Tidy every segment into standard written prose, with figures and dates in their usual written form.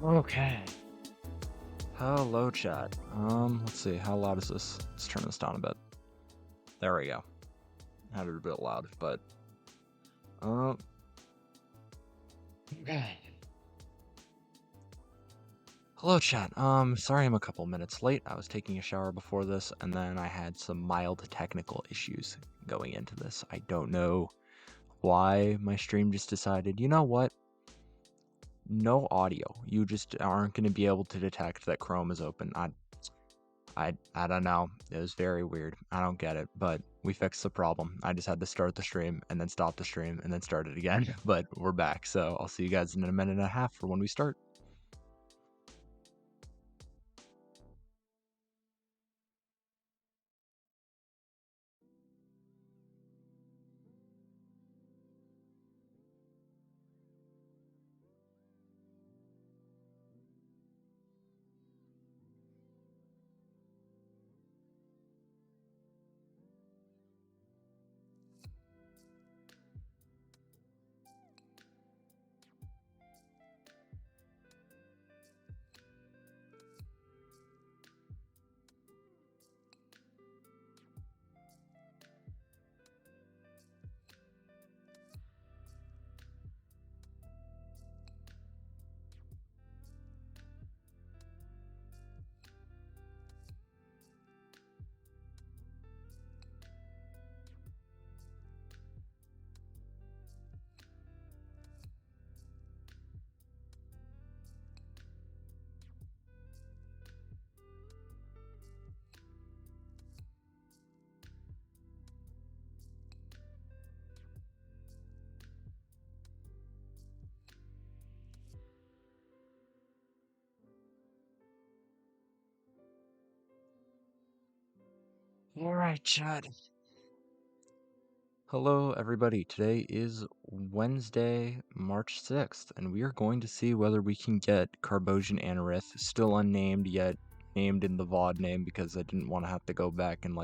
Okay. Hello, chat. Let's see. How loud is this? Let's turn this down a bit. There we go. Had it a bit loud, but okay. Hello, chat. Sorry I'm a couple minutes late. I was taking a shower before this, and then I had some mild technical issues going into this. I don't know why my stream just decided, you know what? No audio. You just aren't going to be able to detect that Chrome is open. I don't know. It was very weird. I don't get it, but we fixed the problem. I just had to start the stream and then stop the stream and then start it again. But we're back, so I'll see you guys in a minute and a half for when we start. All right, Chad. Hello, everybody. Today is Wednesday, March 6th, and we are going to see whether we can get Carbosian Anorith, still unnamed yet named in the VOD name because I didn't want to have to go back and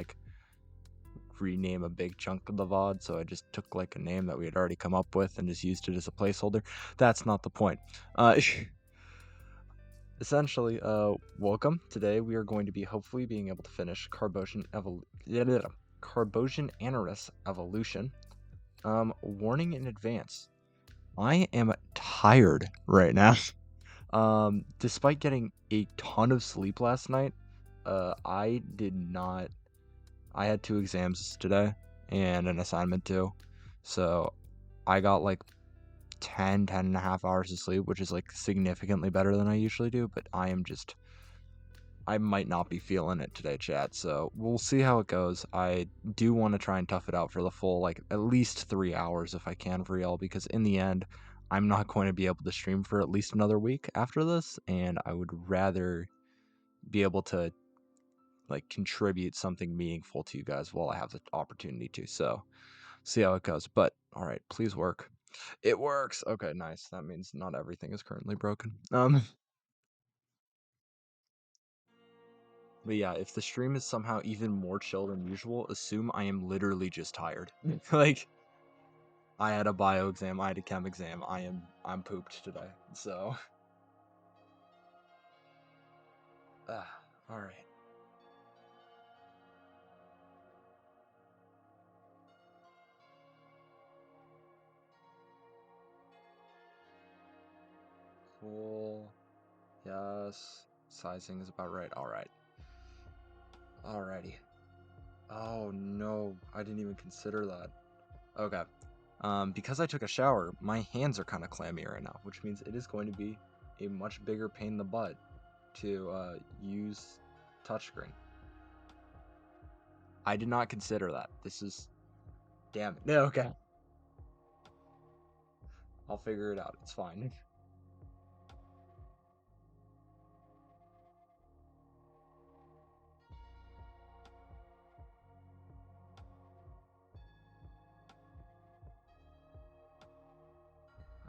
rename a big chunk of the VOD, so I just took a name that we had already come up with and just used it as a placeholder. That's not the point. Essentially, welcome. Today we are going to be hopefully being able to finish Carbosian Anorith Evolution. Warning in advance. I am tired right now. Despite getting a ton of sleep last night, I did not. I had 2 exams today and an assignment too. So I got 10 and a half hours of sleep, which is significantly better than I usually do, but I might not be feeling it today, chat. So we'll see how it goes. I do want to try and tough it out for the full at least 3 hours if I can for y'all, because in the end, I'm not going to be able to stream for at least another week after this, and I would rather be able to contribute something meaningful to you guys while I have the opportunity to. So see how it goes. But all right, please work. It works. Okay, nice. That means not everything is currently broken. But yeah, if the stream is somehow even more chill than usual, assume I am literally just tired. I had a bio exam, I had a chem exam. I'm pooped today. So all right. Cool. Yes. Sizing is about right. All right. Alrighty. Oh no, I didn't even consider that. Okay. Because I took a shower, my hands are kind of clammy right now, which means it is going to be a much bigger pain in the butt to use touchscreen. I did not consider that. This is... Damn it. No, okay. I'll figure it out. It's fine.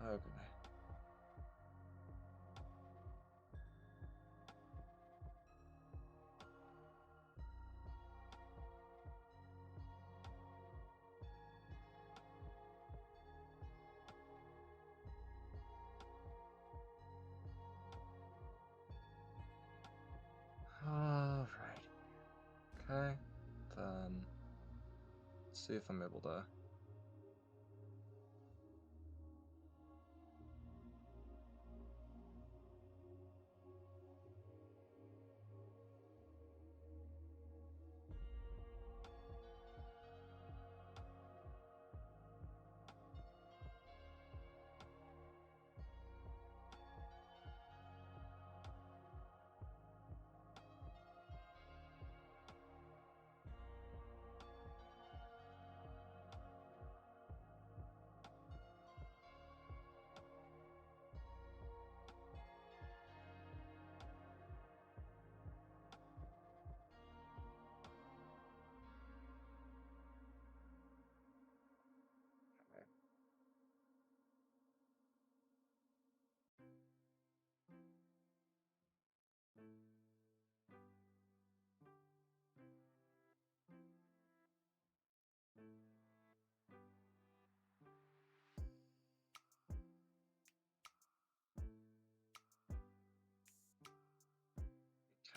Okay. see if I'm able to.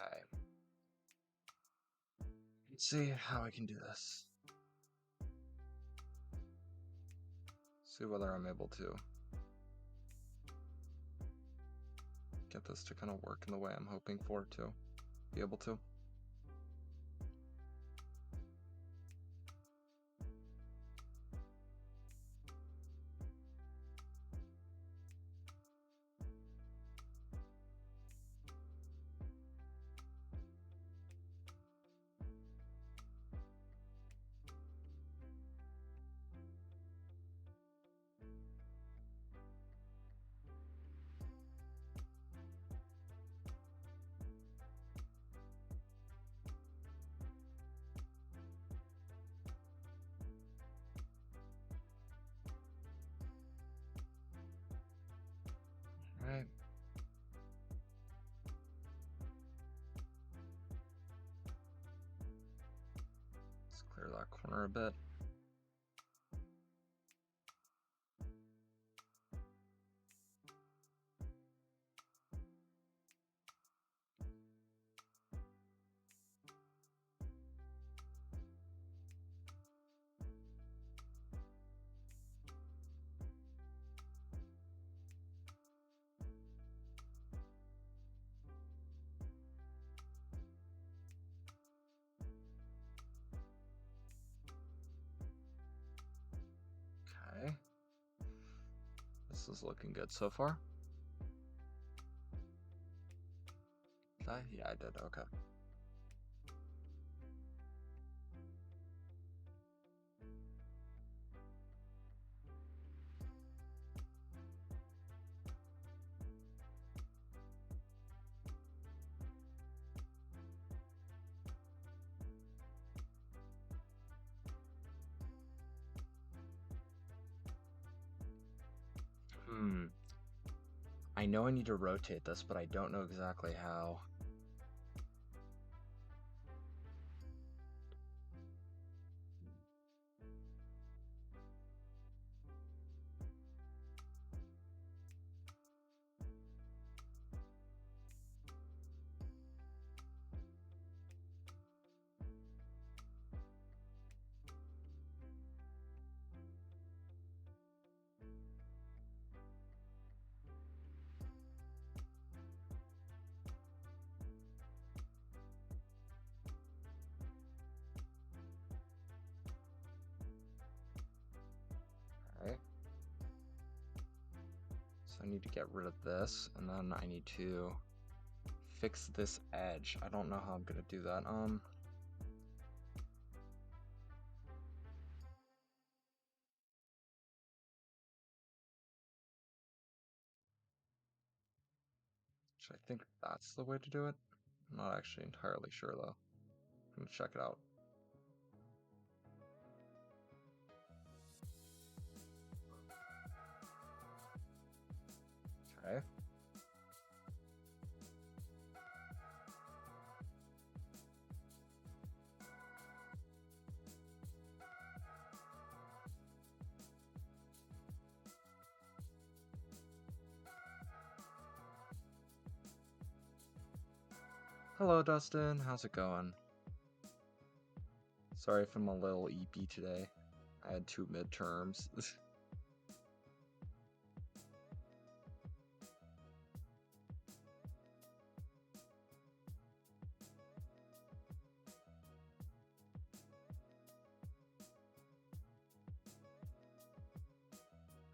Okay. Let's see how I can do this. See whether I'm able to get this to kind of work in the way I'm hoping for it to be able to. Alright. Let's clear that corner a bit. Okay. This is looking good so far. Yeah, I did. Okay. I know I need to rotate this, but I don't know exactly how. Okay. So I need to get rid of this, and then I need to fix this edge. I don't know how I'm gonna do that. I think that's the way to do it. I'm not actually entirely sure though. I'm gonna check it out. Okay. Hello, Dustin. How's it going? Sorry if I'm a little EP today. I had 2 midterms.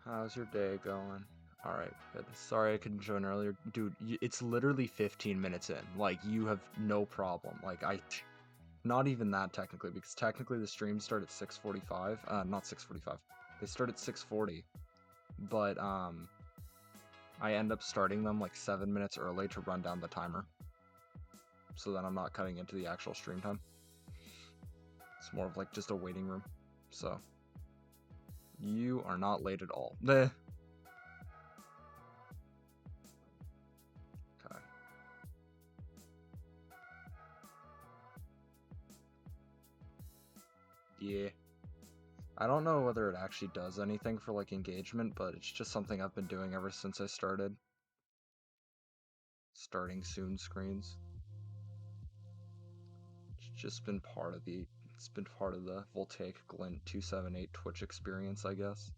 How's your day going? Alright, good. Sorry I couldn't join earlier. Dude, it's literally 15 minutes in. Like, you have no problem. Like, not even that technically, because technically the streams start at 6:45. Not 6:45. They start at 6:40. But, I end up starting them like 7 minutes early to run down the timer. So that I'm not cutting into the actual stream time. It's more of like just a waiting room. So, you are not late at all. Okay. Yeah. I don't know whether it actually does anything for like engagement, but it's just something I've been doing ever since I started. Starting soon screens. It's just been part of the Voltaic Glint 278 Twitch experience, I guess.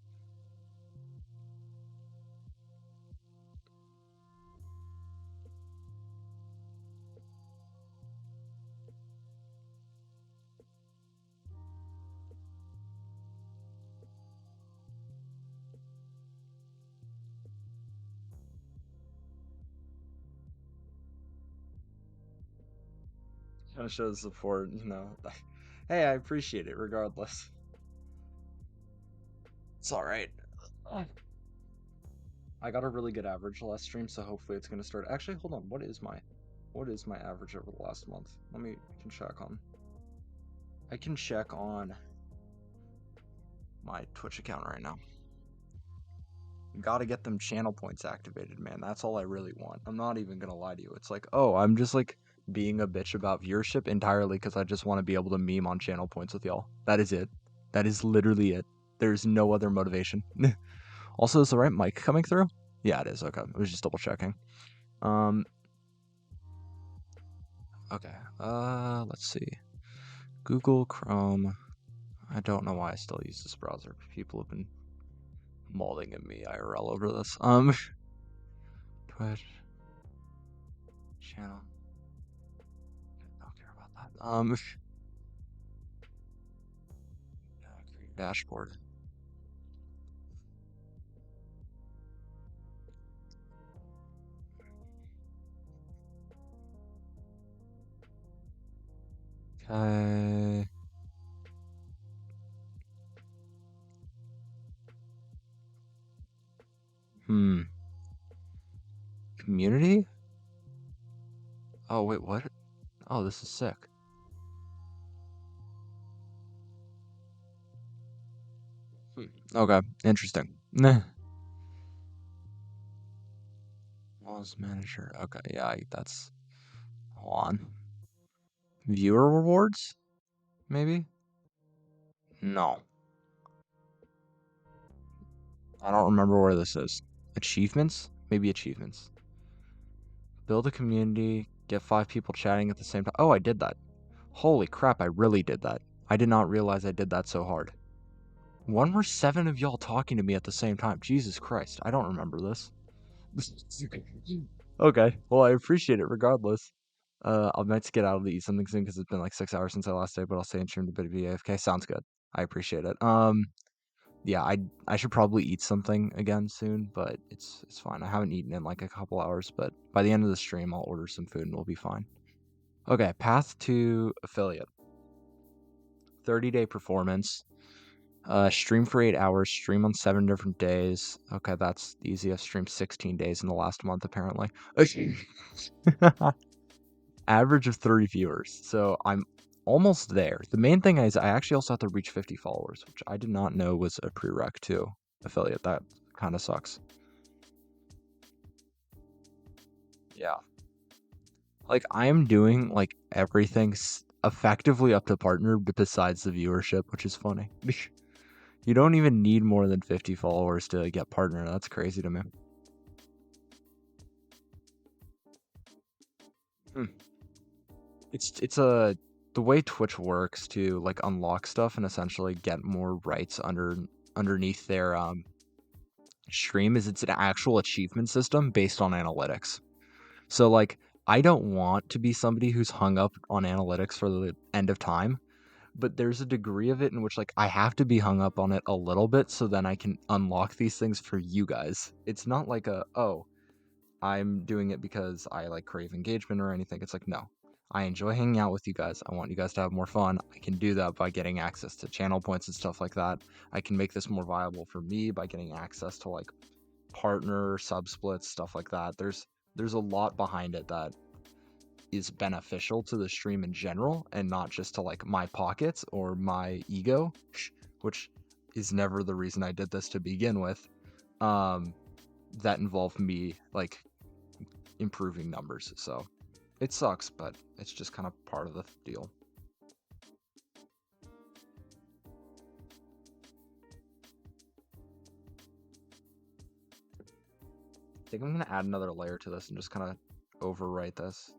Kind of shows support, you know. Hey, I appreciate it regardless. It's alright. I got a really good average last stream, so hopefully it's gonna start. Actually, hold on. What is my average over the last month? I can check on my Twitch account right now. Gotta get them channel points activated, man. That's all I really want. I'm not even gonna lie to you. It's like, oh, I'm just like being a bitch about viewership entirely because I just want to be able to meme on channel points with y'all. That is it. That is literally it. There's no other motivation. Also, is the right mic coming through? Yeah, it is. Okay. I was just double checking. Okay. Let's see. Google Chrome. I don't know why I still use this browser. People have been mauling at me IRL over this. Twitch channel. I don't care about that. Create dashboard. Okay. Community? Oh, wait, what? Oh, this is sick. Okay, interesting. Laws manager. Okay, yeah, that's. Hold on. Viewer rewards? Maybe? No. I don't remember where this is. Achievements? Maybe achievements. Build a community, get 5 people chatting at the same time. Oh, I did that. Holy crap, I really did that. I did not realize I did that so hard. When were 7 of y'all talking to me at the same time? Jesus Christ, I don't remember this. Okay, well, I appreciate it regardless. I might get out of to eat something soon because it's been like 6 hours since I last day, but I'll stay in stream a bit of AFK. Sounds good. I appreciate it. Yeah, I should probably eat something again soon, but it's fine. I haven't eaten in like a couple hours, but by the end of the stream, I'll order some food and we'll be fine. Okay, path to affiliate. 30-day performance. Stream for 8 hours. Stream on 7 different days. Okay, that's easy. I've streamed 16 days in the last month, apparently. Average of 30 viewers. So I'm almost there. The main thing is I actually also have to reach 50 followers, which I did not know was a prereq to affiliate. That kind of sucks. Yeah. Like I am doing like everything effectively up to partner besides the viewership, which is funny. You don't even need more than 50 followers to get partner. That's crazy to me. It's a the way Twitch works to like unlock stuff and essentially get more rights underneath their stream is it's an actual achievement system based on analytics. So like I don't want to be somebody who's hung up on analytics for the end of time, but there's a degree of it in which like I have to be hung up on it a little bit so then I can unlock these things for you guys. It's not like I'm doing it because I like crave engagement or anything. It's like no. I enjoy hanging out with you guys. I want you guys to have more fun. I can do that by getting access to channel points and stuff like that. I can make this more viable for me by getting access to like partner sub splits, stuff like that. There's a lot behind it that is beneficial to the stream in general and not just to like my pockets or my ego, which is never the reason I did this to begin with. That involved me like improving numbers. So it sucks, but it's just kind of part of the deal. I think I'm gonna add another layer to this and just kind of overwrite this.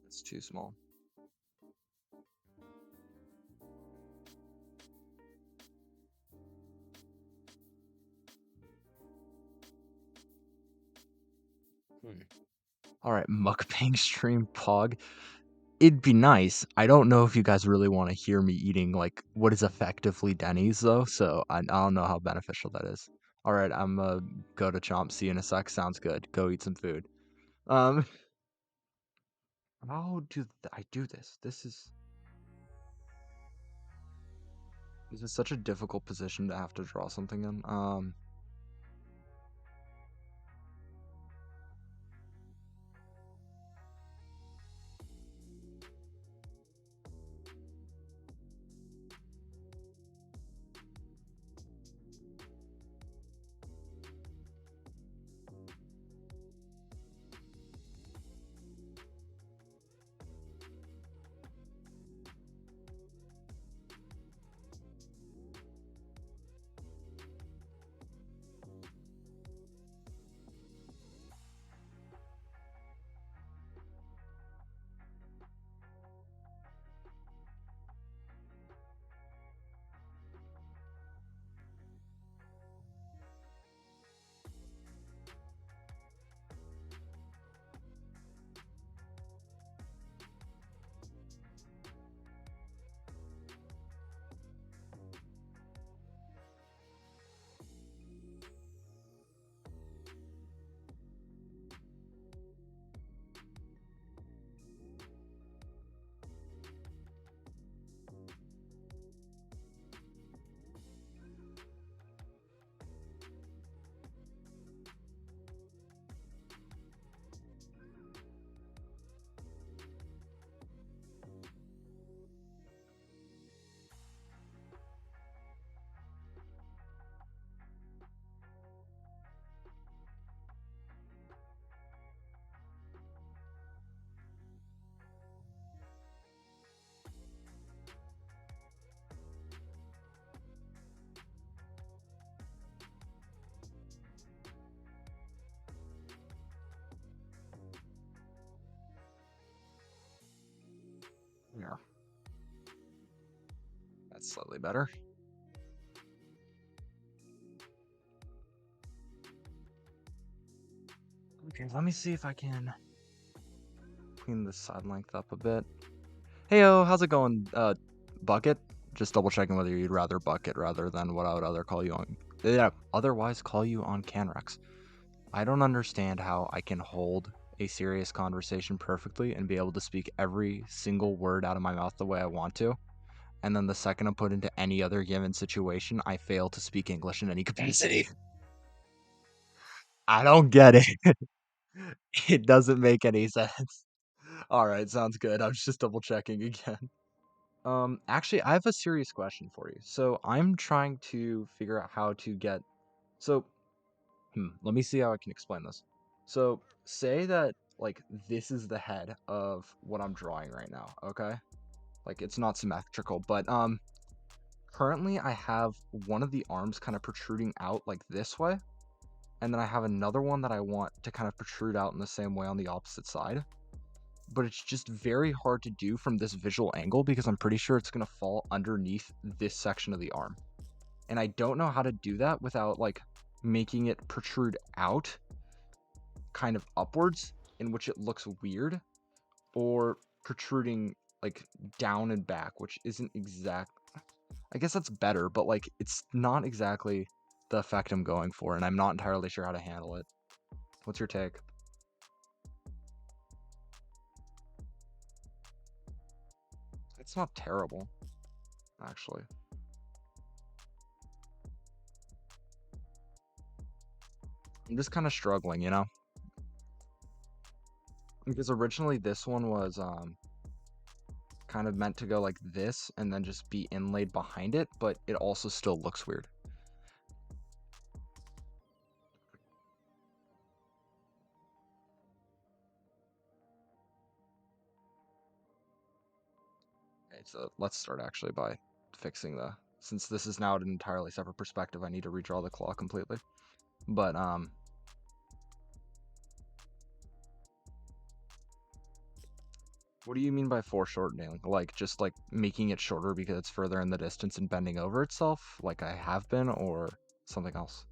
It's too small. All right, mukbang stream pog. It'd be nice. I don't know if you guys really want to hear me eating like what is effectively Denny's though, so I don't know how beneficial that is. All right, I'm go to Chomp. See you in a sec. Sounds good. Go eat some food. Um, how do I do this? This is such a difficult position to have to draw something in. Yeah, that's slightly better. Okay, let me see if I can clean this side length up a bit. Heyo, how's it going, Bucket? Just double checking whether you'd rather Bucket rather than what I would otherwise call you on Canrex. I don't understand how I can hold a serious conversation perfectly and be able to speak every single word out of my mouth the way I want to, and then the second I'm put into any other given situation, I fail to speak English in any capacity. I don't get it. It doesn't make any sense. All right, sounds good. I was just double checking again. Actually, I have a serious question for you. So I'm trying to figure out how to so let me see how I can explain this. So say that like this is the head of what I'm drawing right now, okay? Like it's not symmetrical, but currently I have one of the arms kind of protruding out like this way, and then I have another one that I want to kind of protrude out in the same way on the opposite side. But it's just very hard to do from this visual angle because I'm pretty sure it's going to fall underneath this section of the arm. And I don't know how to do that without like making it protrude out kind of upwards, in which it looks weird, or protruding like down and back, which isn't exact. I guess that's better, but like it's not exactly the effect I'm going for, and I'm not entirely sure how to handle it. What's your take? It's not terrible, actually. I'm just kind of struggling, you know? Because originally this one was kind of meant to go like this and then just be inlaid behind it, but it also still looks weird. Okay, so let's start actually by fixing since this is now an entirely separate perspective, I need to redraw the claw completely. But what do you mean by foreshortening? Like just like making it shorter because it's further in the distance and bending over itself, like I have been, or something else?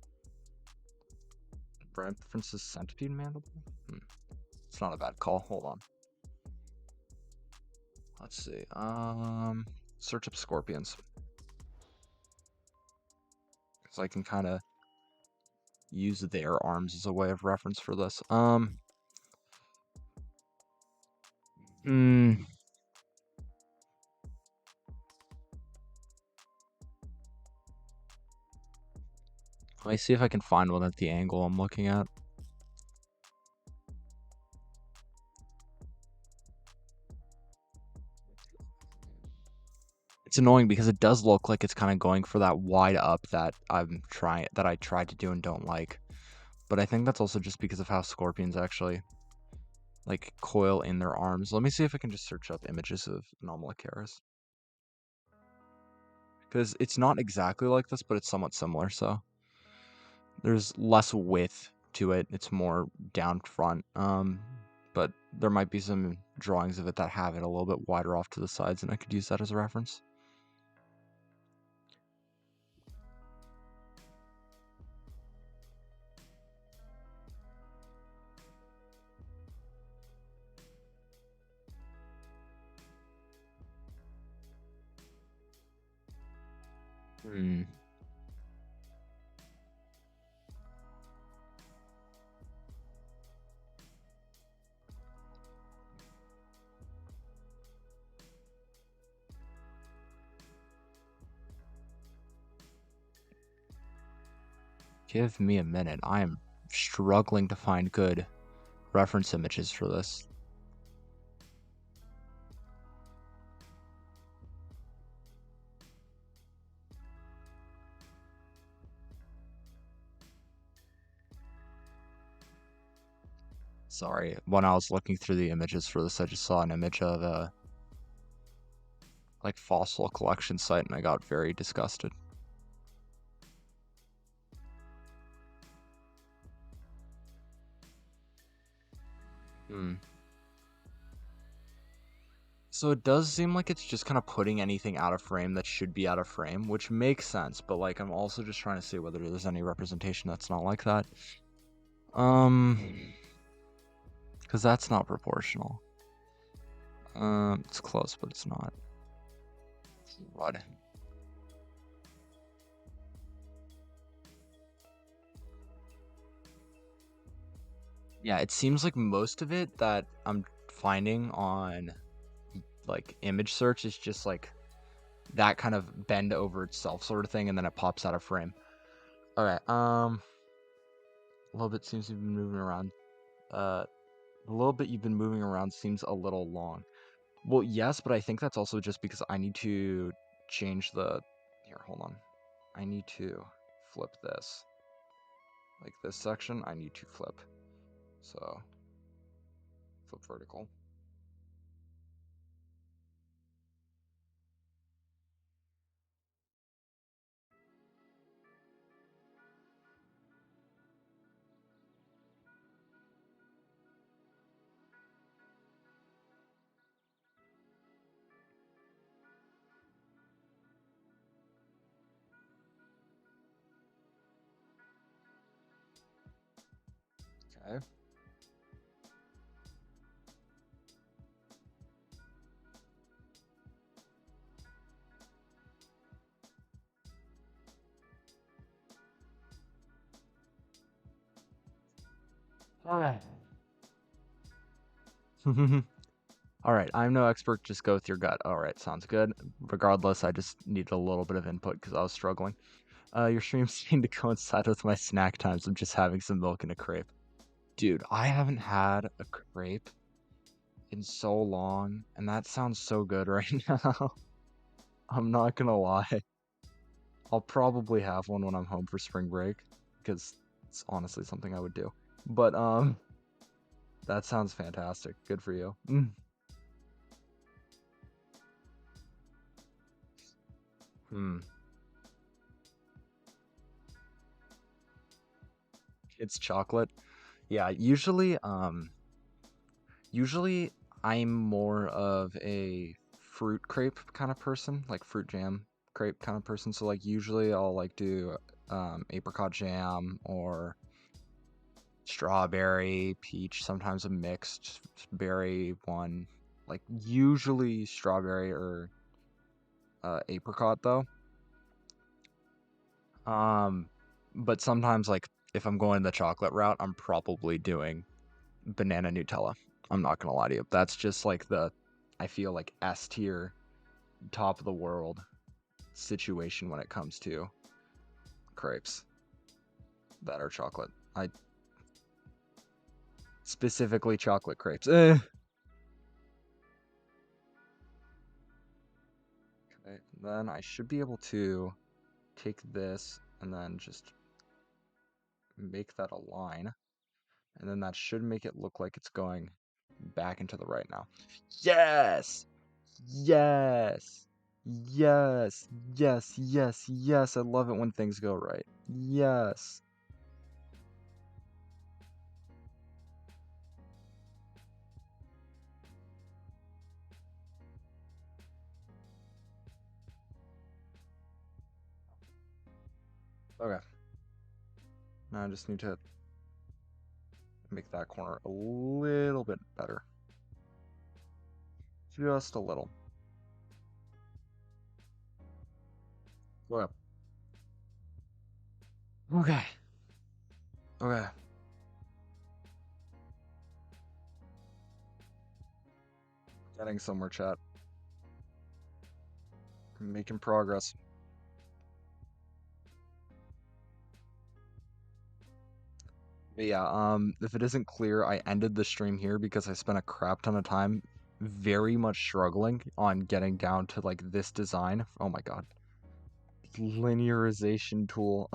References centipede mandible? It's not a bad call. Hold on. Let's see. Search up scorpions. Because I can kind of use their arms as a way of reference for this. Hmm. Let me see if I can find one at the angle I'm looking at. It's annoying because it does look like it's kind of going for that wide up that I tried to do and don't like. But I think that's also just because of how scorpions actually like coil in their arms. Let me see if I can just search up images of Anomalocaris. Because it's not exactly like this, but it's somewhat similar, so there's less width to it. It's more down front. But there might be some drawings of it that have it a little bit wider off to the sides, and I could use that as a reference. Hmm. Give me a minute. I am struggling to find good reference images for this. Sorry, when I was looking through the images for this, I just saw an image of a like fossil collection site, and I got very disgusted. Hmm. So it does seem like it's just kind of putting anything out of frame that should be out of frame, which makes sense, but like I'm also just trying to see whether there's any representation that's not like that. Um, because that's not proportional. It's close, but it's not. What? Yeah, it seems like most of it that I'm finding on like image search is just like that kind of bend over itself sort of thing, and then it pops out of frame. All right. A little bit seems to be moving around. Uh, the little bit you've been moving around seems a little long. Well, yes, but I think that's also just because I need to change the. Here, hold on. I need to flip this. Like this section, I need to flip. So 4 foot vertical. Okay. Alright. All right, I'm no expert, just go with your gut. All right, sounds good. Regardless, I just needed a little bit of input because I was struggling. Your streams seem to coincide with my snack times. I'm just having some milk and a crepe. Dude, I haven't had a crepe in so long, and that sounds so good right now. I'm not gonna lie. I'll probably have one when I'm home for spring break, because it's honestly something I would do. But that sounds fantastic. Good for you. Hmm. It's chocolate. Yeah, usually I'm more of a fruit crepe kind of person, like fruit jam crepe kind of person. So like usually I'll like do apricot jam or strawberry, peach, sometimes a mixed berry one. Like usually strawberry or apricot though. Um, but sometimes like if I'm going the chocolate route, I'm probably doing banana Nutella. I'm not gonna lie to you. That's just like I feel like S tier, top of the world situation when it comes to crepes that are chocolate. I specifically chocolate crepes. Okay, then I should be able to take this and then just make that a line. And then that should make it look like it's going back into the right now. Yes! Yes! Yes! Yes! Yes! Yes! I love it when things go right. Yes! Okay. Now I just need to make that corner a little bit better. Just a little. Okay. Okay. Okay. Getting somewhere, chat. Making progress. But yeah, if it isn't clear, I ended the stream here because I spent a crap ton of time very much struggling on getting down to like this design. Oh my god. Linearization tool.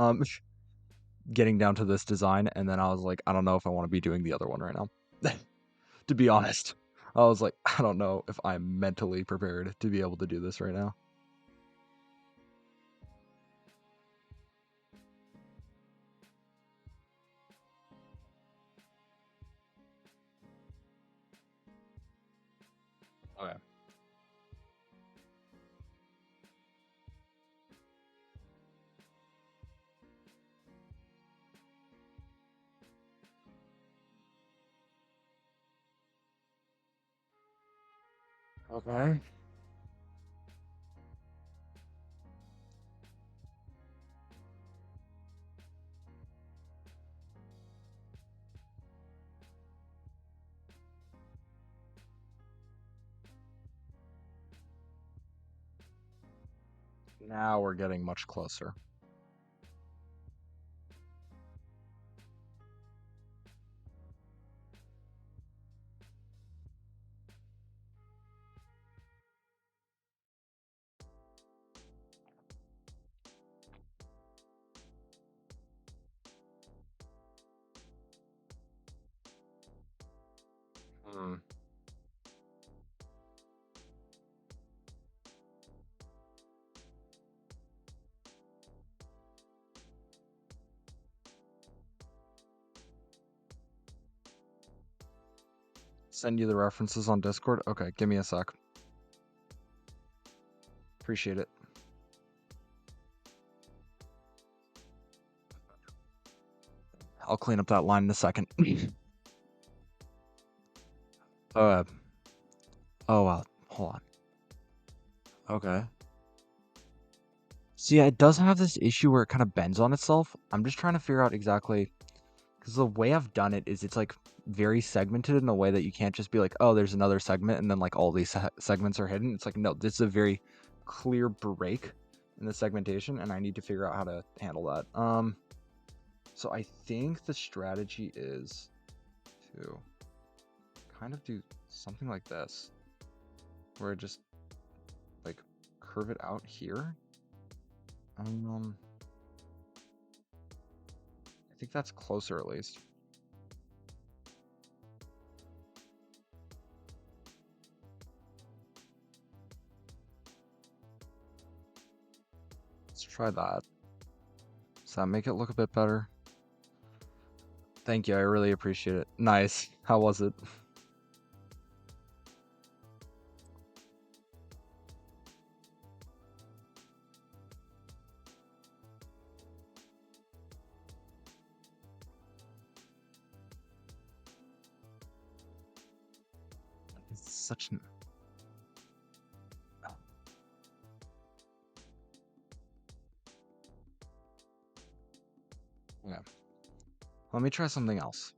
Getting down to this design, and then I was like, I don't know if I want to be doing the other one right now. To be honest. I was like, I don't know if I'm mentally prepared to be able to do this right now. Okay. Okay. Now we're getting much closer. Hmm. Send you the references on Discord? Okay, give me a sec. Appreciate it. I'll clean up that line in a second. uh, oh wow, hold on. Okay. See, it does have this issue where it kind of bends on itself. I'm just trying to figure out exactly, because the way I've done it is it's like very segmented in a way that you can't just be like, oh, there's another segment and then like all these segments are hidden. It's like, no, this is a very clear break in the segmentation, and I need to figure out how to handle that. So I think the strategy is to kind of do something like this, where I just like curve it out here. I think that's closer at least. Let's try that. Does that make it look a bit better? Thank you, I really appreciate it. Nice. How was it? It's such an... Yeah. Let me try something else.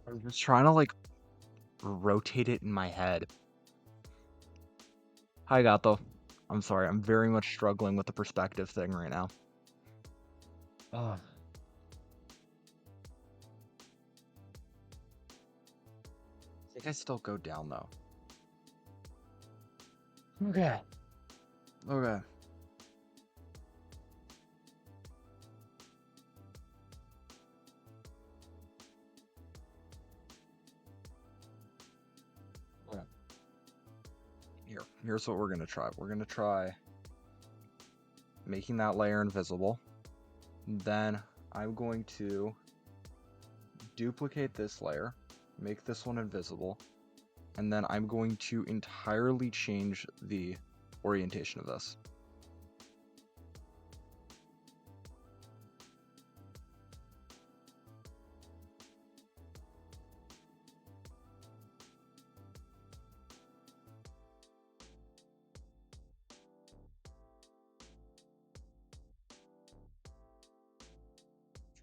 I'm just trying to like rotate it in my head. Hi, Gato. I'm sorry, I'm very much struggling with the perspective thing right now. I think I still go down though. Okay. Okay. Okay. Here's what we're gonna try. We're gonna try making that layer invisible. Then I'm going to duplicate this layer, make this one invisible, and then I'm going to entirely change the orientation of this.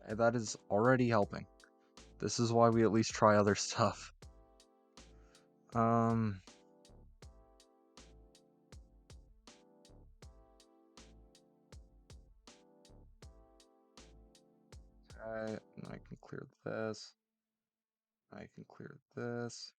And that is already helping. This is why we at least try other stuff. Okay, and I can clear this. I can clear this.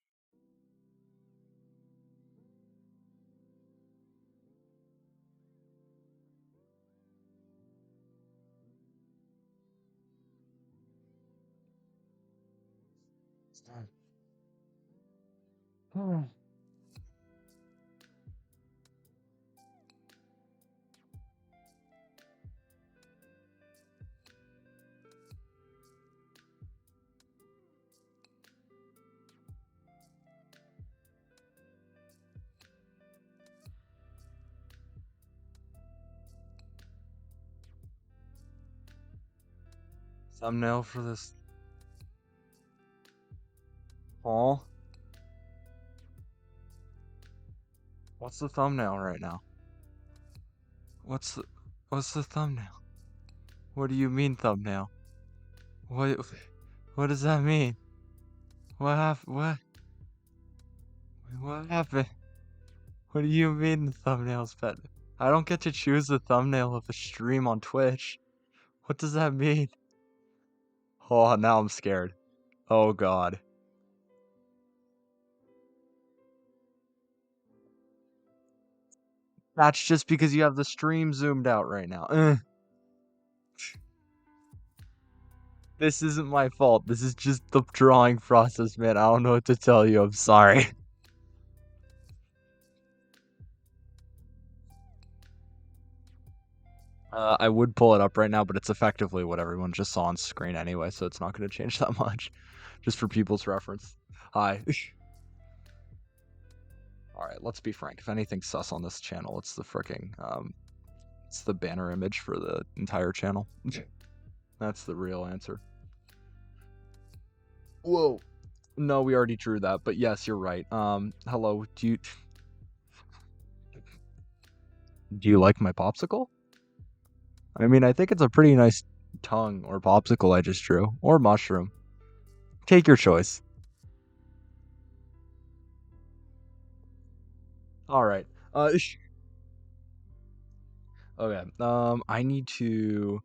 Thumbnail for this. Paul, what's the thumbnail right now? What's the what's the thumbnail? What do you mean thumbnail? What what does that mean? What happened? What do you mean the thumbnail's better? I don't get to choose the thumbnail of a stream on Twitch. What does that mean? Oh, now I'm scared. Oh god. That's just because you have the stream zoomed out right now. This isn't my fault. This is just the drawing process, man. I don't know what to tell you. I'm sorry. I would pull it up right now, but it's effectively what everyone just saw on screen anyway, so it's not going to change that much. Just for people's reference. Hi. Alright, let's be frank. If anything's sus on this channel, it's the freaking, it's the banner image for the entire channel. That's the real answer. Whoa. No, we already drew that, but yes, you're right. Hello, do you like my popsicle? I mean, I think it's a pretty nice tongue or popsicle I just drew. Or mushroom. Take your choice. Alright. Okay. I need to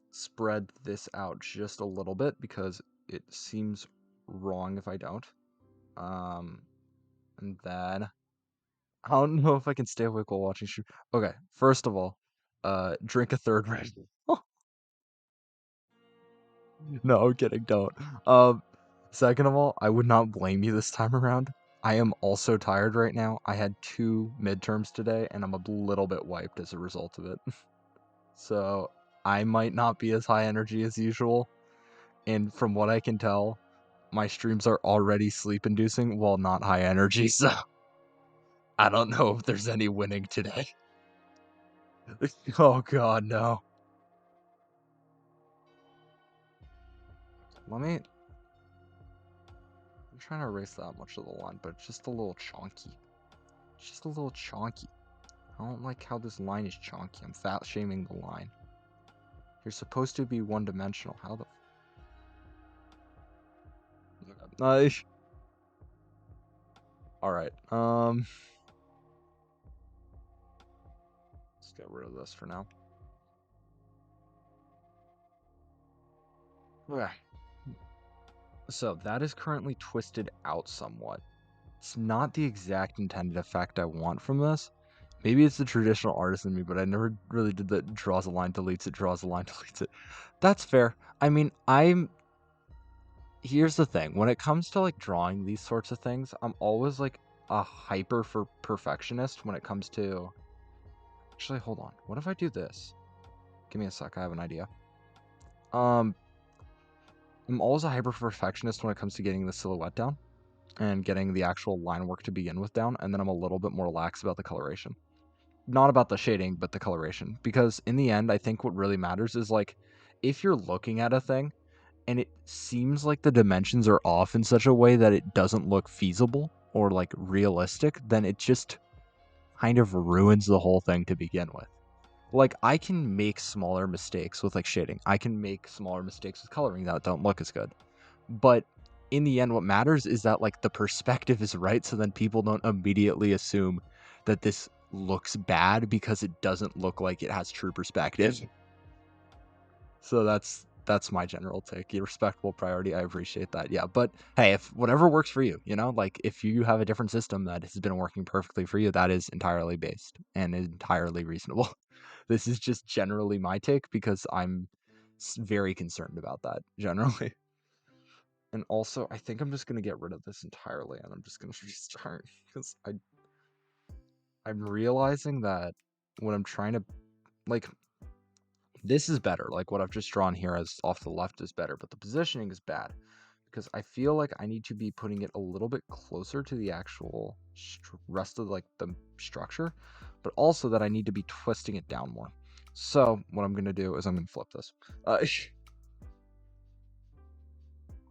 spread this out just a little bit because it seems wrong if I don't. And then I don't know if I can stay awake while watching stream. Okay, first of all, drink a third Red Bull. No, I'm kidding, don't. Second of all, I would not blame you this time around. I am also tired right now. I had 2 midterms today, and I'm a little bit wiped as a result of it. So I might not be as high energy as usual. And from what I can tell, my streams are already sleep-inducing while not high energy, so I don't know if there's any winning today. Oh god, no. I'm trying to erase that much of the line, but it's just a little chonky. It's just a little chonky. I don't like how this line is chonky. I'm fat shaming the line. You're supposed to be one-dimensional. How the... Alright, let's get rid of this for now. Okay. So, that is currently twisted out somewhat. It's not the exact intended effect I want from this. Maybe it's the traditional artist in me, but I never really did the draws a line, deletes it, draws a line, deletes it. That's fair. I mean, here's the thing. When it comes to, like, drawing these sorts of things, I'm always, like, a hyper for perfectionist when it comes to... Actually, hold on. What if I do this? Give me a sec. I have an idea. I'm always a hyper perfectionist when it comes to getting the silhouette down and getting the actual line work to begin with down, and then I'm a little bit more lax about the coloration. Not about the shading, but the coloration. Because in the end, I think what really matters is, like, if you're looking at a thing and it seems like the dimensions are off in such a way that it doesn't look feasible or, like, realistic, then it just kind of ruins the whole thing to begin with. Like, I can make smaller mistakes with, like, shading. I can make smaller mistakes with coloring that don't look as good. But in the end, what matters is that, like, the perspective is right, so then people don't immediately assume that this looks bad because it doesn't look like it has true perspective. So that's my general take. A respectable priority. I appreciate that. Yeah, but hey, if whatever works for you, you know, like if you have a different system that has been working perfectly for you, that is entirely based and entirely reasonable. This is just generally my take because I'm very concerned about that generally. And also, I think I'm just gonna get rid of this entirely, and I'm just gonna restart because I'm realizing that when I'm trying to, like, this is better. Like what I've just drawn here as off the left is better, but the positioning is bad because I feel like I need to be putting it a little bit closer to the actual rest of like the structure, but also that I need to be twisting it down more. So what I'm gonna do is I'm gonna flip this.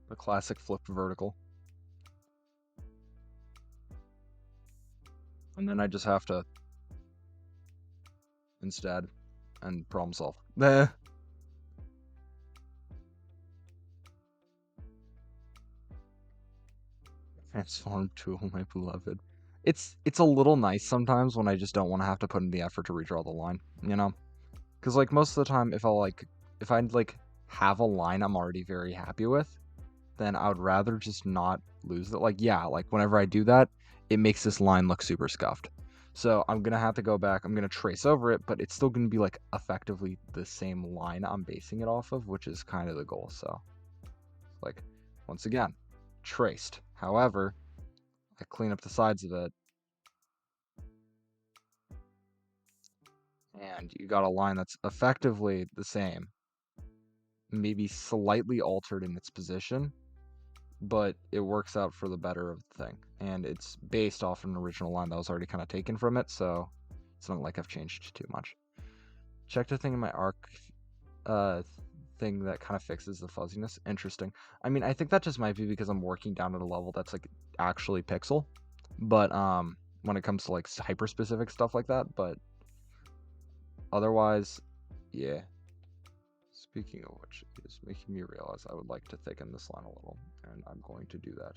The classic flipped vertical. And then I just have to instead and problem solve. Transform tool, my beloved. It's a little nice sometimes when I just don't want to have to put in the effort to redraw the line, you know? Because like most of the time, if I like have a line I'm already very happy with, then I would rather just not lose it. Like yeah, like whenever I do that, it makes this line look super scuffed. So I'm gonna have to go back. I'm gonna trace over it, but it's still gonna be like effectively the same line I'm basing it off of, which is kind of the goal. So like once again, traced. However, I clean up the sides of it, and you got a line that's effectively the same, maybe slightly altered in its position, but it works out for the better of the thing. And it's based off an original line that was already kind of taken from it, so it's not like I've changed too much. Check the thing in my arc uh thing that kind of fixes the fuzziness. Interesting. I mean, I think that just might be because I'm working down at a level that's like actually pixel. But when it comes to like hyper specific stuff like that, but otherwise, yeah. Speaking of which, it is making me realize I would like to thicken this line a little, and I'm going to do that.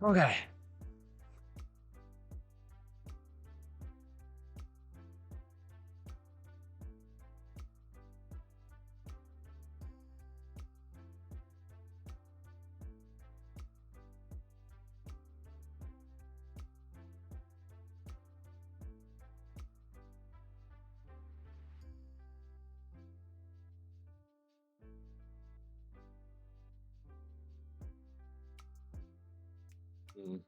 Okay. Mm.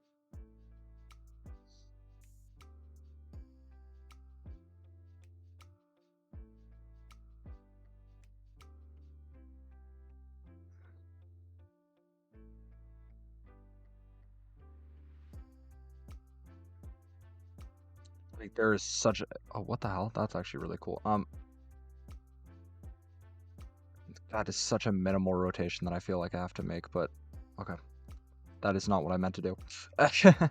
Like there is such a oh what the hell? That's actually really cool. That is such a minimal rotation that I feel like I have to make, but okay. That is not what I meant to do. Okay. I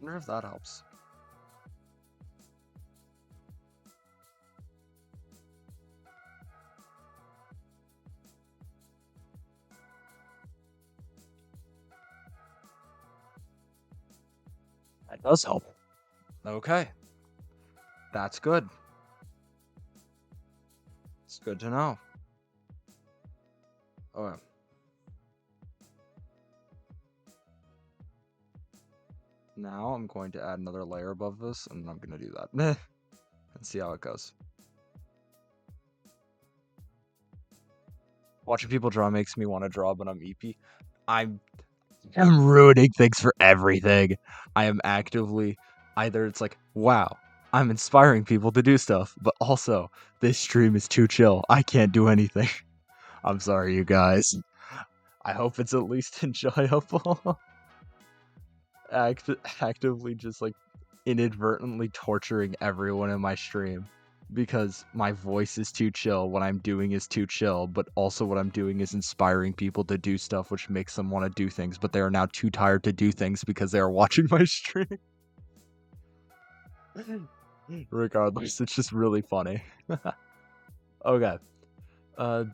wonder if that helps. That does help. Okay. That's good. It's good to know. Okay. Now I'm going to add another layer above this, and I'm going to do that. And see how it goes. Watching people draw makes me want to draw, but I'm EP. I'm ruining things for everything. I am actively either it's like, wow, I'm inspiring people to do stuff, but also this stream is too chill. I can't do anything. I'm sorry, you guys. I hope it's at least enjoyable. Actively just like inadvertently torturing everyone in my stream because my voice is too chill, what I'm doing is too chill, but also what I'm doing is inspiring people to do stuff which makes them want to do things, but they are now too tired to do things because they are watching my stream. Regardless, it's just really funny. Okay.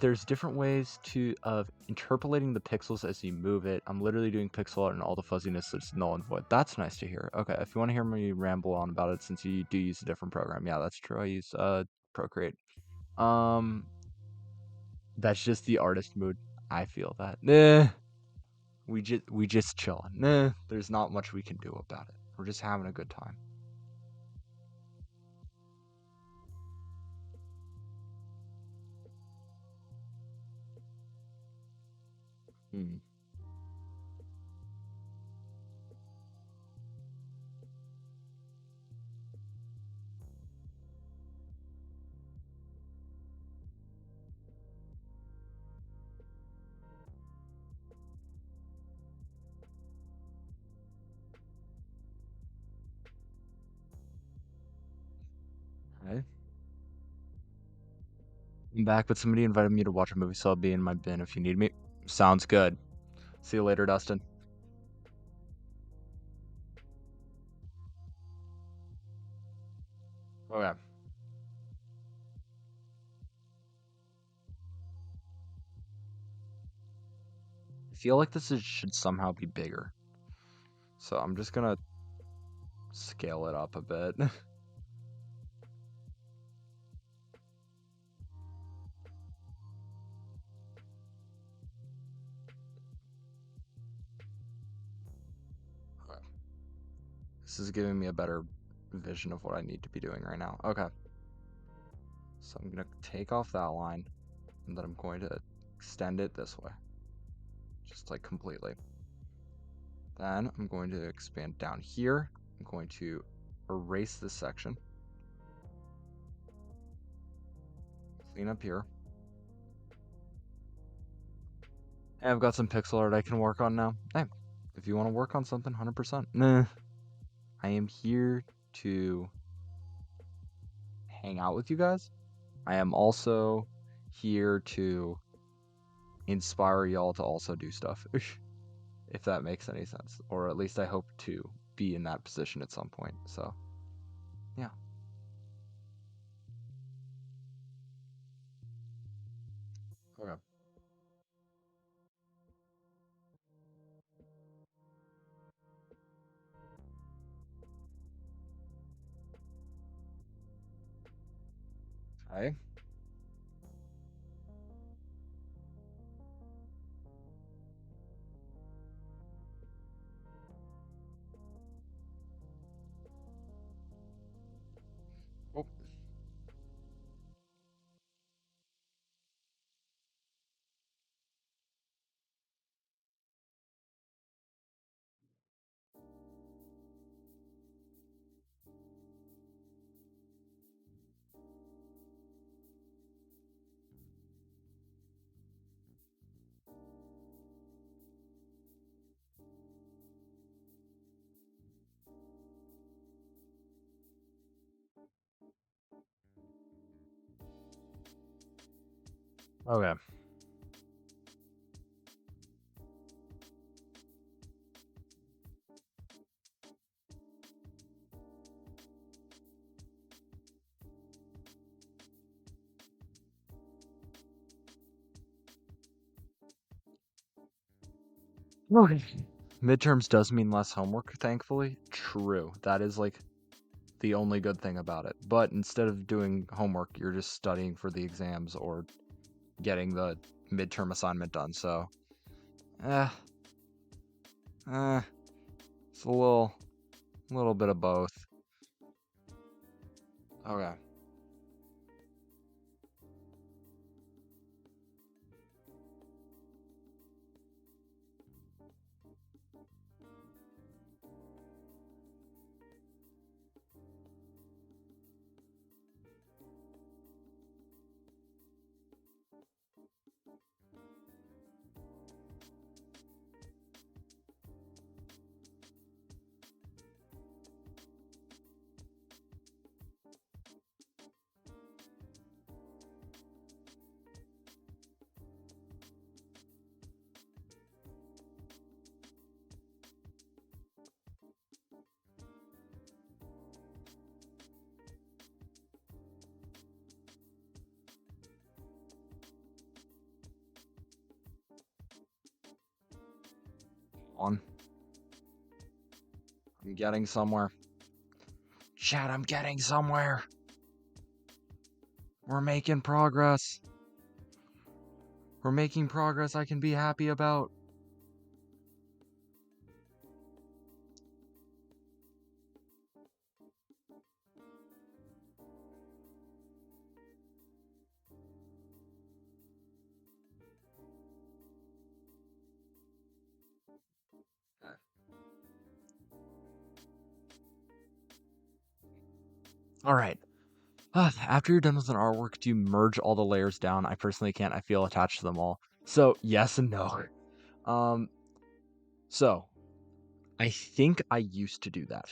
There's different ways of interpolating the pixels as you move it. I'm literally doing pixel art and all the fuzziness is null and void. That's nice to hear. Okay, if you want to hear me ramble on about it, since you do use a different program, yeah, that's true. I use Procreate. Um, that's just the artist mood. I feel that. Nah, we just chilling. Nah, there's not much we can do about it. We're just having a good time. Hmm. Okay. I'm back, but somebody invited me to watch a movie, so I'll be in my bin if you need me. Sounds good. See you later, Dustin. Okay. I feel like should somehow be bigger. So I'm just gonna scale it up a bit. Okay. This is giving me a better vision of what I need to be doing right now. Okay. So I'm gonna take off that line, and then I'm going to extend it this way. Just like completely. Then I'm going to expand down here. I'm going to erase this section. Clean up here. Hey, I've got some pixel art I can work on now. Hey, if you want to work on something, 100%. Nah. I am here to hang out with you guys. I am also here to inspire y'all to also do stuff, if that makes any sense. Or at least I hope to be in that position at some point. So, yeah. Okay. Okay. Oh, okay. Okay. Midterms does mean less homework, thankfully. True. That is like the only good thing about it. But instead of doing homework, you're just studying for the exams or getting the midterm assignment done. So, eh, eh, it's a little bit of both. Okay. On. I'm getting somewhere. Chat, I'm getting somewhere. We're making progress. We're making progress I can be happy about. All right. After you're done with an artwork, do you merge all the layers down? I personally can't. I feel attached to them all. So yes and no. Um, so I think I used to do that.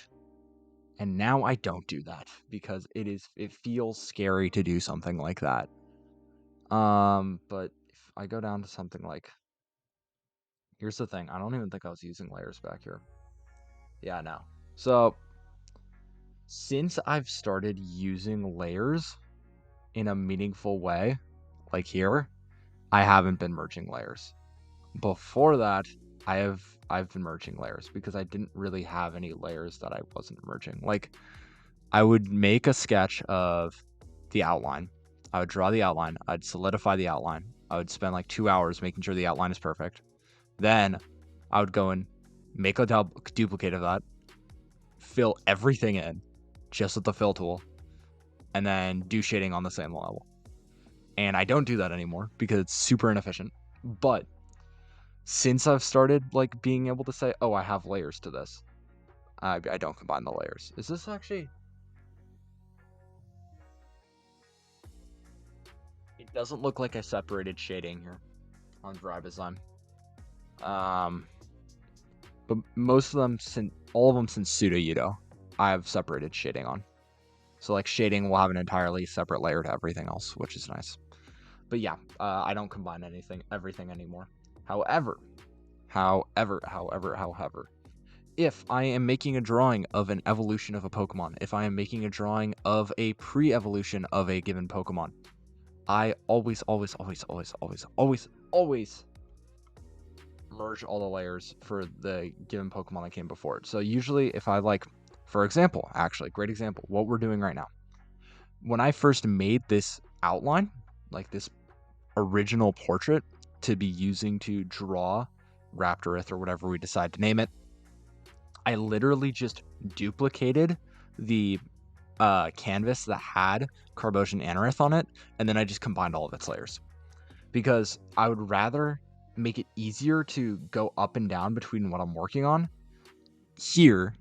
And now I don't do that because it feels scary to do something like that. But if I go down to something like, here's the thing, I don't even think I was using layers back here. Yeah, no. So since I've started using layers in a meaningful way, like here, I haven't been merging layers. Before that, I've been merging layers because I didn't really have any layers that I wasn't merging. Like I would make a sketch of the outline. I would draw the outline. I'd solidify the outline. I would spend like 2 hours making sure the outline is perfect. Then I would go and make a duplicate of that, fill everything in just with the fill tool, and then do shading on the same level. And I don't do that anymore because it's super inefficient. But since I've started like being able to say, oh, I have layers to this, I don't combine the layers. Is this actually? It doesn't look like I separated shading here on Ribozyme. But most of them, all of them since Pseudo Yudo, I've separated shading on. So like shading will have an entirely separate layer to everything else, which is nice. But yeah, I don't combine everything anymore. However, if I am making a drawing of an evolution of a Pokemon, if I am making a drawing of a pre-evolution of a given Pokemon, I always merge all the layers for the given Pokemon that came before it. So usually if I like, for example, actually, great example, what we're doing right now. When I first made this outline, like this original portrait to be using to draw Raptorith or whatever we decide to name it, I literally just duplicated the canvas that had Carbosian Anorith on it, and then I just combined all of its layers. Because I would rather make it easier to go up and down between what I'm working on here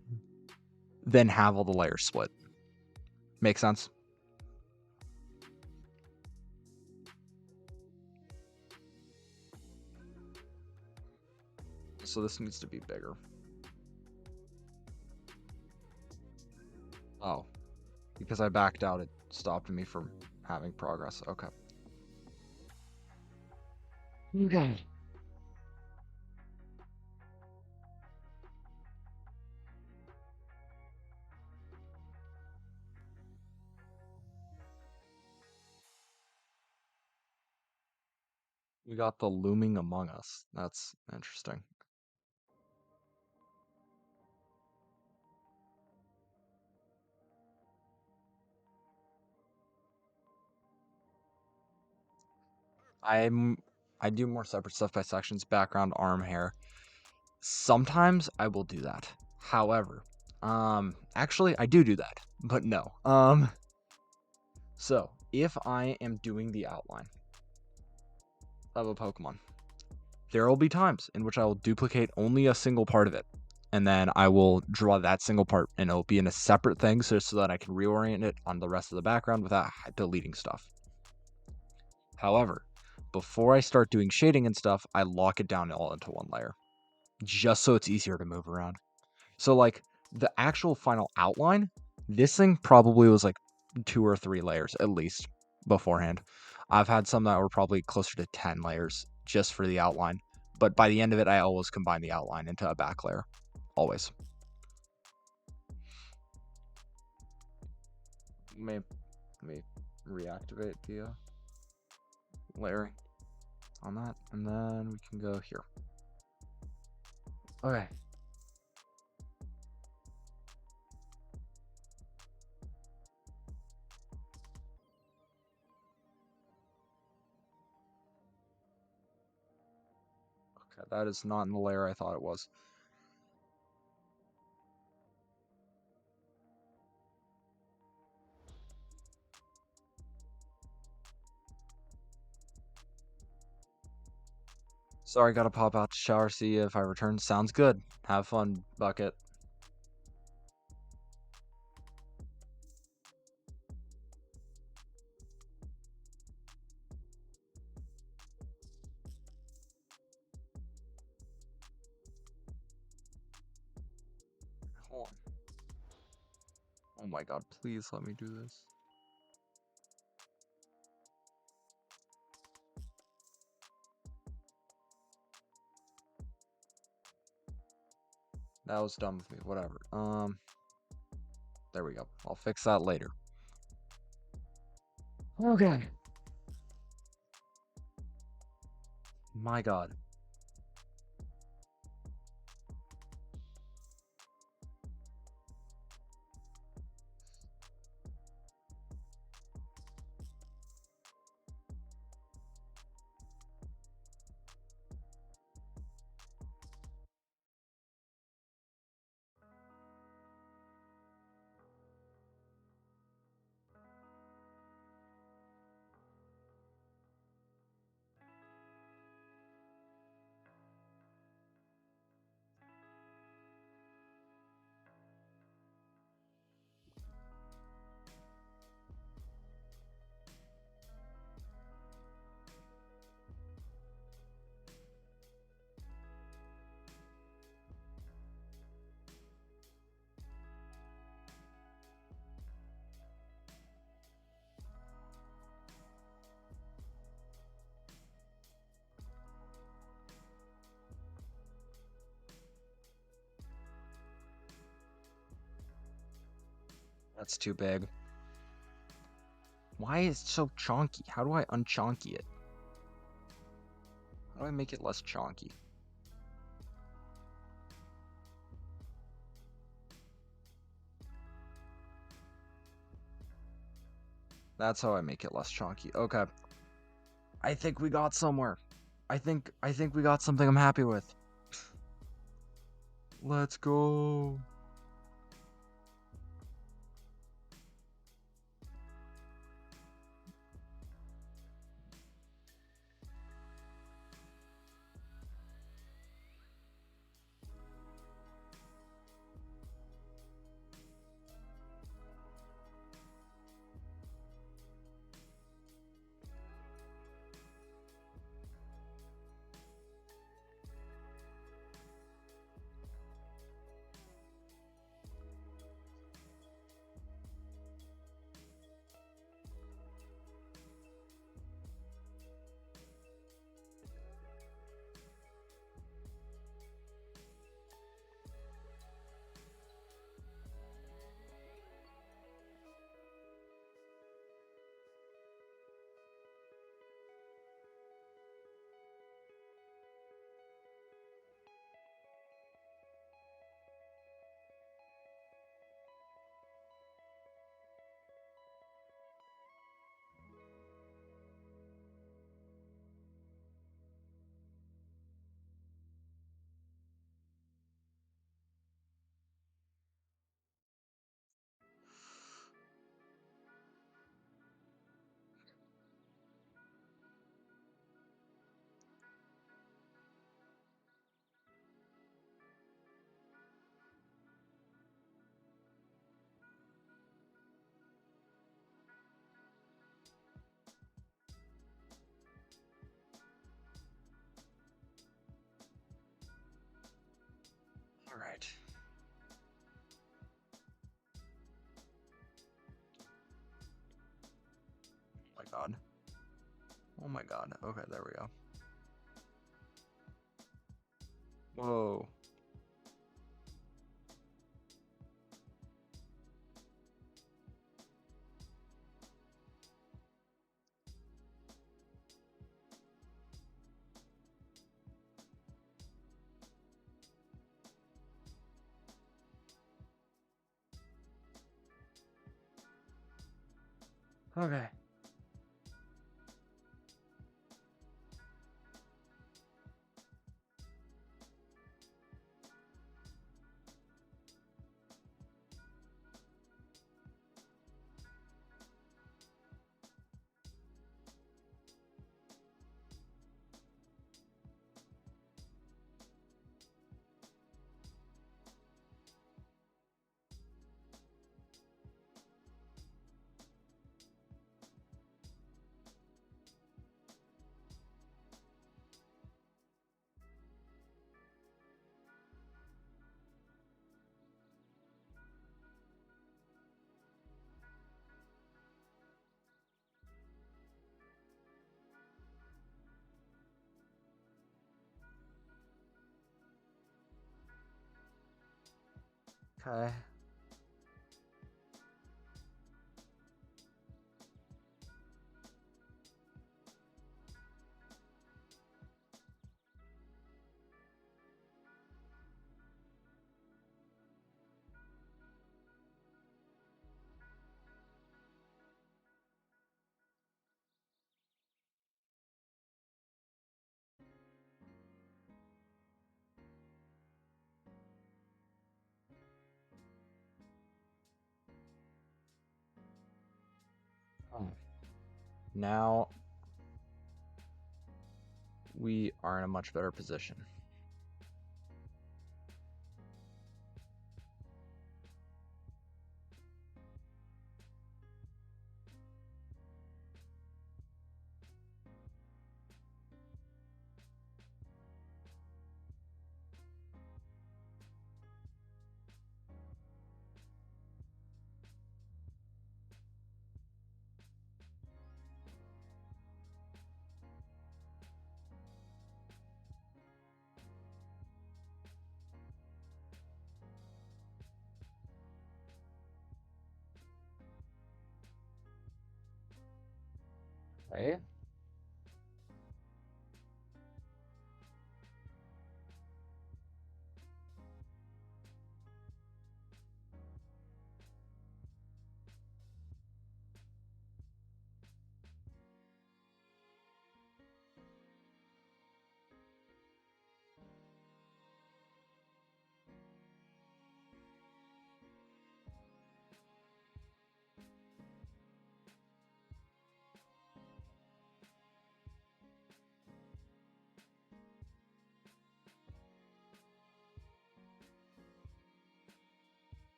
than have all the layers split. Make sense? So this needs to be bigger. Oh, because I backed out, it stopped me from having progress. Okay. Okay. We got the looming among us. That's interesting. I'm I do more separate stuff by sections, background, arm, hair. Sometimes I will do that. However, actually I do that, but no. So if I am doing the outline of a Pokemon, there will be times in which I will duplicate only a single part of it, and then I will draw that single part, and it'll be in a separate thing, so that I can reorient it on the rest of the background without deleting stuff. However, before I start doing shading and stuff, I lock it down all into one layer, just so it's easier to move around. So like the actual final outline, this thing probably was like 2 or 3 layers at least beforehand. I've had some that were probably closer to 10 layers just for the outline. But by the end of it, I always combine the outline into a back layer. Always. Let me reactivate the layering on that, and then we can go here. Okay. Okay, that is not in the layer I thought it was. Sorry, gotta pop out to shower, see if I return. Sounds good. Have fun, Bucket. Hold on. Oh my god, please let me do this. That was dumb of me, whatever. There we go. I'll fix that later. Okay. My god. That's too big. Why is it so chonky? How do I unchonky it? How do I make it less chonky? That's how I make it less chonky. Okay. I think we got somewhere. I think we got something I'm happy with. Let's go. All right. Oh my god. Oh my god. Okay, there we go. Whoa. Okay. Okay. Oh. Now we are in a much better position. Okay.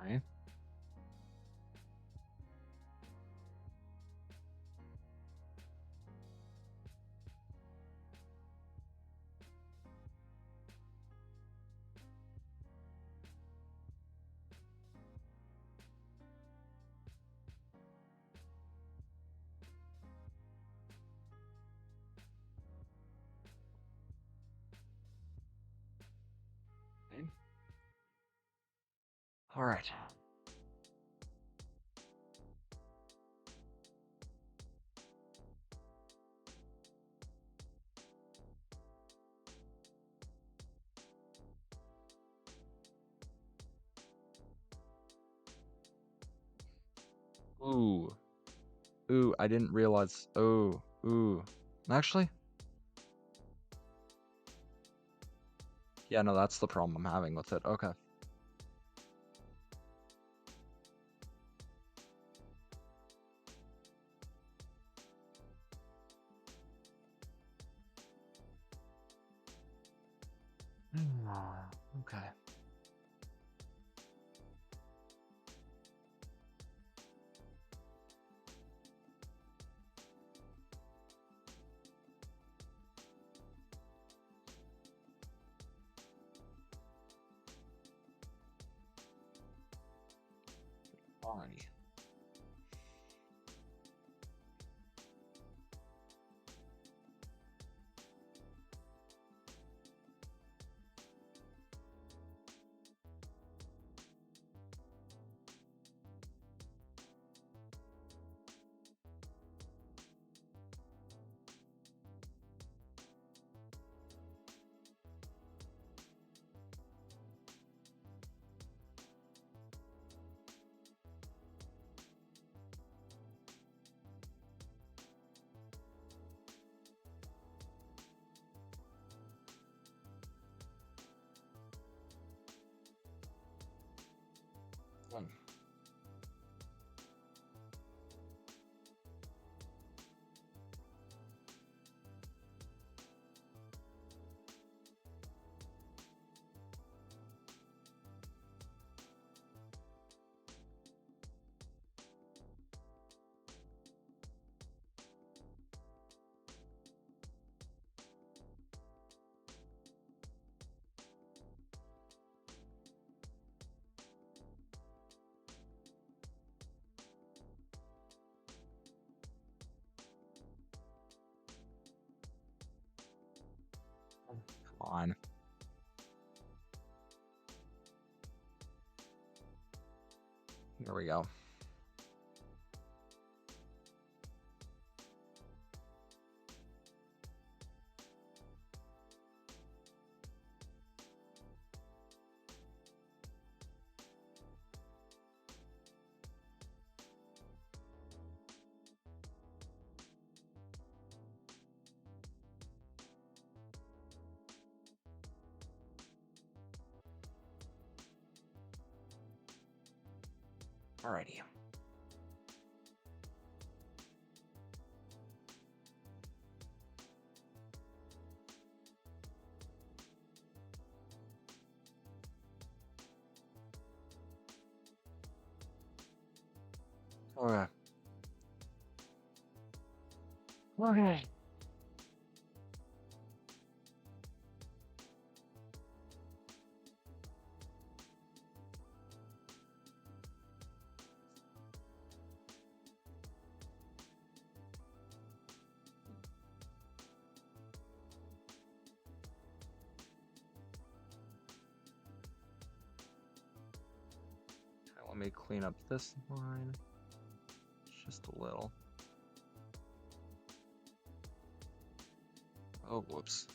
Okay. Okay. All right. Ooh. Ooh, I didn't realize. Oh, ooh. Actually, yeah, no, that's the problem I'm having with it. Okay. Okay. Alrighty. There we go. Alrighty. Okay. Okay. Let me clean up this line just a little. Oh, whoops.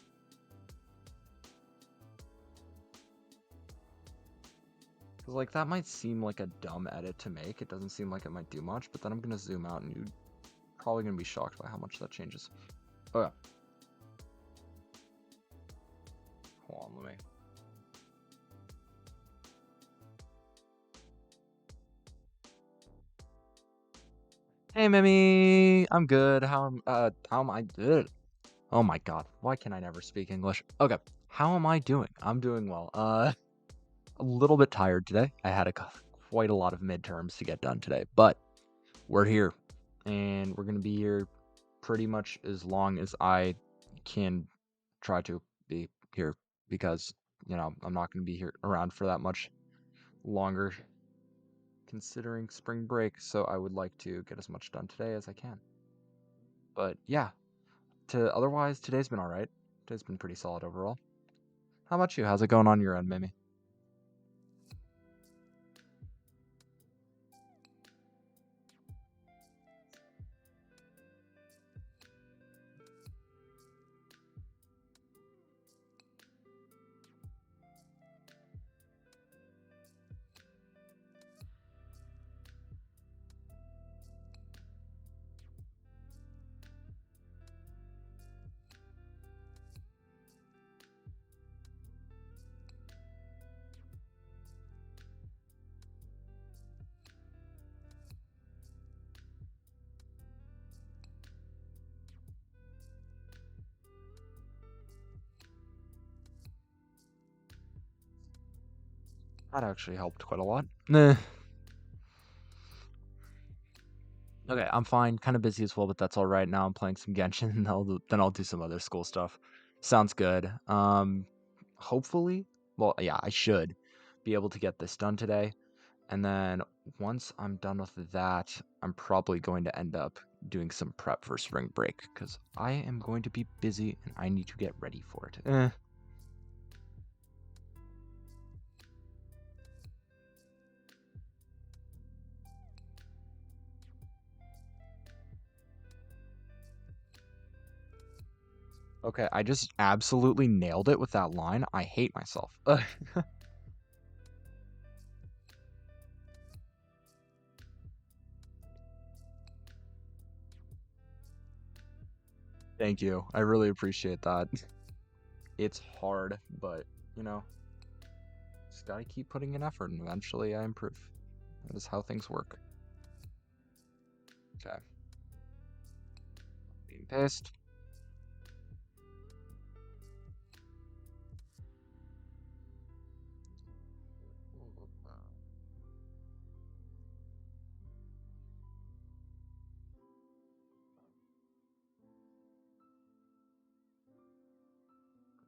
Because, like, that might seem like a dumb edit to make. It doesn't seem like it might do much, but then I'm going to zoom out and you're probably going to be shocked by how much that changes. Oh, yeah. Hold on, let me... Hey, Mimi! I'm good. How am I good? Oh my god, why can I never speak English? Okay, how am I doing? I'm doing well. A little bit tired today. I had quite a lot of midterms to get done today, but we're here, and we're gonna be here pretty much as long as I can try to be here, because I'm not gonna be here around for that much longer, considering spring break. So I would like to get as much done today as I can. But yeah, otherwise today's been all right. Today's been pretty solid overall. How about you? How's it going on your end, Mimi? That actually helped quite a lot. Nah. Okay, I'm fine. Kind of busy as well, but that's all right. Now I'm playing some Genshin, and then I'll do some other school stuff. Sounds good. Hopefully, well, yeah, I should be able to get this done today. And then once I'm done with that, I'm probably going to end up doing some prep for spring break because I am going to be busy and I need to get ready for it. Okay, I just absolutely nailed it with that line. I hate myself. Thank you. I really appreciate that. It's hard, but just gotta keep putting in effort and eventually I improve. That is how things work. Okay. Being paste.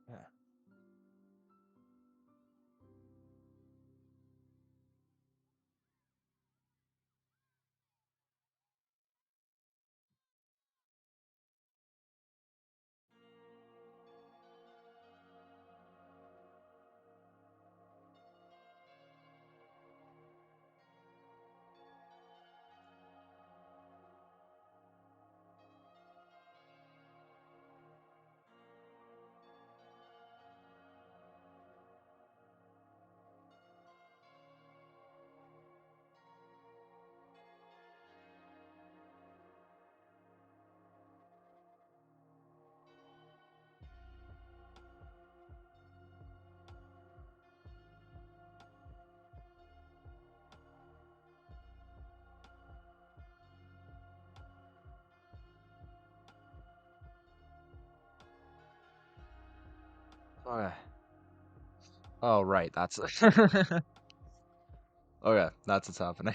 Yeah. Okay. Oh, right. That's okay. That's what's happening.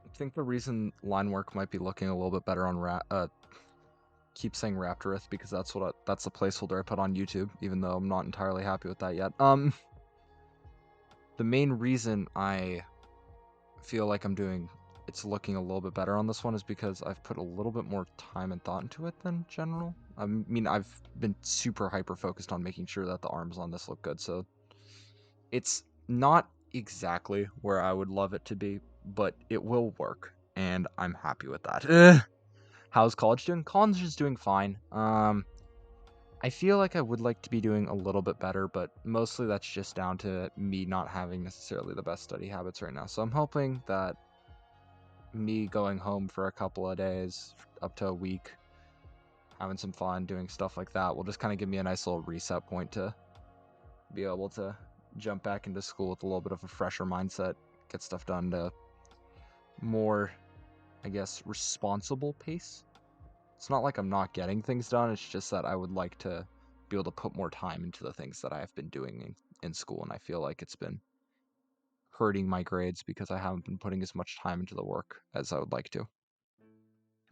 I think the reason line work might be looking a little bit better on keep saying Raptorith because that's the placeholder I put on YouTube, even though I'm not entirely happy with that yet. The main reason I feel like it's looking a little bit better on this one is because I've put a little bit more time and thought into it than general. I mean, I've been super hyper focused on making sure that the arms on this look good, so it's not exactly where I would love it to be, but it will work, and I'm happy with that. How's college doing? College is doing fine. I feel like I would like to be doing a little bit better, but mostly that's just down to me not having necessarily the best study habits right now. So I'm hoping that me going home for a couple of days, up to a week, having some fun, doing stuff like that will just kind of give me a nice little reset point to be able to jump back into school with a little bit of a fresher mindset, get stuff done to more, I guess, responsible pace. It's not like I'm not getting things done, it's just that I would like to be able to put more time into the things that I have been doing in school, and I feel like it's been hurting my grades because I haven't been putting as much time into the work as I would like to.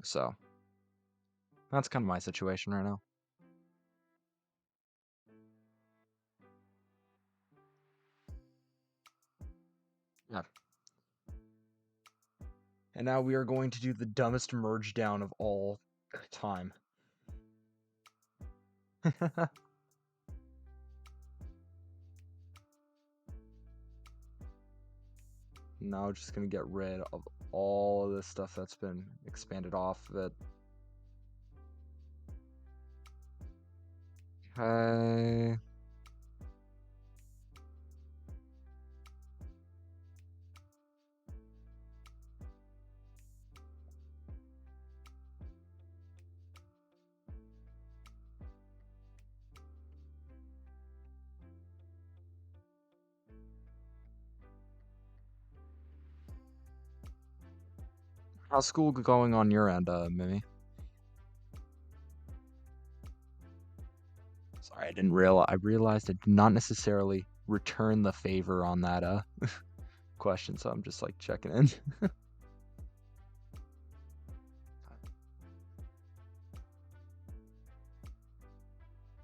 So, that's kind of my situation right now. Yeah. And now we are going to do the dumbest merge down of all time. Now just gonna get rid of all of this stuff that's been expanded off of it. Okay. How's school going on your end, Mimi? Sorry, I didn't realize. I realized I did not necessarily return the favor on that question, so I'm just like checking in.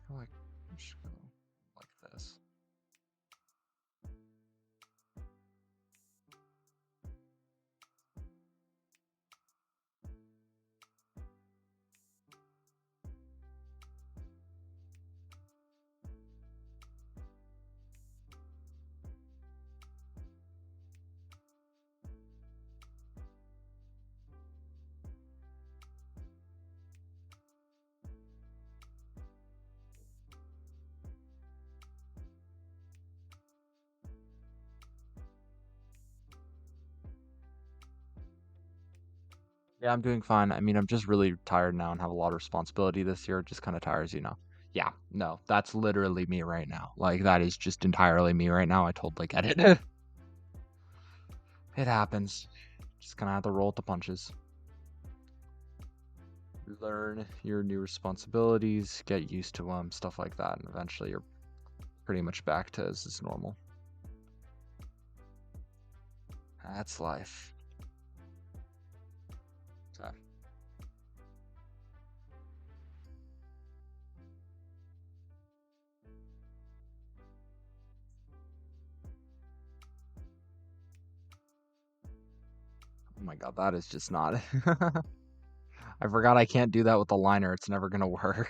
Like, I'm just gonna like this. Yeah, I'm doing fine. I mean, I'm just really tired now and have a lot of responsibility this year. It just kind of tires, you know. Yeah, no, that's literally me right now. Like, that is just entirely me right now. I totally get it. It happens. Just gonna have to roll with the punches. Learn your new responsibilities, get used to them, stuff like that, and eventually you're pretty much back to as is normal. That's life. So, oh my god, that is just not. I forgot I can't do that with the liner. It's never gonna work.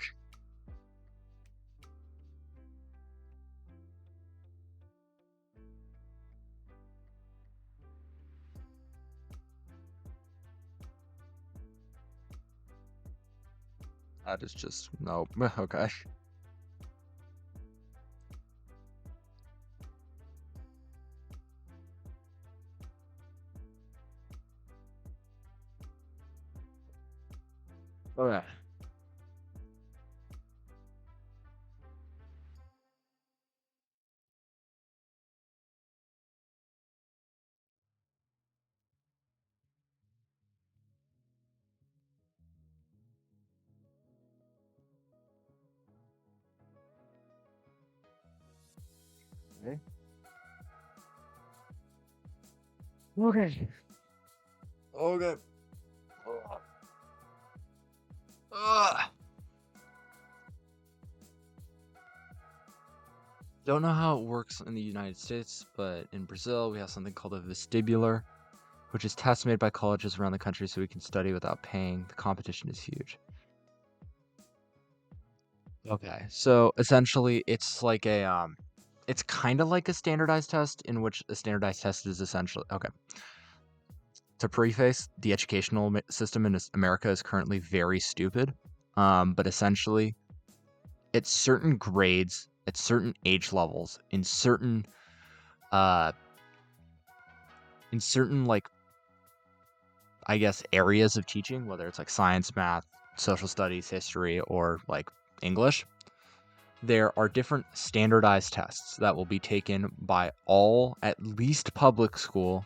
That is just nope. Okay. Okay. Okay. Okay. Okay. Ugh. Don't know how it works in the United States, but in Brazil we have something called a vestibular, which is tests made by colleges around the country so we can study without paying. The competition is huge. Okay, so essentially it's kind of like a standardized test in which a standardized test is essentially okay. To preface, the educational system in America is currently very stupid. But essentially, at certain grades, at certain age levels, uh, in certain like I guess areas of teaching, whether it's like science, math, social studies, history, or like English, there are different standardized tests that will be taken by all at least public school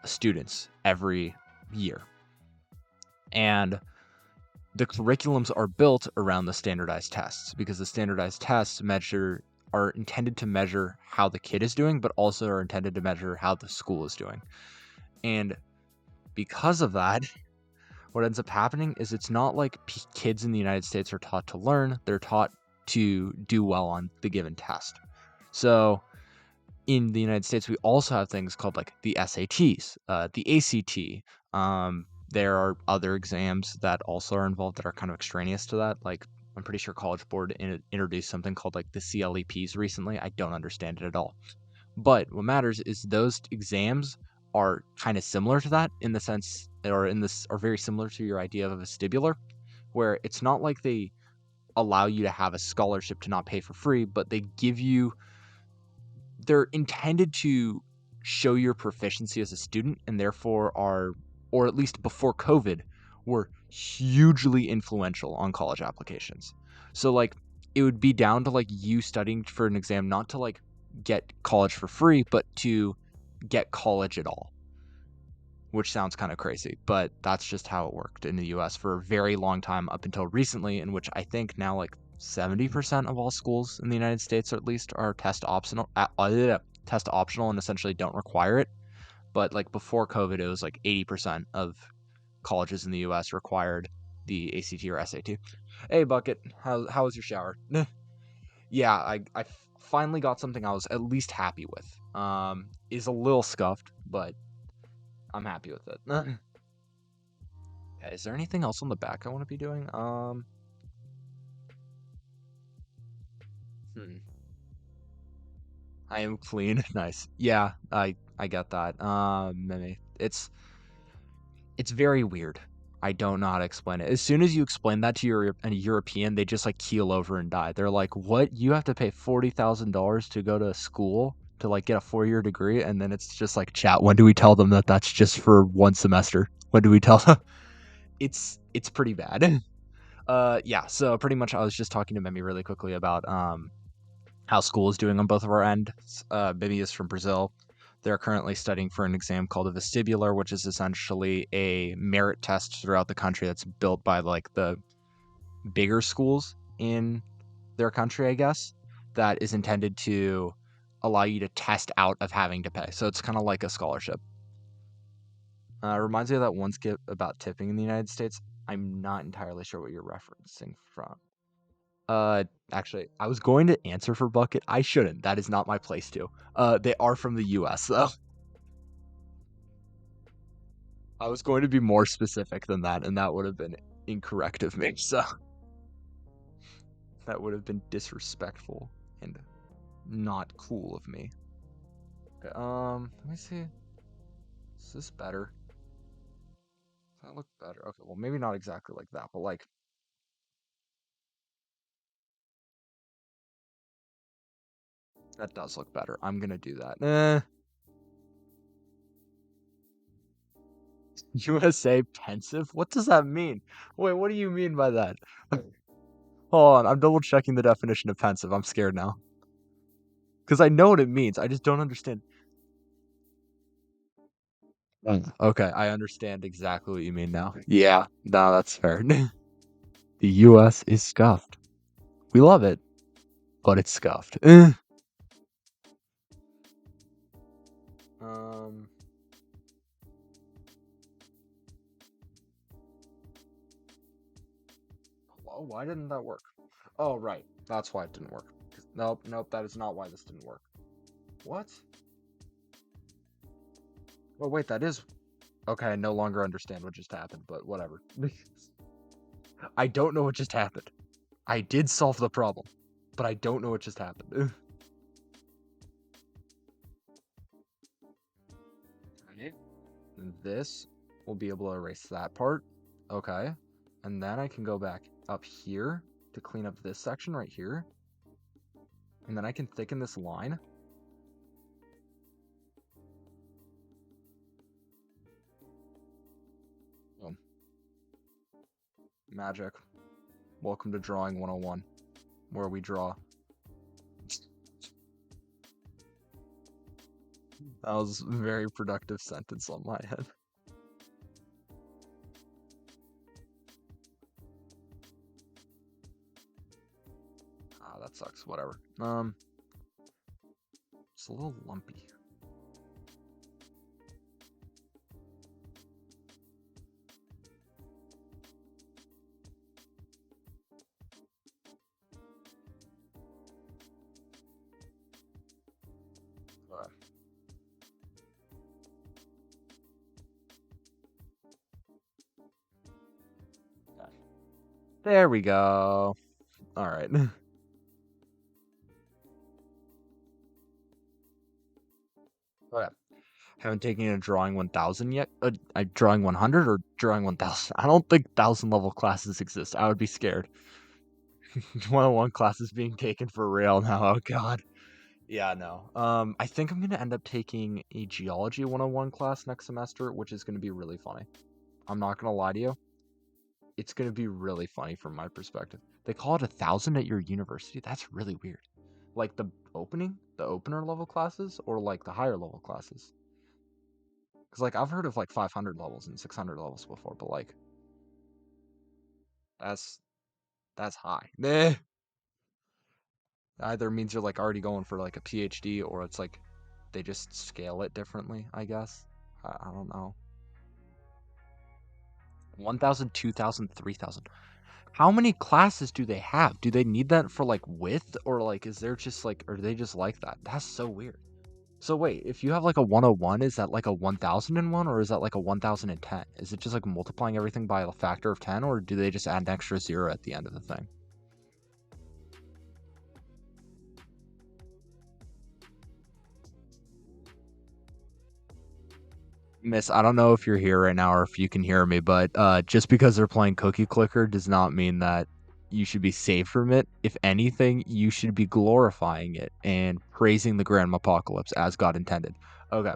students every year. And the curriculums are built around the standardized tests because the standardized tests are intended to measure how the kid is doing, but also are intended to measure how the school is doing. And because of that, what ends up happening is it's not like kids in the United States are taught to learn, they're taught to do well on the given test. So in the United States, we also have things called like the SATs, the ACT. There are other exams that also are involved that are kind of extraneous to that. Like I'm pretty sure College Board introduced something called like the CLEPs recently. I don't understand it at all. But what matters is those exams are kind of similar to that in the sense, or in this, are very similar to your idea of a vestibular, where it's not like they allow you to have a scholarship to not pay for free, but they're intended to show your proficiency as a student and therefore are, or at least before COVID, were hugely influential on college applications. So like it would be down to like you studying for an exam not to like get college for free, but to get college at all, which sounds kind of crazy, but that's just how it worked in the US for a very long time up until recently, in which I think now like 70% of all schools in the United States, or at least, are test optional and essentially don't require it. But like before COVID, it was like 80% of colleges in the US required the ACT or SAT. Hey, Bucket, how was your shower? Yeah, I finally got something I was at least happy with. Is a little scuffed, but I'm happy with it. Yeah, is there anything else on the back I want to be doing? Hmm. I am clean. Nice. Yeah, I get that. Maybe it's very weird. I don't know how to explain it. As soon as you explain that to a European, they just like keel over and die. They're like, "What? You have to pay $40,000 to go to school to like get a 4-year degree?" And then it's just like, "Chat, when do we tell them that that's just for one semester? When do we tell them?" It's pretty bad. Yeah, so pretty much I was just talking to Mimi really quickly about how school is doing on both of our ends. Mimi is from Brazil. They're currently studying for an exam called a vestibular, which is essentially a merit test throughout the country that's built by like the bigger schools in their country, I guess, that is intended to allow you to test out of having to pay. So it's kind of like a scholarship. Reminds me of that one skit about tipping in the United States. I'm not entirely sure what you're referencing from. Uh, Actually, I was going to answer for Bucket. I shouldn't. That is not my place to. They are from the US, though. I was going to be more specific than that, and that would have been incorrect of me. So that would have been disrespectful and not cool of me. Okay, let me see. Is this better? Does that look better? Okay, well, maybe not exactly like that, but like that does look better. I'm gonna do that. You want to say pensive? What does that mean? Wait, what do you mean by that? Hold on, I'm double checking the definition of pensive. I'm scared now. Because I know what it means. I just don't understand. Okay, I understand exactly what you mean now. Yeah, no, that's fair. The US is scuffed. We love it, but it's scuffed. Oh, why didn't that work? Oh, right. That's why it didn't work. Nope, nope, that is not why this didn't work. What? Oh, wait, that is... Okay, I no longer understand what just happened, but whatever. I don't know what just happened. I did solve the problem, but I don't know what just happened. Okay. This will be able to erase that part. Okay. And then I can go back up here to clean up this section right here. And then I can thicken this line. Boom. Magic. Welcome to Drawing 101, where we draw. That was a very productive sentence on my head. Ah, that sucks. Whatever. It's a little lumpy. Okay. There we go. All right. Okay. Haven't taken a drawing 1000 yet. Drawing 100 or drawing 1000. I don't think 1000 level classes exist. I would be scared. 101 classes being taken for real now. Oh god. Yeah, no. I think I'm gonna end up taking a geology 101 class next semester, which is gonna be really funny. I'm not gonna lie to you. It's gonna be really funny from my perspective. They call it 1000 at your university. That's really weird. Like the opener level classes, or like the higher level classes. Because like I've heard of like 500 levels and 600 levels before, but like that's that's high. Meh. Either means you're like already going for like a PhD, or it's like they just scale it differently, I guess. I don't know. 1000, 2000, 3000. How many classes do they have? Do they need that for like width, or like is there just like, or do they just like that? That's so weird. So wait, if you have like a 101, is that like a 1001, or is that like a 1010? Is it just like multiplying everything by a factor of 10, or do they just add an extra zero at the end of the thing? Miss, I don't know if you're here right now or if you can hear me, but just because they're playing Cookie Clicker does not mean that you should be saved from it. If anything, you should be glorifying it and praising the Grand Apocalypse as God intended. Okay,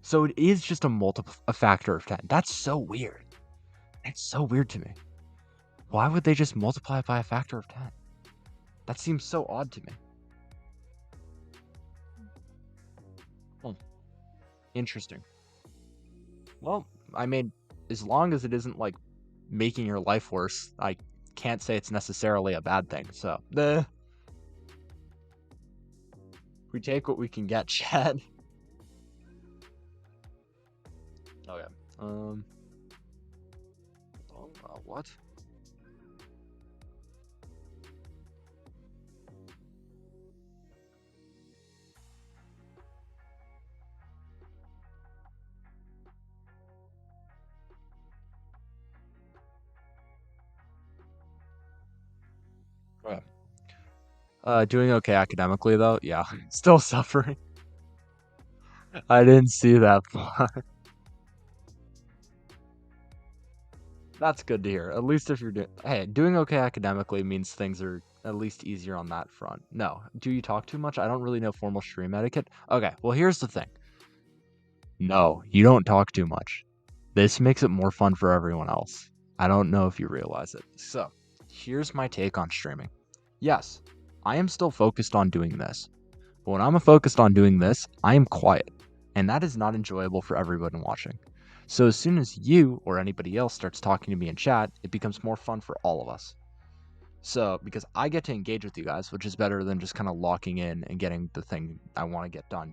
so it is just a factor of 10. That's so weird. That's so weird to me. Why would they just multiply it by a factor of 10? That seems so odd to me. Hmm. Interesting. Well, I mean, as long as it isn't like making your life worse, I can't say it's necessarily a bad thing. So, we take what we can get, Chad. Okay. Um. What? Okay. Doing okay academically though. Yeah, still suffering. I didn't see that part. That's good to hear. At least if you're doing okay academically means things are at least easier on that front. No, do you talk too much? I don't really know formal stream etiquette. Okay, well here's the thing. No, you don't talk too much. This makes it more fun for everyone else. I don't know if you realize it. So, here's my take on streaming. Yes, I am still focused on doing this. But when I'm focused on doing this, I am quiet. And that is not enjoyable for everyone watching. So as soon as you or anybody else starts talking to me in chat, it becomes more fun for all of us. So, because I get to engage with you guys, which is better than just kind of locking in and getting the thing I want to get done.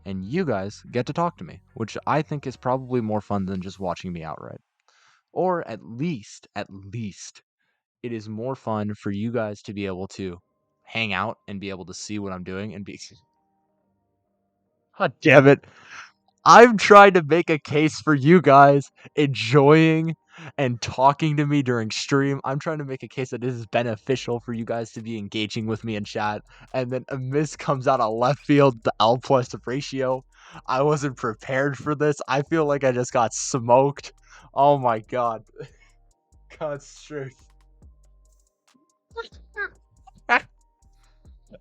And you guys get to talk to me, which I think is probably more fun than just watching me outright. Or at least, it is more fun for you guys to be able to hang out and be able to see what I'm doing and be. God damn it. I'm trying to make a case for you guys enjoying and talking to me during stream. I'm trying to make a case that this is beneficial for you guys to be engaging with me in chat. And then a miss comes out of left field, the L plus ratio. I wasn't prepared for this. I feel like I just got smoked. Oh my god. God's truth.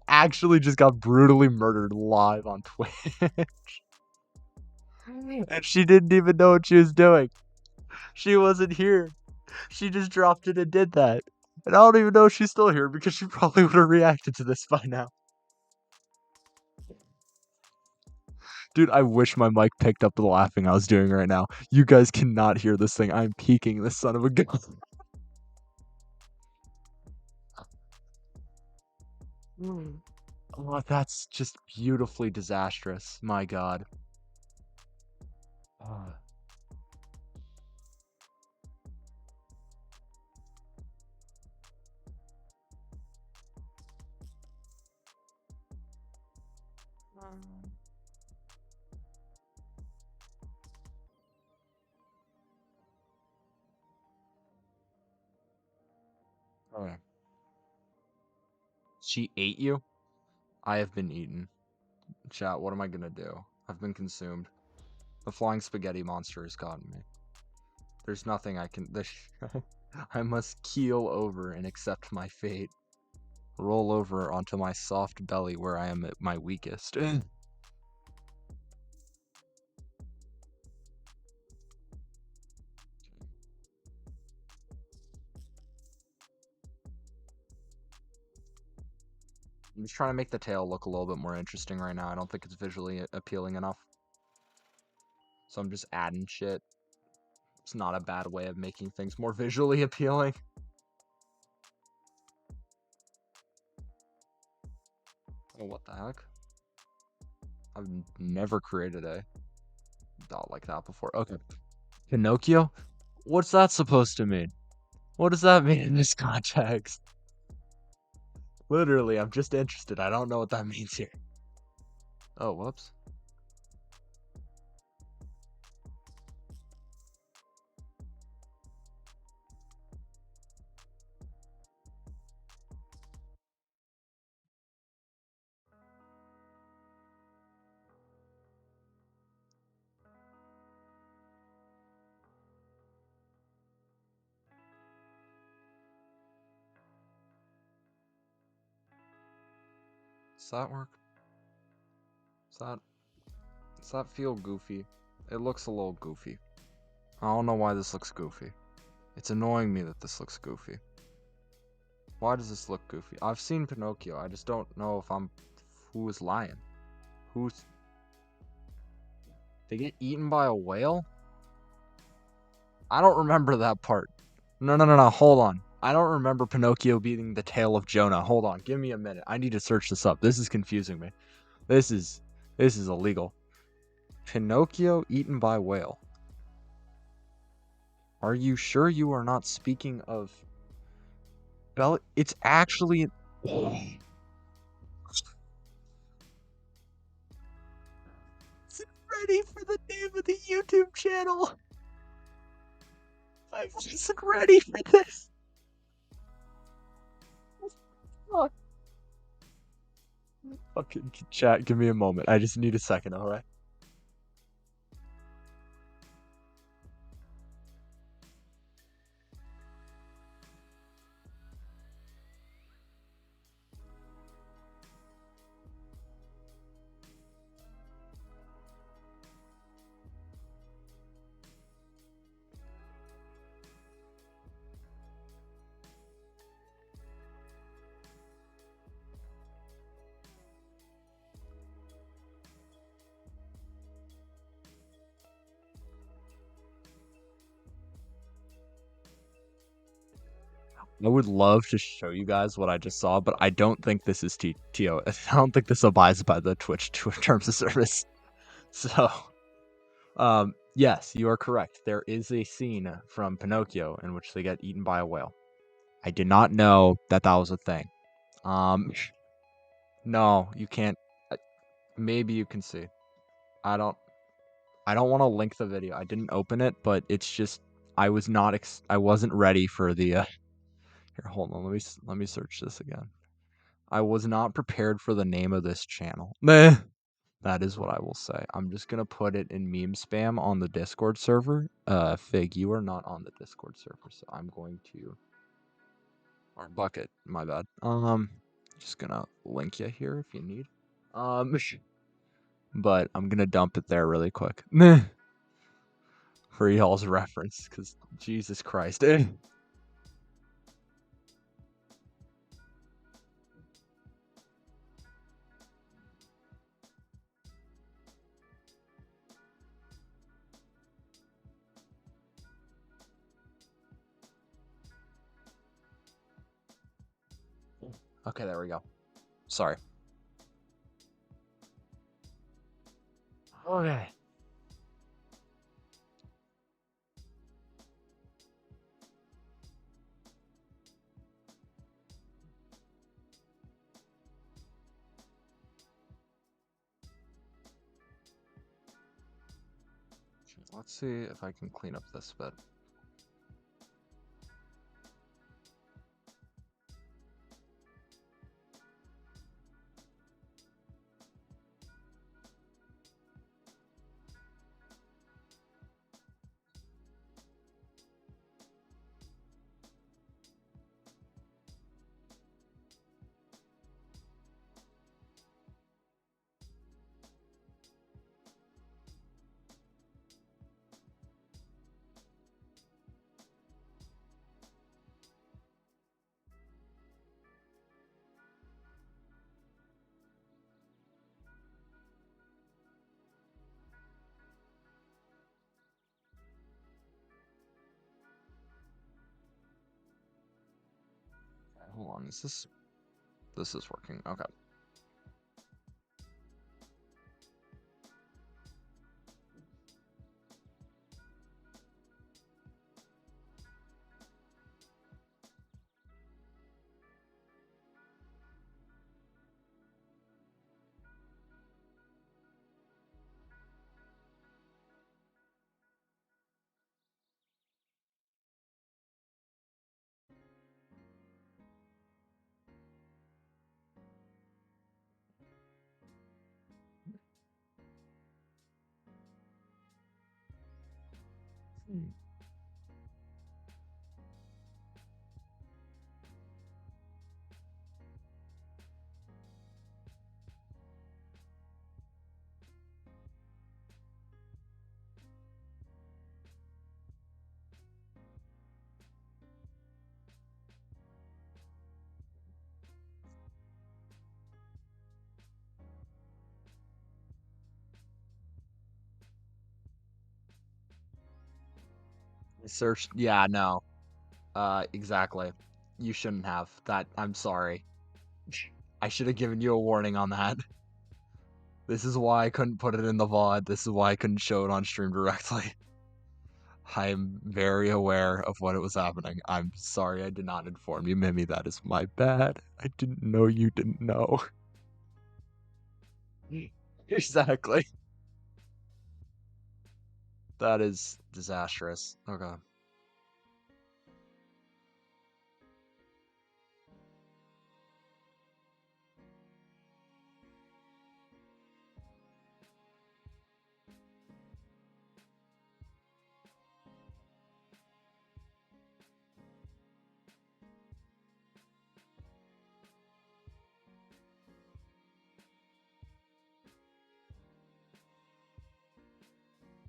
Actually just got brutally murdered live on Twitch. And she didn't even know what she was doing. She wasn't here. She just dropped it and did that. And I don't even know if she's still here because she probably would have reacted to this by now. Dude, I wish my mic picked up the laughing I was doing right now. You guys cannot hear this thing. I'm peeking this son of a gun. Oh, that's just beautifully disastrous. My god. Oh. Okay. She ate you? I have been eaten. Chat, what am I gonna do? I've been consumed. The flying spaghetti monster has gotten me. There's nothing I can. I must keel over and accept my fate. Roll over onto my soft belly where I am at my weakest. I'm just trying to make the tail look a little bit more interesting right now. I don't think it's visually appealing enough. So I'm just adding shit. It's not a bad way of making things more visually appealing. Oh, what the heck? I've never created a dot like that before. Okay. Pinocchio? What's that supposed to mean? What does that mean in this context? Literally, I'm just interested. I don't know what that means here. Oh, whoops. Does that work? Does that feel goofy? It looks a little goofy. I don't know why this looks goofy. It's annoying me that this looks goofy. Why does this look goofy? I've seen Pinocchio. I just don't know if who is lying. Who's... They get eaten by a whale? I don't remember that part. No, hold on. I don't remember Pinocchio beating the tail of Jonah. Hold on, give me a minute. I need to search this up. This is confusing me. This is illegal. Pinocchio eaten by whale. Are you sure you are not speaking of... It's actually... Ready for the name of the YouTube channel. I wasn't ready for this. Oh. Fucking chat, give me a moment. I just need a second, alright? I would love to show you guys what I just saw, but I don't think this is TO. I don't think this abides by the Twitch terms of service. So, yes, you are correct. There is a scene from Pinocchio in which they get eaten by a whale. I did not know that that was a thing. Um, no, you can't. Maybe you can see. I don't. I don't want to link the video. I didn't open it, but it's just I was not. I wasn't ready for the. Here, hold on. Let me search this again. I was not prepared for the name of this channel. Meh. That is what I will say. I'm just gonna put it in meme spam on the Discord server. Fig, you are not on the Discord server, so I'm going to or bucket. My bad. Just gonna link you here if you need. Um, but I'm gonna dump it there really quick. Meh. For y'all's reference, because Jesus Christ. Okay, there we go. Sorry. Okay. Let's see if I can clean up this bit. Okay, hold on. Is this? This is working. Okay. Search. Yeah, no. Exactly. You shouldn't have. That. I'm sorry. I should have given you a warning on that. This is why I couldn't put it in the VOD. This is why I couldn't show it on stream directly. I'm very aware of what it was happening. I'm sorry I did not inform you, Mimi. That is my bad. I didn't know you didn't know. Exactly. That is disastrous. Okay.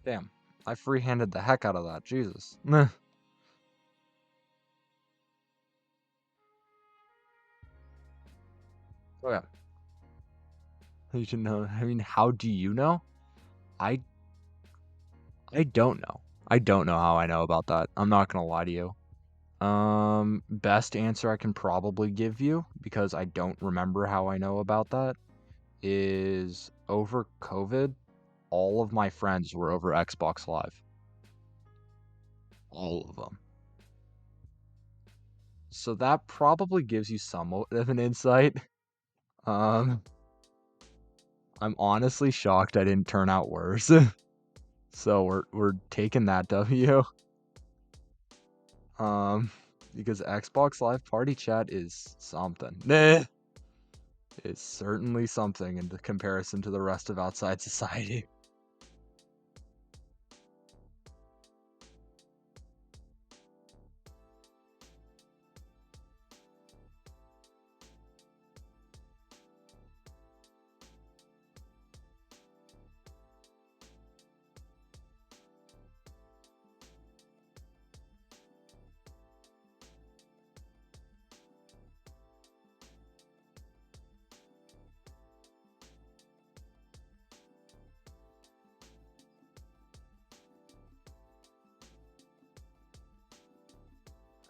Damn. I free-handed the heck out of that. Jesus. Meh. Okay. You should know. I mean, how do you know? I I don't know. I don't know how I know about that. I'm not gonna lie to you. Best answer I can probably give you, because I don't remember how I know about that, is over COVID, all of my friends were over Xbox Live. All of them. So that probably gives you somewhat of an insight. Um, I'm honestly shocked I didn't turn out worse. So we're taking that W. Um, because Xbox Live Party Chat is something. Nah, it's certainly something in the comparison to the rest of outside society.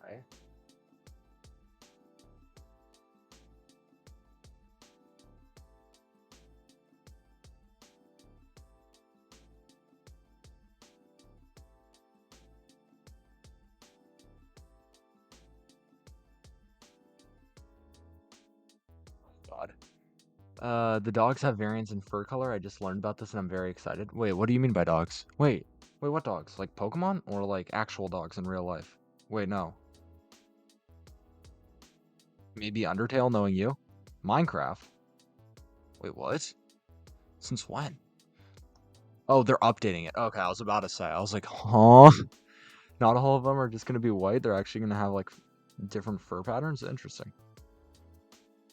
Right? God. The dogs have variants in fur color. I just learned about this and I'm very excited. Wait, what do you mean by dogs? Wait, what dogs? Like Pokemon or like actual dogs in real life? Wait, no. Maybe Undertale knowing you? Minecraft? Wait, what? Since when? Oh, they're updating it. Okay, I was about to say. I was like, huh? Not all of them are just gonna be white. They're actually gonna have like different fur patterns. Interesting.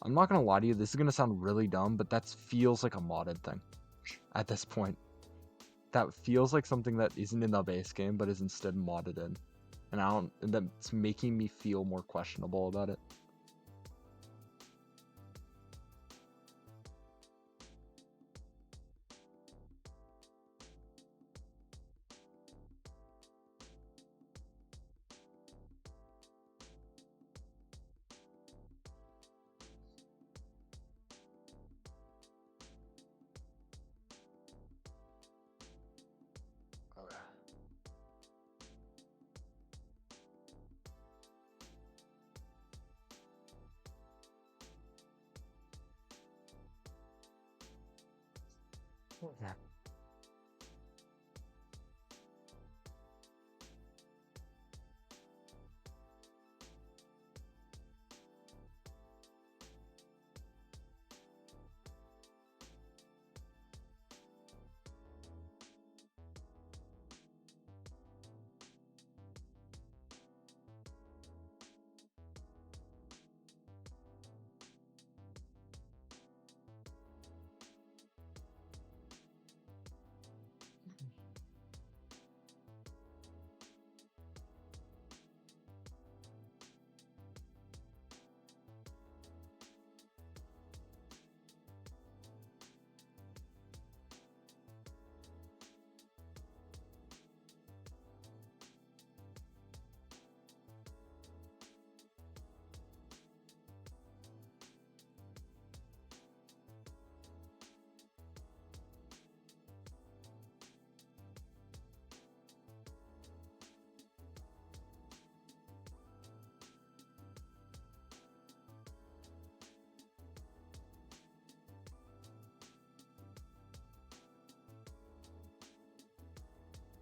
I'm not gonna lie to you. This is gonna sound really dumb, but that feels like a modded thing at this point. That feels like something that isn't in the base game, but is instead modded in. And I don't. And that's making me feel more questionable about it. Okay. Yeah.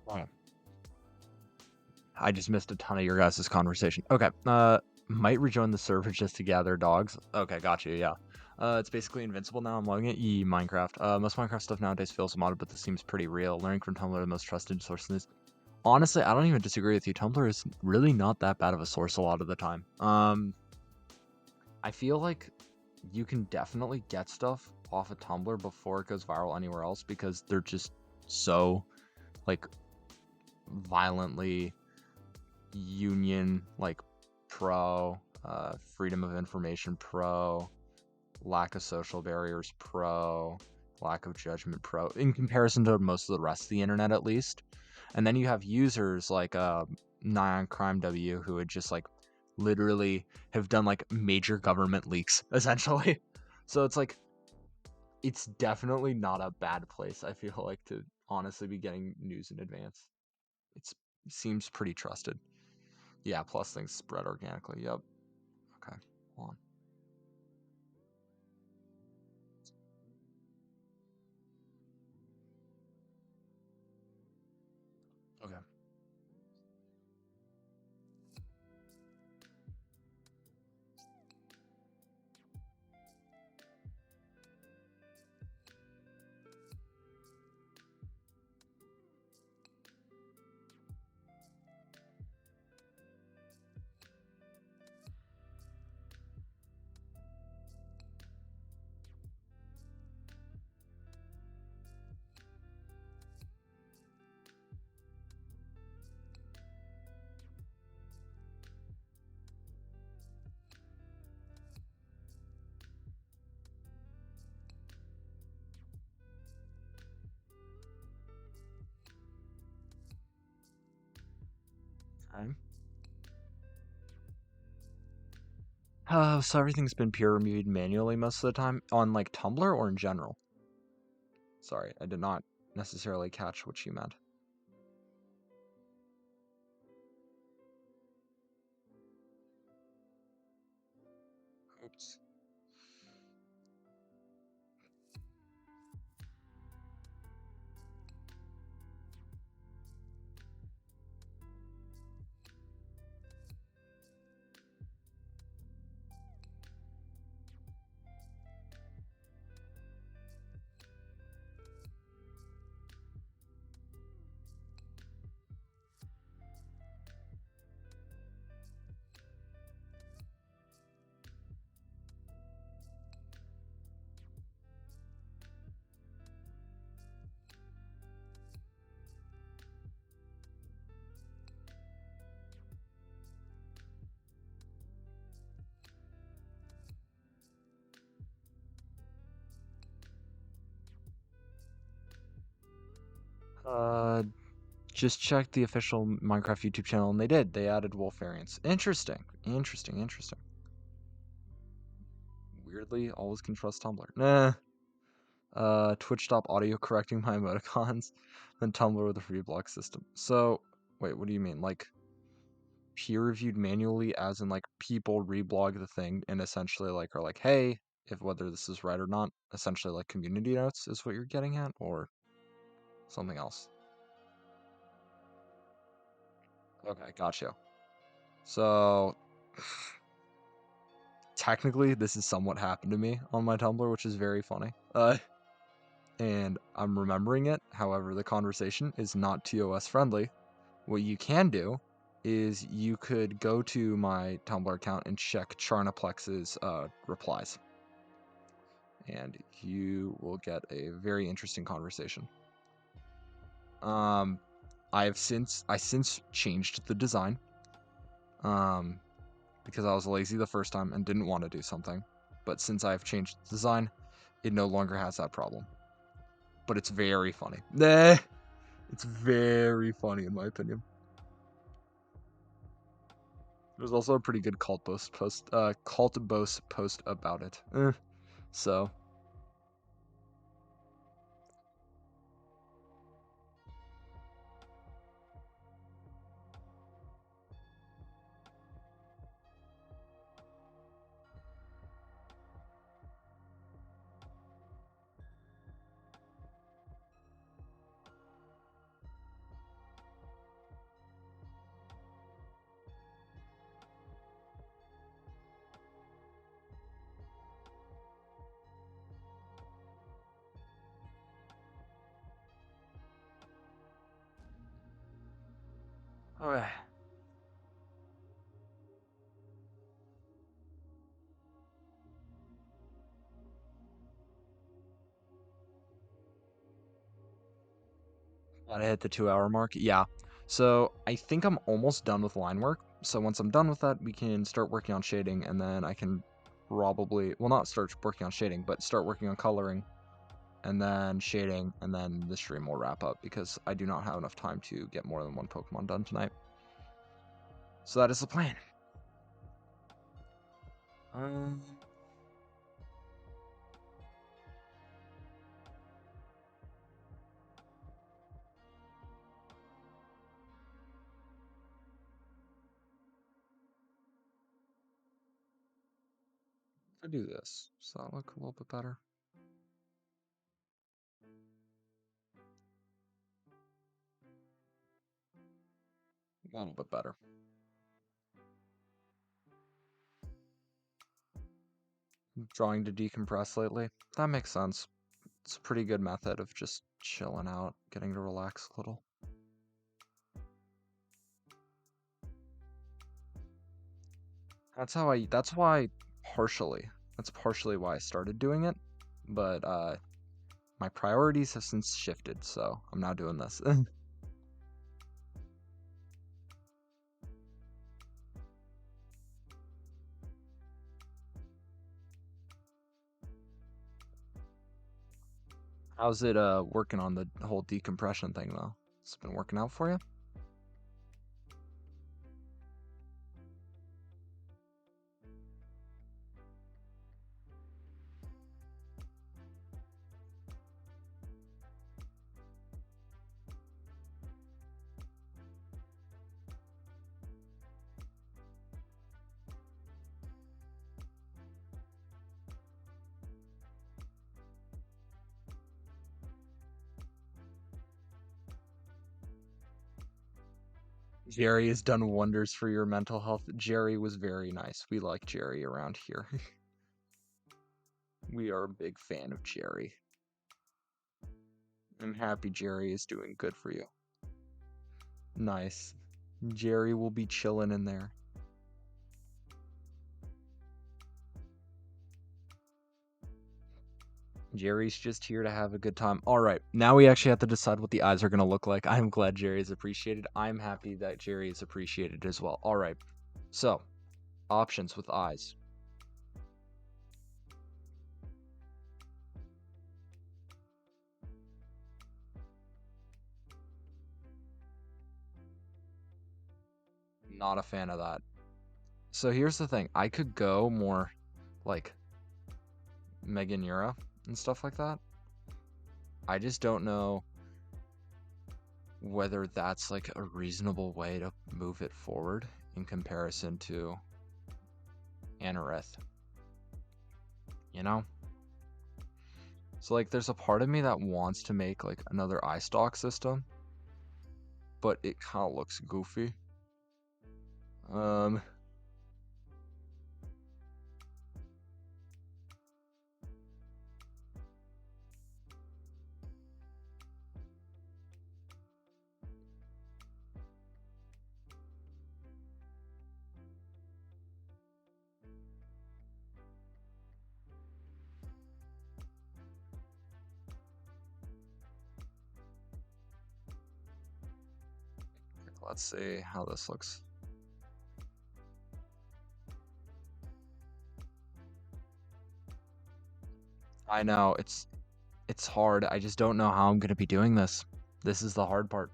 Okay. I just missed a ton of your guys' conversation. Okay. Might rejoin the server just to gather dogs. Okay, got you. Yeah. It's basically invincible now. I'm logging it. Minecraft. Most Minecraft stuff nowadays feels modded, but this seems pretty real. Learning from Tumblr, the most trusted source in this. Honestly, I don't even disagree with you. Tumblr is really not that bad of a source a lot of the time. I feel like you can definitely get stuff off of Tumblr before it goes viral anywhere else because they're just so like violently union like pro, freedom of information pro, lack of social barriers pro, lack of judgment pro in comparison to most of the rest of the internet at least. And then you have users like Nyan Crime W who would just like literally have done like major government leaks essentially. So it's like it's definitely not a bad place, I feel like, to honestly be getting news in advance. It seems pretty trusted. Yeah, plus things spread organically. Yep. Hold on. Okay. Okay. So everything's been peer reviewed manually most of the time on like Tumblr or in general? Sorry, I did not necessarily catch what you meant. Oops. Uh, just checked the official Minecraft YouTube channel, and they did. They added wolf variants. Interesting. Interesting. Interesting. Weirdly, always can trust Tumblr. Nah. Twitch stop audio correcting my emoticons, then Tumblr with a free block system. So, wait, what do you mean? Like, peer reviewed manually, as in like people reblog the thing and essentially like are like, hey, if whether this is right or not, essentially like community notes is what you're getting at, or something else? Okay, gotcha. So, technically, this is somewhat happened to me on my Tumblr, which is very funny. And I'm remembering it. However, the conversation is not TOS friendly. What you can do is you could go to my Tumblr account and check Charnaplex's replies, and you will get a very interesting conversation. I since changed the design, because I was lazy the first time and didn't want to do something. But since I've changed the design, it no longer has that problem. But it's very funny. It's very funny in my opinion. There's also a pretty good cult boast post about it. So okay. Gotta hit the 2 hour mark. Yeah. So I think I'm almost done with line work. So once I'm done with that, we can start working on shading, and then I can probably, well, not start working on shading, but start working on coloring, and then shading, and then the stream will wrap up because I do not have enough time to get more than one Pokemon done tonight. So that is the plan. Um, I do this. Does that look a little bit better? A little bit better. Drawing to decompress lately. That makes sense. It's a pretty good method of just chilling out, getting to relax a little. That's partially why I started doing it, but my priorities have since shifted, so I'm now doing this. How's it working on the whole decompression thing though? It's been working out for you? Jerry has done wonders for your mental health. Jerry was very nice. We like Jerry around here. We are a big fan of Jerry. I'm happy Jerry is doing good for you. Nice. Jerry will be chilling in there. Jerry's just here to have a good time. All right, now we actually have to decide what the eyes are going to look like. I'm glad Jerry is appreciated. I'm happy that Jerry is appreciated as well. All right, so options with eyes. Not a fan of that. So here's the thing. I could go more like Megan Yura and stuff like that. I just don't know whether that's like a reasonable way to move it forward in comparison to Anorith. You know? So like there's a part of me that wants to make like another eye stalk system, but it kind of looks goofy. Um let's see how this looks. I know it's hard. I just don't know how I'm going to be doing this. This is the hard part.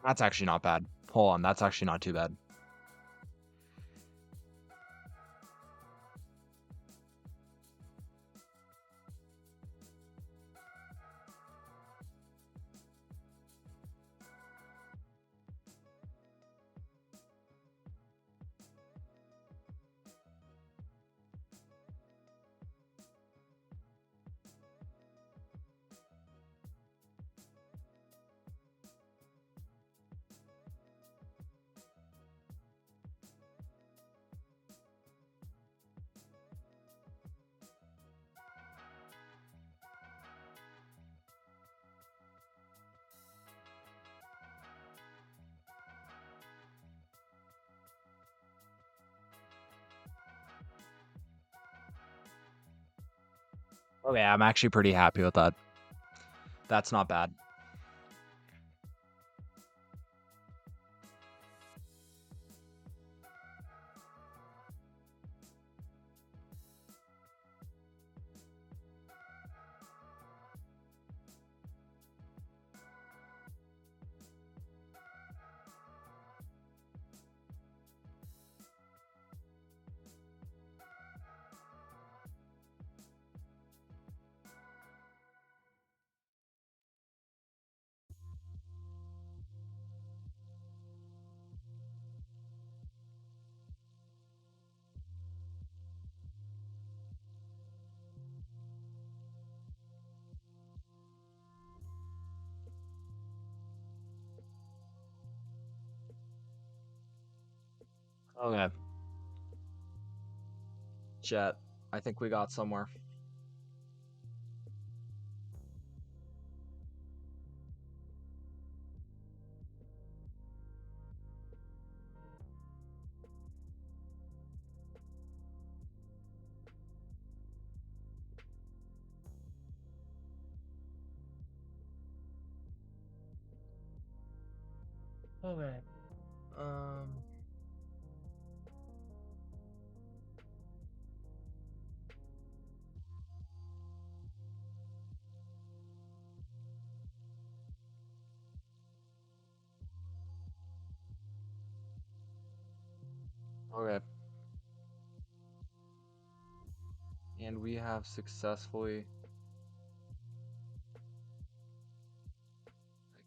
That's actually not bad. Hold on, that's actually not too bad. Oh yeah, I'm actually pretty happy with that. That's not bad. Okay. Chat. I think we got somewhere. Okay. Um. Okay. And we have successfully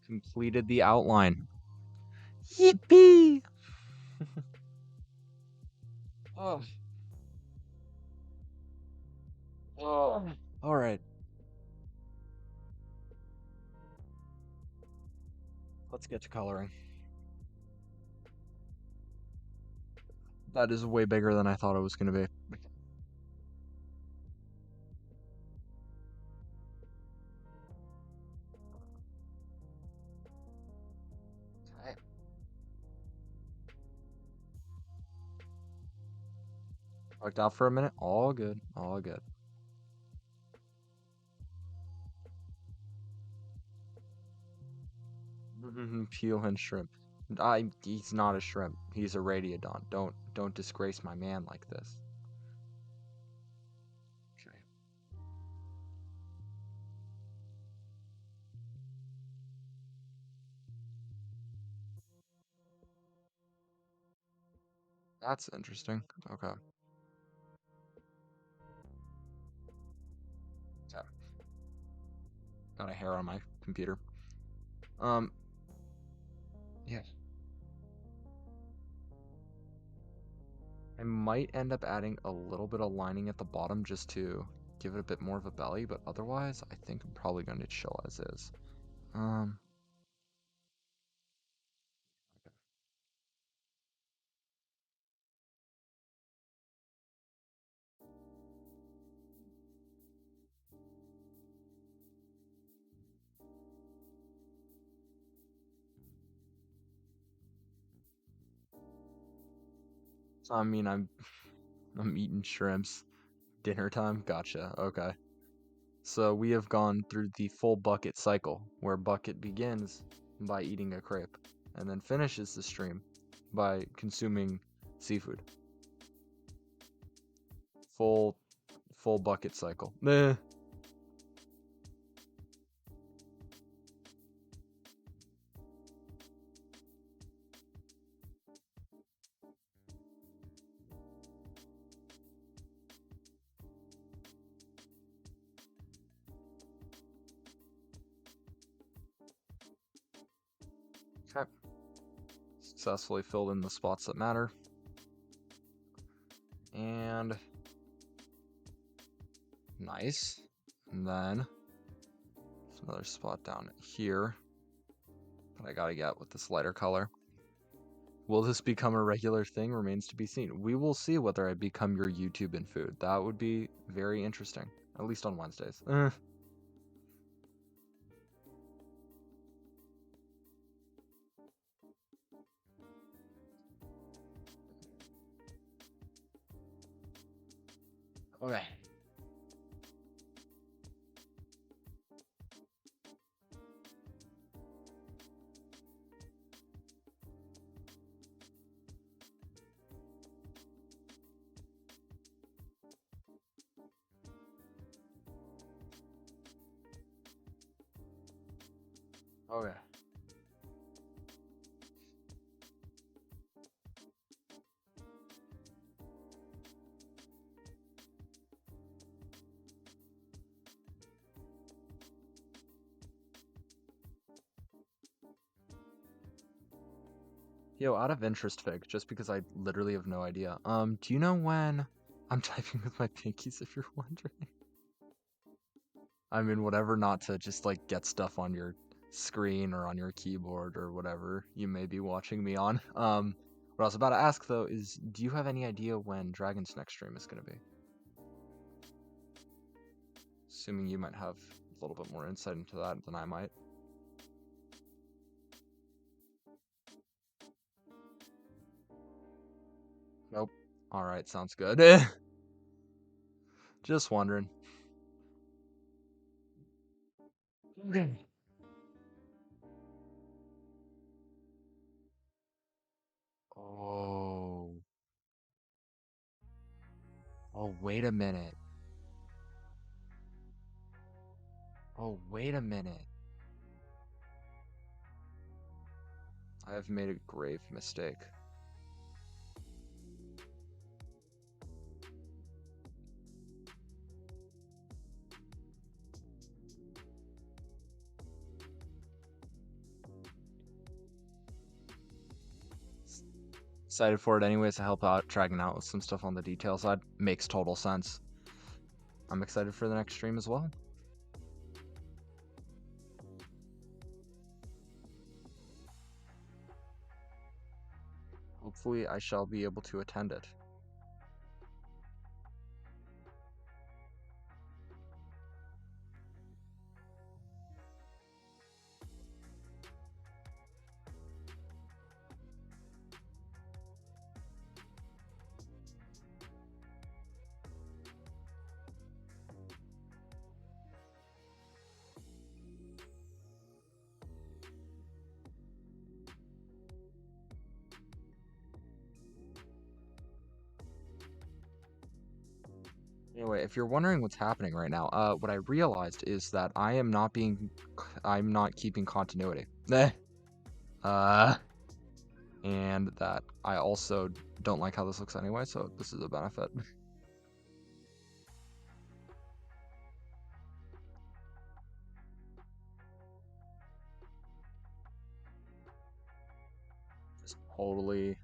completed the outline. Yippee! Oh. Oh. All right. Let's get to coloring. That is way bigger than I thought it was going to be. Okay. Worked out for a minute. All good. All good. Peel and shrimp. He's not a shrimp. He's a radiodon. Don't disgrace my man like this. Okay. That's interesting. Okay. Okay. Got a hair on my computer. Um. Yeah. I might end up adding a little bit of lining at the bottom just to give it a bit more of a belly, but otherwise, I think I'm probably going to chill as is. Um. So I mean, I'm eating shrimps. Dinner time. Gotcha. Okay. So we have gone through the full bucket cycle, where bucket begins by eating a crepe, and then finishes the stream by consuming seafood. Full, full bucket cycle. Meh. Okay. Successfully filled in the spots that matter. And nice. And then there's another spot down here that I gotta get with this lighter color. Will this become a regular thing? Remains to be seen. We will see whether I become your YouTube in food. That would be very interesting. At least on Wednesdays. Okay. Okay. Yo, out of interest, Fig, just because I literally have no idea. Do you know when I'm typing with my pinkies if you're wondering? I mean, whatever, not to just like get stuff on your screen or on your keyboard or whatever you may be watching me on. What I was about to ask though is, do you have any idea when Dragon's next stream is going to be? Assuming you might have a little bit more insight into that than I might. Nope. Alright, sounds good. Just wondering. Okay. Oh. Oh, wait a minute. Oh, wait a minute. I have made a grave mistake. Excited for it anyways to help out, dragging out with some stuff on the detail side. Makes total sense. I'm excited for the next stream as well. Hopefully I shall be able to attend it. Anyway, if you're wondering what's happening right now, what I realized is that I'm not keeping continuity. And that I also don't like how this looks anyway, so this is a benefit. Just totally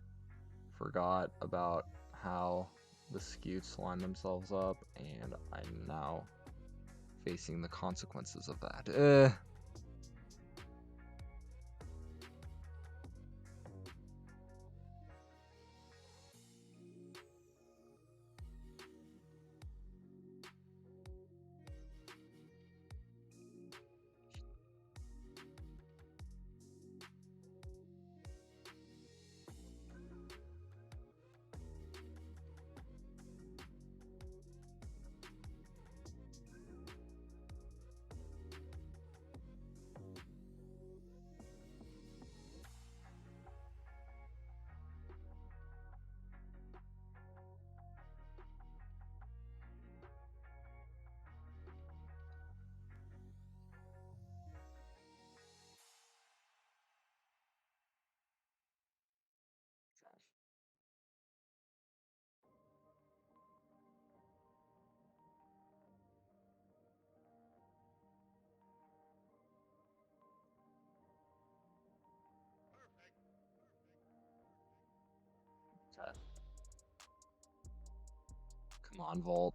forgot about how the scutes line themselves up, and I'm now facing the consequences of that. Come on, Volt.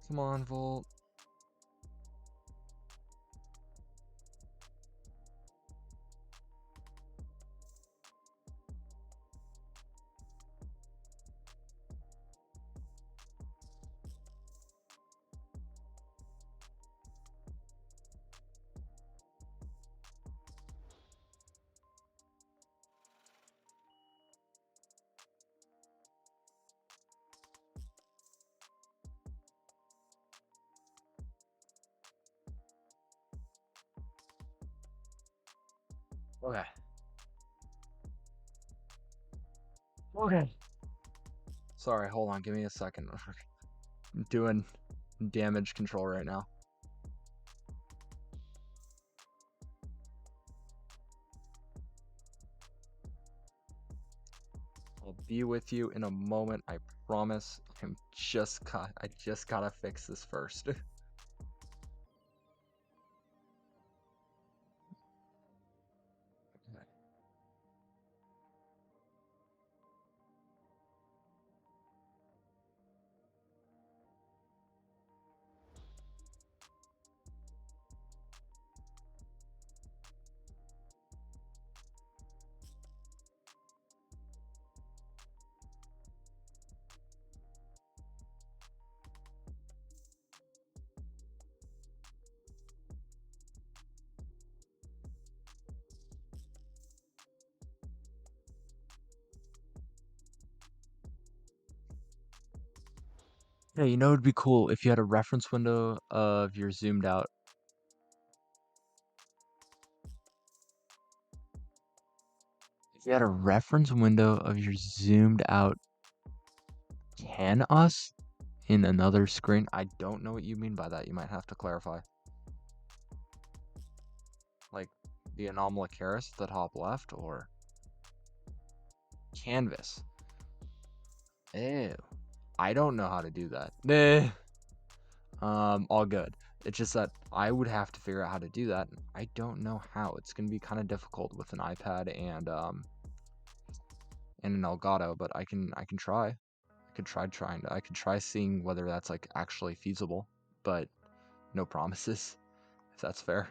Come on, Volt. Okay. Okay. Sorry, hold on, give me a second. I'm doing damage control right now. I'll be with you in a moment, I promise. I just gotta fix this first. Yeah, you know, it'd be cool if you had a reference window of your zoomed out. If you had a reference window of your zoomed out can us in another screen. I don't know what you mean by that. You might have to clarify. Like the anomalocaris at the top left or canvas. Ew. I don't know how to do that. All good. It's just that I would have to figure out how to do that. I don't know how. It's gonna be kind of difficult with an iPad and an Elgato, but I can try. I could try seeing whether that's like actually feasible, but no promises, if that's fair.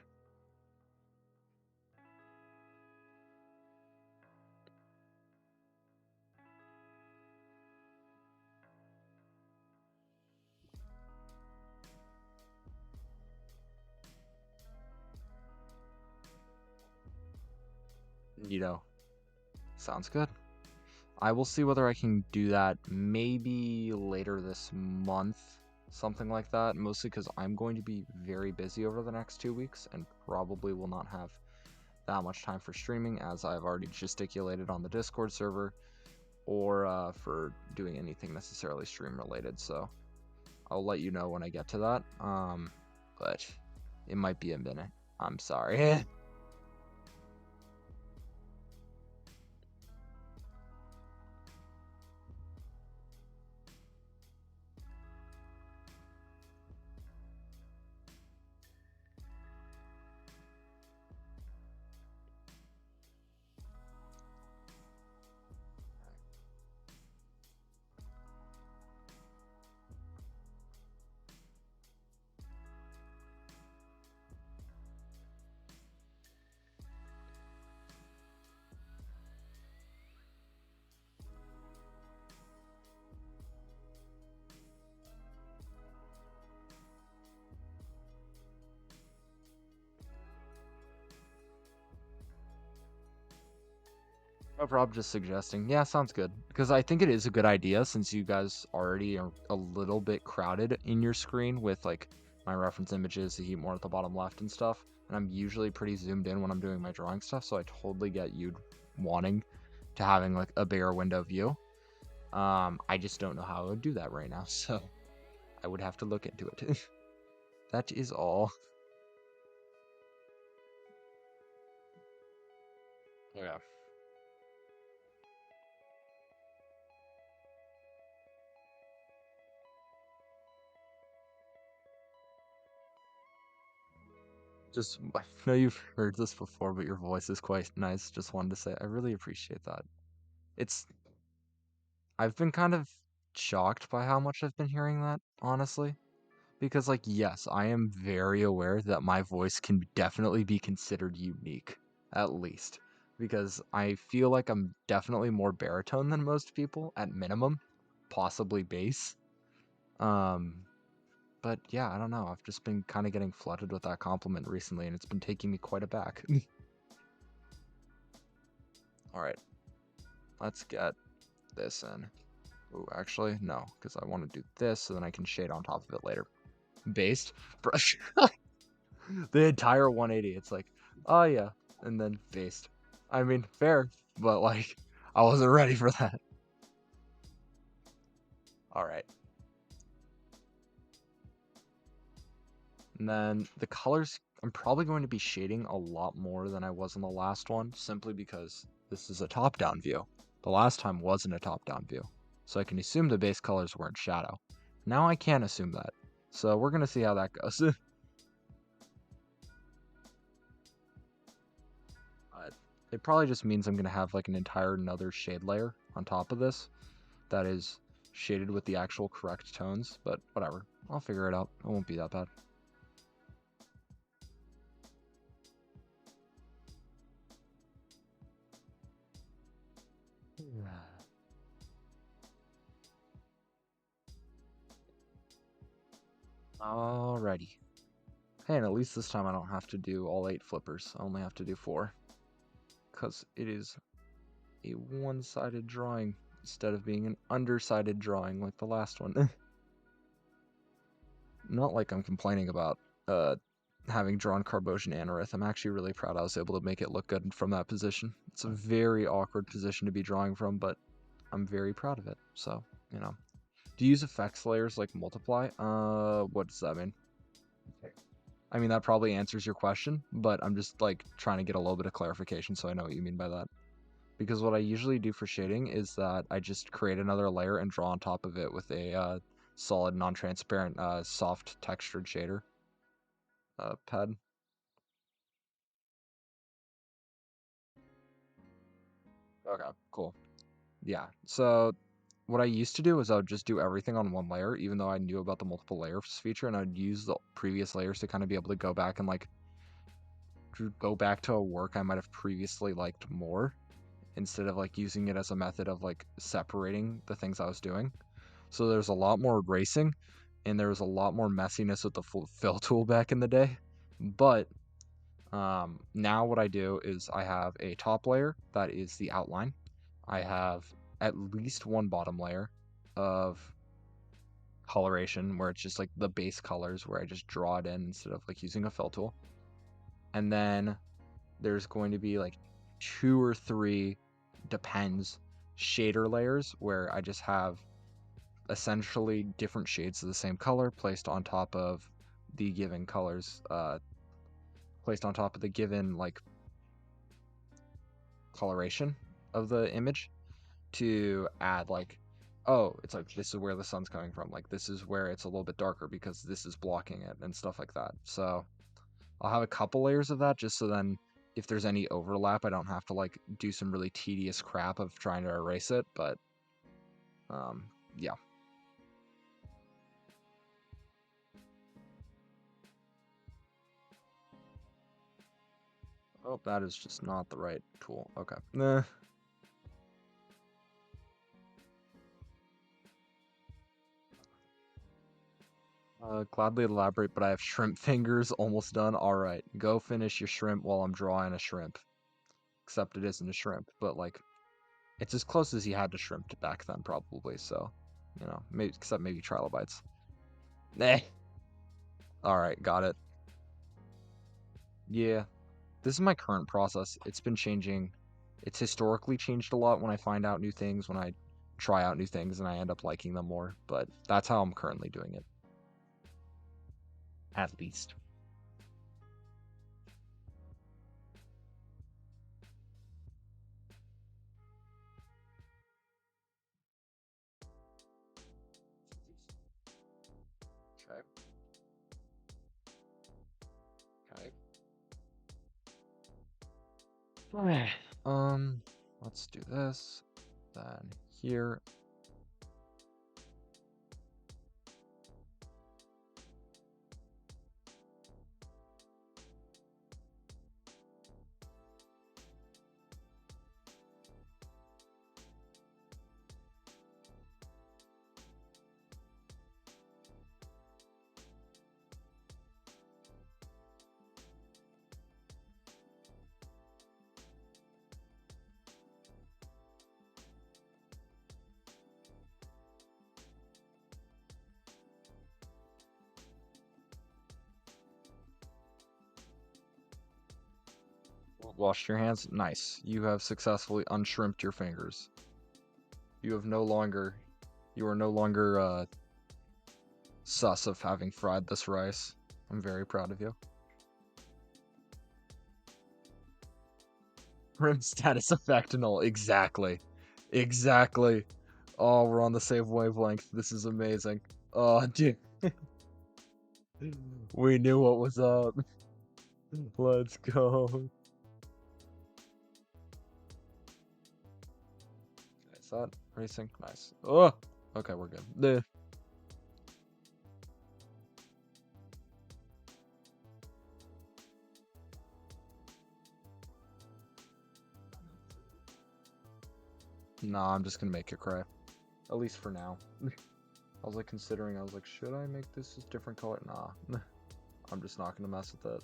You know, sounds good. I will see whether I can do that maybe later this month, something like that, mostly because I'm going to be very busy over the next 2 weeks and probably will not have that much time for streaming, as I've already gesticulated on the Discord server, or for doing anything necessarily stream related. So I'll let you know when I get to that. But it might be a minute. I'm sorry. No problem, just suggesting. Yeah, sounds good. Because I think it is a good idea since you guys already are a little bit crowded in your screen with like my reference images, the heat more at the bottom left and stuff. And I'm usually pretty zoomed in when I'm doing my drawing stuff, so I totally get you wanting to having like a bigger window view. I just don't know how I would do that right now, so I would have to look into it. That is all. Yeah. Just, I know you've heard this before, but your voice is quite nice. Just wanted to say I really appreciate that. It's, I've been kind of shocked by how much I've been hearing that, honestly. Because, like, yes, I am very aware that my voice can definitely be considered unique, at least. Because I feel like I'm definitely more baritone than most people, at minimum, possibly bass. Um, but yeah, I don't know. I've just been kind of getting flooded with that compliment recently, and it's been taking me quite aback. Alright, let's get this in. Ooh, actually, no, because I want to do this so then I can shade on top of it later. Based? Brush. The entire 180. It's like, oh yeah, and then based. I mean, fair, but like, I wasn't ready for that. Alright. And then the colors, I'm probably going to be shading a lot more than I was in the last one, simply because this is a top-down view. The last time wasn't a top-down view. So I can assume the base colors were in shadow. Now I can't assume that. So we're going to see how that goes. It probably just means I'm going to have like an entire another shade layer on top of this that is shaded with the actual correct tones, but whatever. I'll figure it out. It won't be that bad. Alrighty. Hey, and at least this time I don't have to do all 8 flippers. I only have to do 4. Because it is a one-sided drawing instead of being an undersided drawing like the last one. not like I'm complaining about uh having drawn Carbosian Anorith. I'm actually really proud I was able to make it look good from that position. It's a very awkward position to be drawing from, but I'm very proud of it. So, you know. Do you use effects layers like multiply? What does that mean? I mean, that probably answers your question, but I'm just like trying to get a little bit of clarification so I know what you mean by that. Because what I usually do for shading is that I just create another layer and draw on top of it with a solid, non-transparent, soft textured shader pad. Okay, cool. Yeah, so what I used to do is I would just do everything on one layer, even though I knew about the multiple layers feature, and I'd use the previous layers to kind of be able to go back and like go back to a work I might have previously liked more, instead of like using it as a method of like separating the things I was doing. So there's a lot more erasing, and there was a lot more messiness with the fill tool back in the day. But now what I do is I have a top layer that is the outline. I have at least one bottom layer of coloration where it's just like the base colors where I just draw it in instead of like using a fill tool. And then there's going to be like 2 or 3, depends, shader layers where I just have essentially different shades of the same color placed on top of the given colors, placed on top of the given like coloration of the image to add like, oh, it's like this is where the sun's coming from, like this is where it's a little bit darker because this is blocking it and stuff like that. So I'll have a couple layers of that just so then if there's any overlap I don't have to like do some really tedious crap of trying to erase it. But yeah. Oh, that is just not the right tool. Okay. Nah. Gladly elaborate, but I have shrimp fingers almost done. All right, go finish your shrimp while I'm drawing a shrimp. Except it isn't a shrimp, but like, it's as close as he had to shrimp back then, probably. So, you know, maybe except maybe trilobites. Nah. All right, got it. Yeah, this is my current process. It's been changing. It's historically changed a lot when I find out new things, when I try out new things, and I end up liking them more. But that's how I'm currently doing it, at least. Okay. Okay. Alright. Let's do this. Then here. Wash your hands. Nice. You have successfully unshrimped your fingers. You have no longer. You are no longer sus of having fried this rice. I'm very proud of you. Rim status effect null. Exactly. Exactly. Oh, we're on the same wavelength. This is amazing. Oh, dude. We knew what was up. Let's go. Is that racing? Nice. Oh, okay, we're good. Nah, I'm just gonna make it cry. At least for now. I was like considering, I was like, should I make this a different color? Nah. I'm just not gonna mess with it.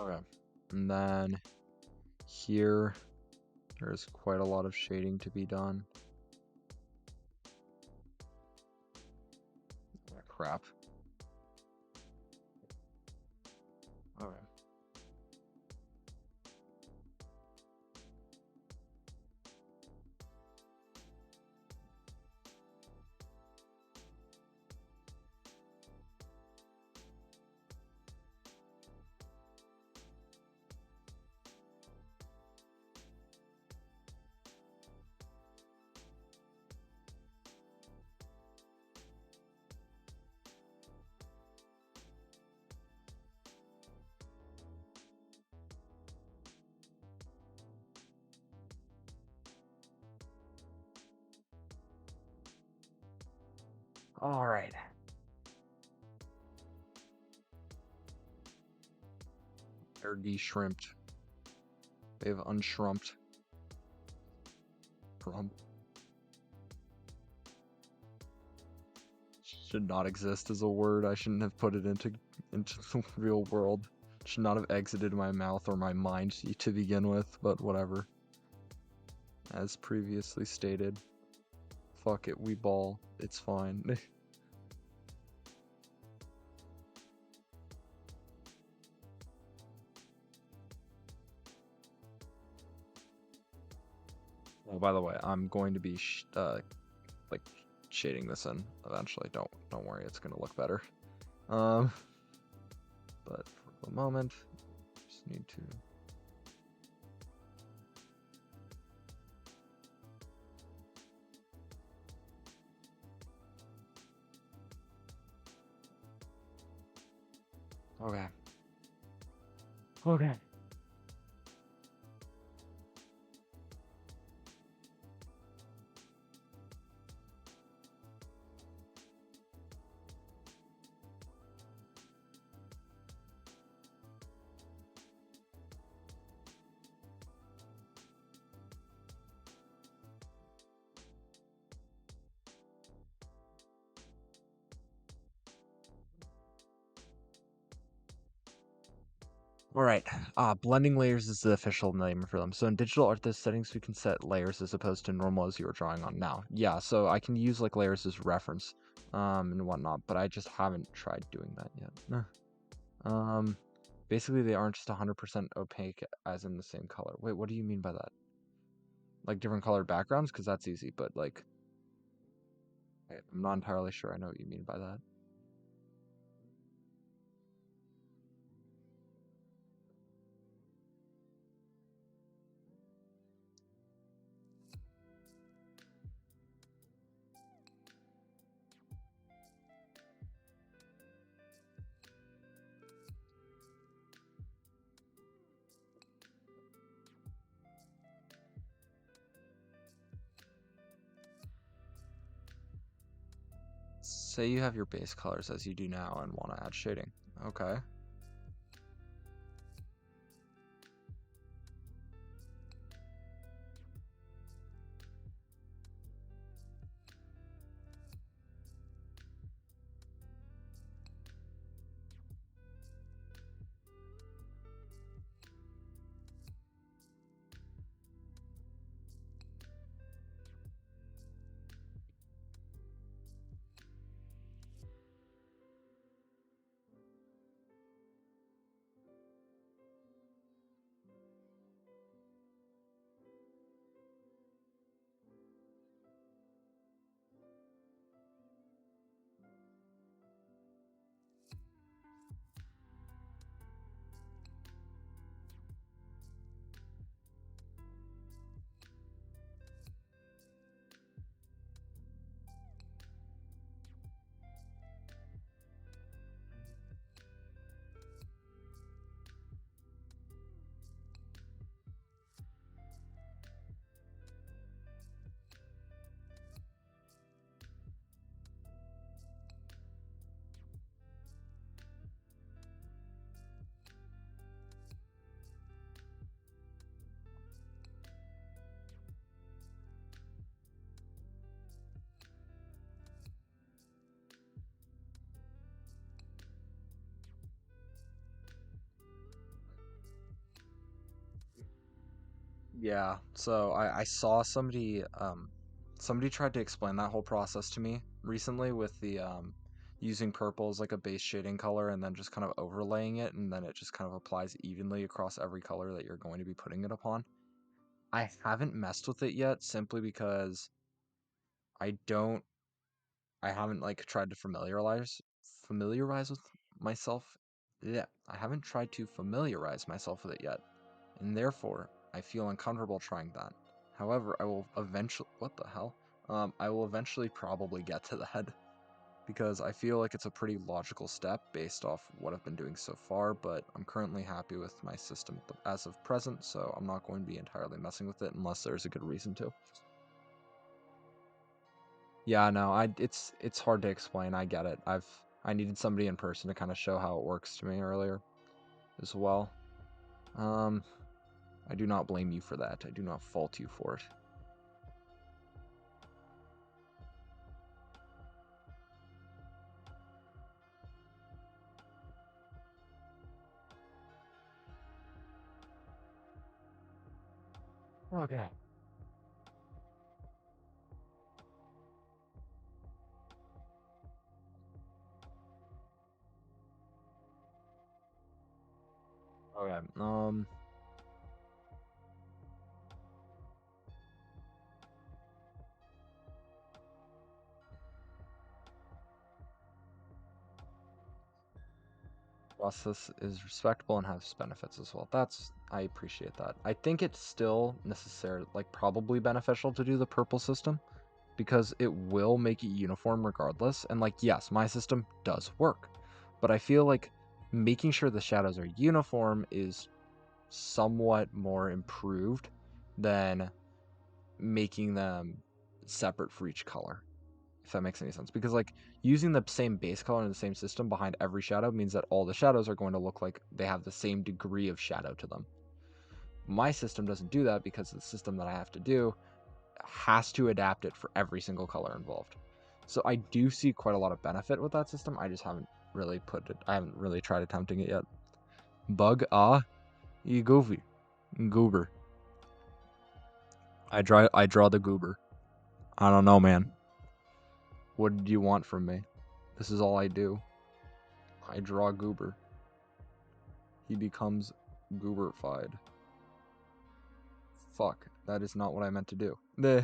Okay. And then here, there's quite a lot of shading to be done. Oh, crap. Okay. All right. They're de-shrimped. They've unshrumped. Shrimp. Should not exist as a word. I shouldn't have put it into the real world. Should not have exited my mouth or my mind to begin with, but whatever. As previously stated. Fuck it, we ball. It's fine. Oh, by the way, I'm going to be like shading this in eventually. Don't worry, it's gonna look better. But for the moment, just need to. Okay. Okay. All right. Blending layers is the official name for them. So in digital art, the settings we can set layers as opposed to normal as you were drawing on now. Yeah, so I can use like layers as reference, and whatnot, but I just haven't tried doing that yet. Basically they aren't just 100% opaque as in the same color. Wait, what do you mean by that? Like different colored backgrounds? Because that's easy, but like, I'm not entirely sure I know what you mean by that. Say you have your base colors as you do now and want to add shading. Okay. Yeah, so I saw somebody tried to explain that whole process to me recently with the using purple as like a base shading color and then just kind of overlaying it and then it just kind of applies evenly across every color that you're going to be putting it upon. I haven't messed with it yet simply because I don't I haven't like tried to familiarize with myself. Yeah, I haven't tried to familiarize myself with it yet, and therefore I feel uncomfortable trying that. However, I will eventually. What the hell? I will eventually probably get to that because I feel like it's a pretty logical step based off what I've been doing so far. But I'm currently happy with my system as of present, so I'm not going to be entirely messing with it unless there's a good reason to. Yeah, no, it's hard to explain. I get it. I needed somebody in person to kind of show how it works to me earlier as well. Um, I do not blame you for that. I do not fault you for it. Okay. Okay. Process is respectable and has benefits as well. I appreciate that. I think it's still necessary, like probably beneficial to do the purple system because it will make it uniform regardless. And like, yes, my system does work, but I feel like making sure the shadows are uniform is somewhat more improved than making them separate for each color, if that makes any sense. Because like using the same base color in the same system behind every shadow means that all the shadows are going to look like they have the same degree of shadow to them. My system doesn't do that because the system that I have to do has to adapt it for every single color involved. So I do see quite a lot of benefit with that system. I just haven't really I haven't really tried attempting it yet. Bug you goofy. Goober. I draw the goober. I don't know, man. What do you want from me? This is all I do. I draw goober. He becomes gooberfied. Fuck, that is not what I meant to do. Meh.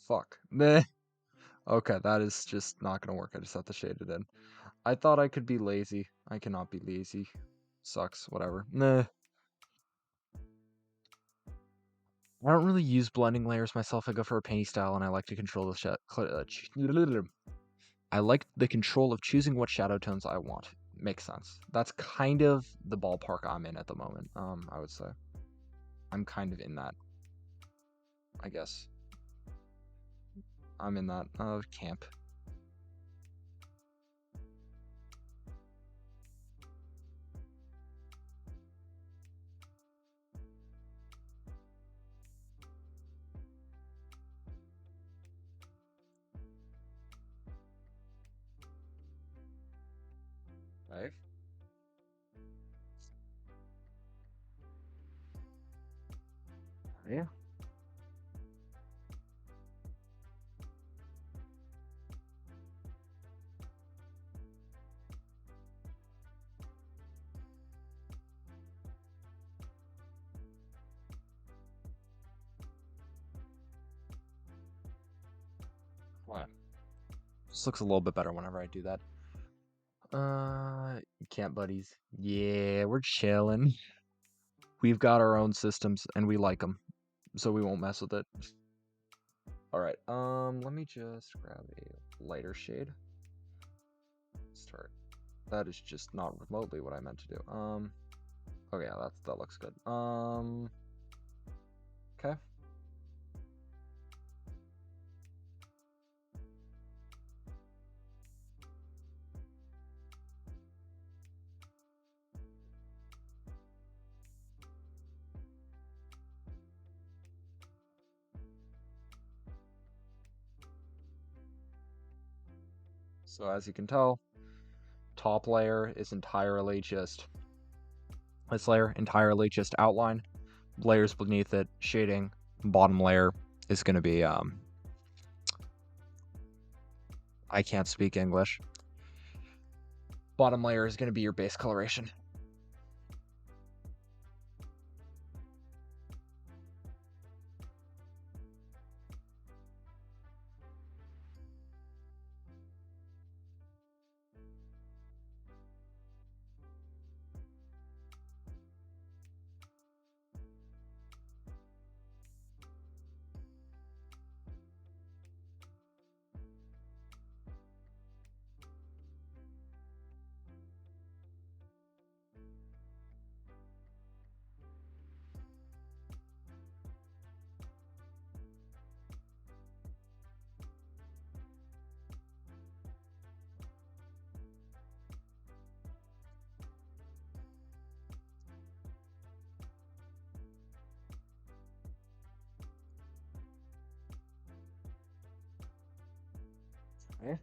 Fuck. Meh. Okay, that is just not gonna work. I just have to shade it in. I thought I could be lazy. I cannot be lazy. Sucks, whatever. Meh. I don't really use blending layers myself. I go for a painty style, and I like to control I like the control of choosing what shadow tones I want. Makes sense. That's kind of the ballpark I'm in at the moment. I would say I'm kind of in that. I guess I'm in that camp. Right? Yeah. What? Just looks a little bit better whenever I do that. Camp buddies. Yeah, we're chilling. We've got our own systems and we like them, so we won't mess with it. All right. Let me just grab a lighter shade. Start. That is just not remotely what I meant to do. Oh yeah, that looks good. Okay. So as you can tell, top layer is entirely just this layer, entirely just outline. Layers beneath it, shading. Bottom layer is going to be, I can't speak English. Bottom layer is going to be your base coloration. Okay.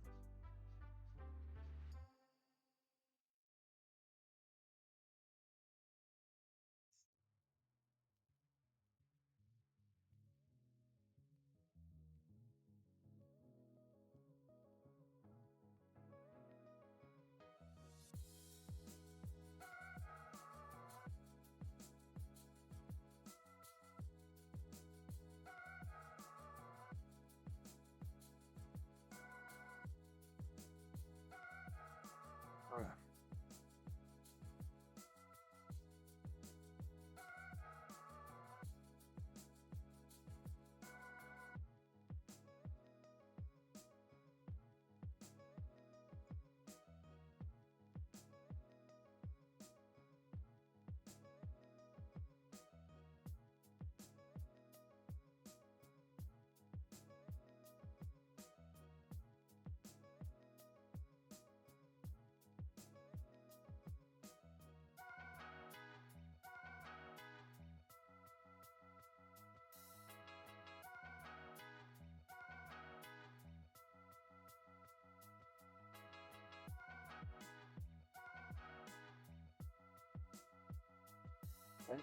Okay.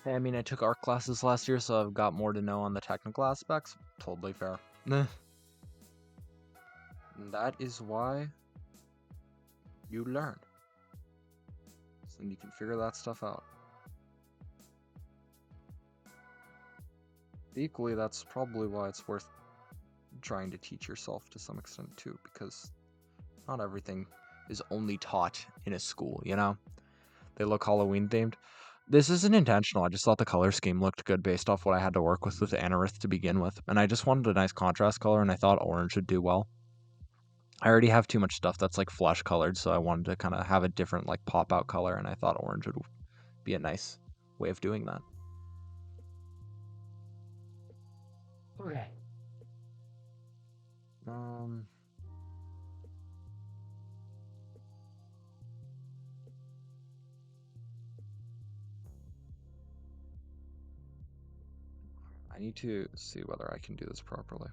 Hey, I mean, I took art classes last year, so I've got more to know on the technical aspects. Totally fair. And that is why you learn. So then you can figure that stuff out. Equally, that's probably why it's worth trying to teach yourself to some extent too, because not everything is only taught in a school, you know? They look Halloween themed. This isn't intentional. I just thought the color scheme looked good based off what I had to work with Anorith to begin with. And I just wanted a nice contrast color, and I thought orange would do well. I already have too much stuff that's like flesh colored, so I wanted to kind of have a different like pop out color, and I thought orange would be a nice way of doing that. Okay. Um, I need to see whether I can do this properly.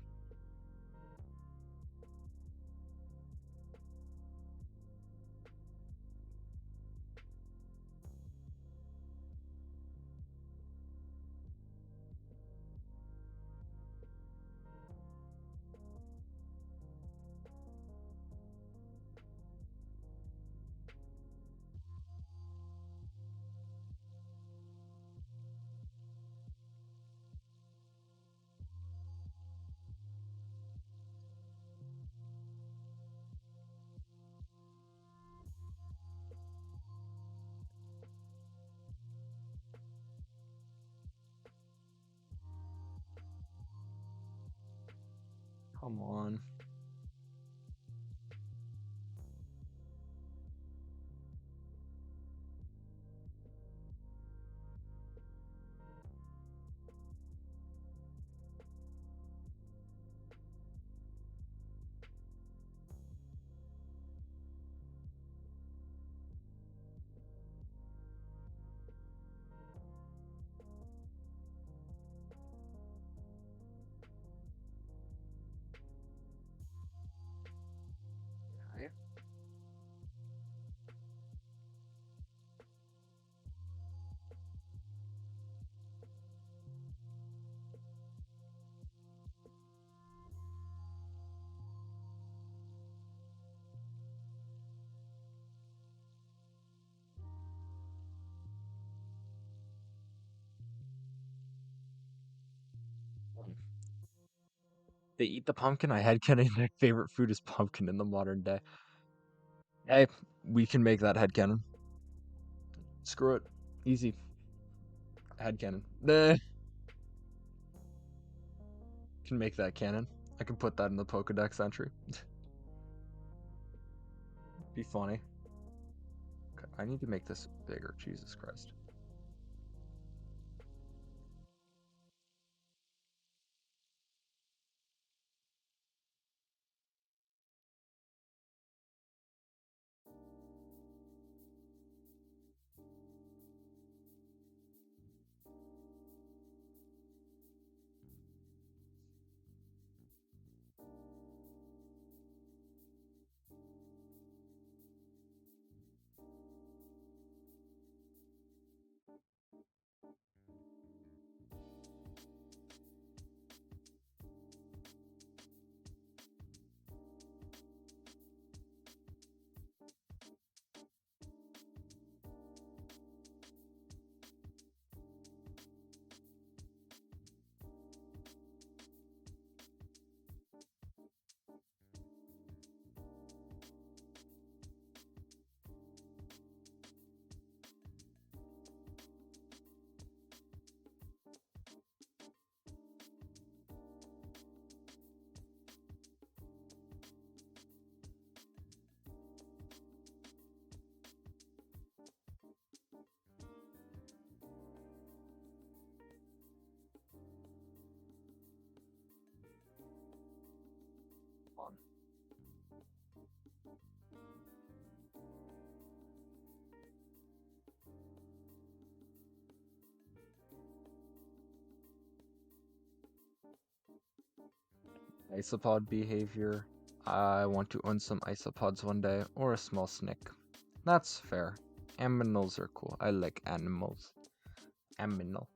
Come on. They eat the pumpkin. I headcanon their favorite food is pumpkin in the modern day. Hey, we can make that headcanon. Screw it. Easy. Headcanon. Can make that canon. I can put that in the Pokedex entry. Be funny. Okay, I need to make this bigger. Jesus Christ. Fun. Isopod behavior. I want to own some isopods one day, or a small snake. That's fair. Aminals are cool. I like animals. Aminal.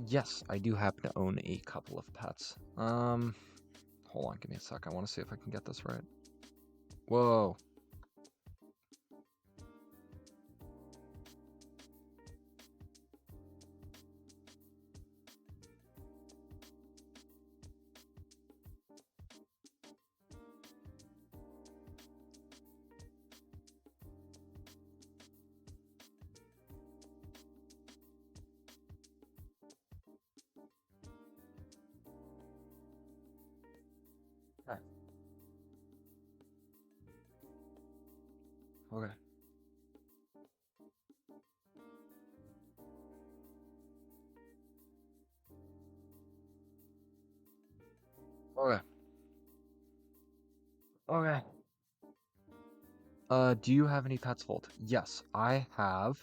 Yes, I do happen to own a couple of pets. Hold on, give me a sec. I want to see if I can get this right. Whoa. Okay. Okay. Okay. Okay. Do you have any pets, Volt? Yes, I have.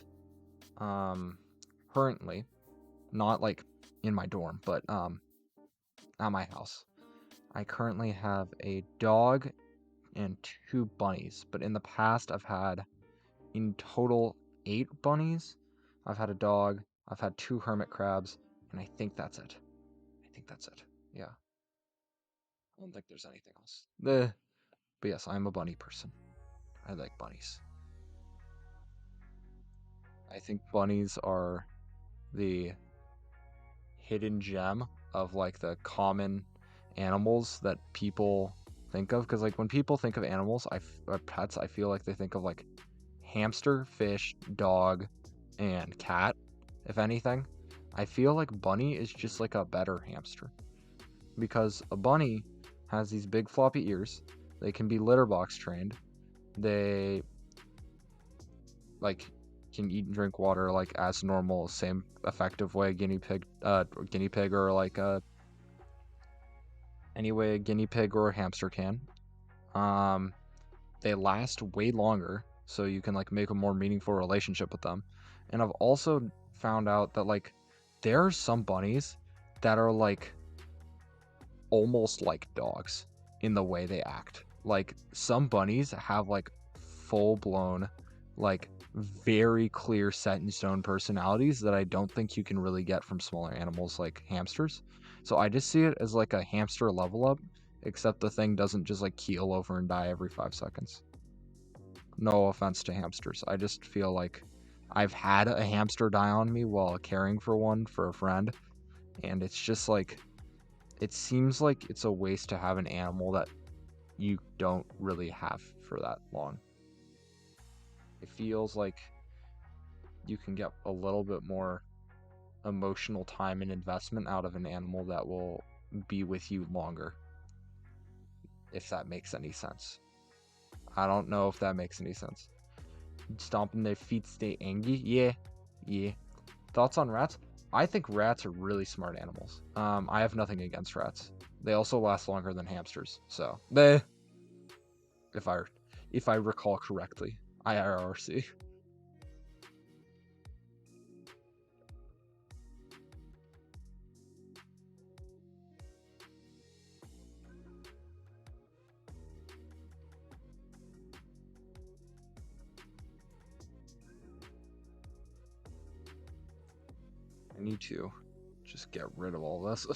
Um, Currently, not like in my dorm, but at my house. I currently have a dog and 2 bunnies, but in the past I've had in total 8 bunnies. I've had a dog, I've had 2 hermit crabs, and I think that's it. I think that's it. Yeah. I don't think there's anything else. But yes, I'm a bunny person. I like bunnies. I think bunnies are the hidden gem of like the common animals that people think of. Because like when people think of animals, or pets, I feel like they think of like hamster, fish, dog, and cat, if anything. I feel like bunny is just like a better hamster because a bunny has these big floppy ears. They can be litter box trained. They like can eat and drink water like as normal, same effective way a guinea pig or like any way a guinea pig or a hamster can. Um, they last way longer, so you can like make a more meaningful relationship with them. And I've also found out that like there are some bunnies that are like almost like dogs in the way they act. Like some bunnies have like full blown, like very clear set in stone personalities that I don't think you can really get from smaller animals like hamsters. So I just see it as like a hamster level up, except the thing doesn't just like keel over and die every 5 seconds. No offense to hamsters. I just feel like I've had a hamster die on me while caring for one for a friend, and it's just like it seems like it's a waste to have an animal that you don't really have for that long. It feels like you can get a little bit more emotional time and investment out of an animal that will be with you longer, if that makes any sense. I don't know if that makes any sense. Stomping their feet, stay angry. Yeah. Thoughts on rats? I think rats are really smart animals. I have nothing against rats. They also last longer than hamsters, so if I recall correctly, IRRC. I need to just get rid of all this.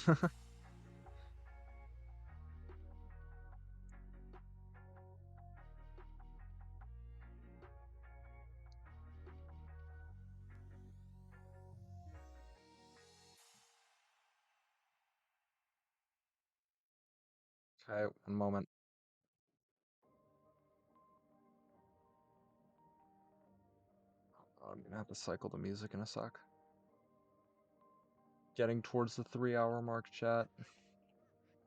Okay, one moment. I'm gonna have to cycle the music in a sec. Getting towards the 3 hour mark, chat. It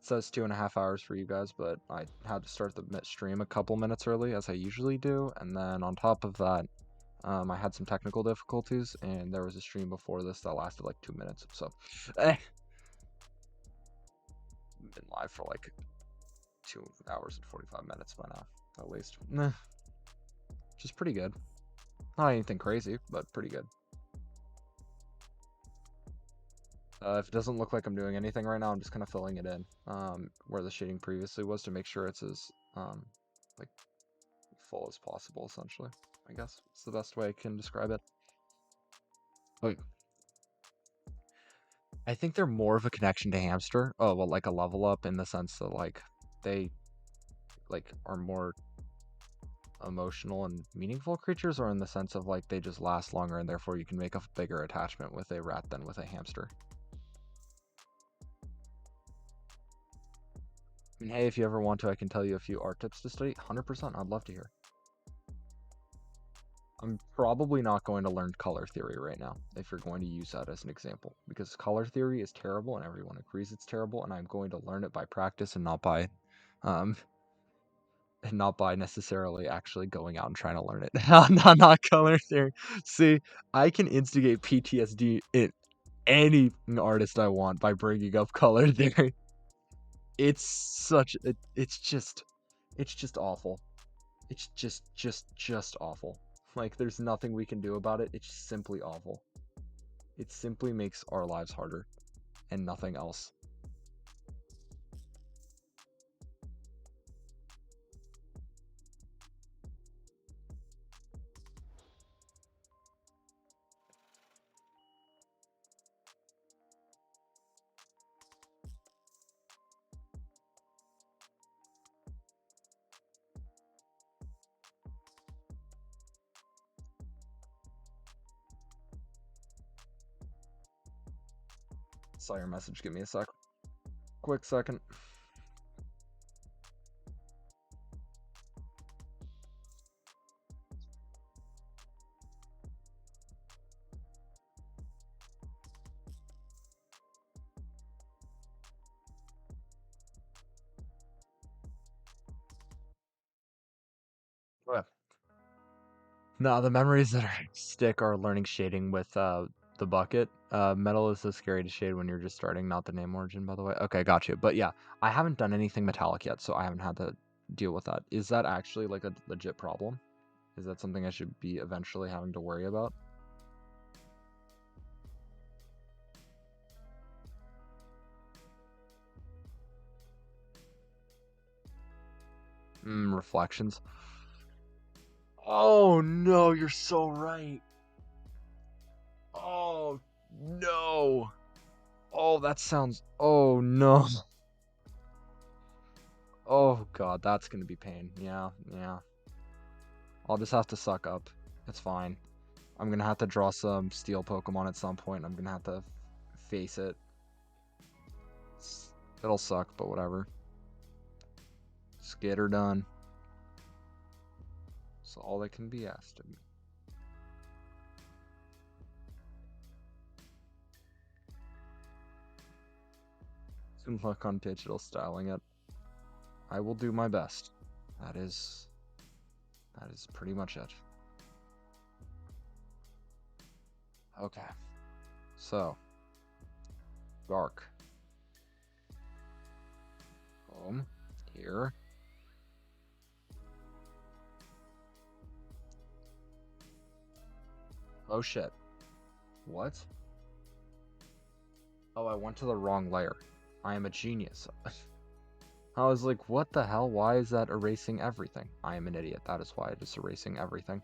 says 2.5 hours for you guys, but I had to start the stream a couple minutes early, as I usually do, and then on top of that, I had some technical difficulties, and there was a stream before this that lasted like 2 minutes, so been live for like 2 hours and 45 minutes by now, at least. Which is pretty good. Not anything crazy, but pretty good. If it doesn't look like I'm doing anything right now, I'm just kind of filling it in where the shading previously was to make sure it's as like full as possible, essentially. I guess it's the best way I can describe it. Wait, I think they're more of a connection to hamster. Oh, well, like a level up in the sense that like they like are more emotional and meaningful creatures, or in the sense of like they just last longer and therefore you can make a bigger attachment with a rat than with a hamster. I mean, hey, if you ever want to, I can tell you a few art tips to study. 100%, I'd love to hear. I'm probably not going to learn color theory right now, if you're going to use that as an example, because color theory is terrible and everyone agrees it's terrible, and I'm going to learn it by practice and um, not by necessarily actually going out and trying to learn it. Not color theory. See, I can instigate PTSD in any artist I want by bringing up color theory. It's such a, it's just awful. It's just awful. Like there's nothing we can do about it. It's simply awful. It simply makes our lives harder and nothing else. Saw your message. Give me a sec. Quick second. Okay. No, the memories that stick are learning shading with the bucket. Metal is so scary to shade when you're just starting, not the name origin, by the way. Okay, got you. But yeah, I haven't done anything metallic yet, so I haven't had to deal with that. Is that actually like a legit problem? Is that something I should be eventually having to worry about? Reflections. Oh no, you're so right. Oh no. Oh, that sounds. Oh no. Oh god, that's gonna be pain. Yeah. I'll just have to suck up. It's fine. I'm gonna have to draw some steel Pokemon at some point. I'm gonna have to face it. It'll suck, but whatever. Just get her done. That's all that can be asked of me. Some luck on digital styling it. I will do my best. That is pretty much it. Okay. So, dark. Boom. Here. Oh shit. What? Oh, I went to the wrong layer. I am a genius. I was like, what the hell? Why is that erasing everything? I am an idiot. That is why it is erasing everything.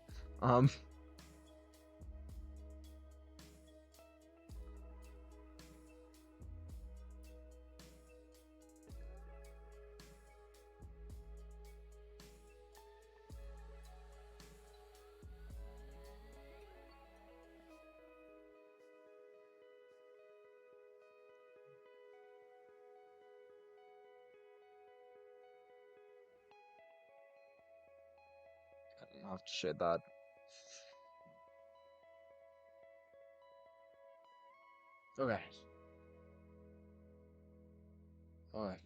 I'll have to shade that. Okay. Okay.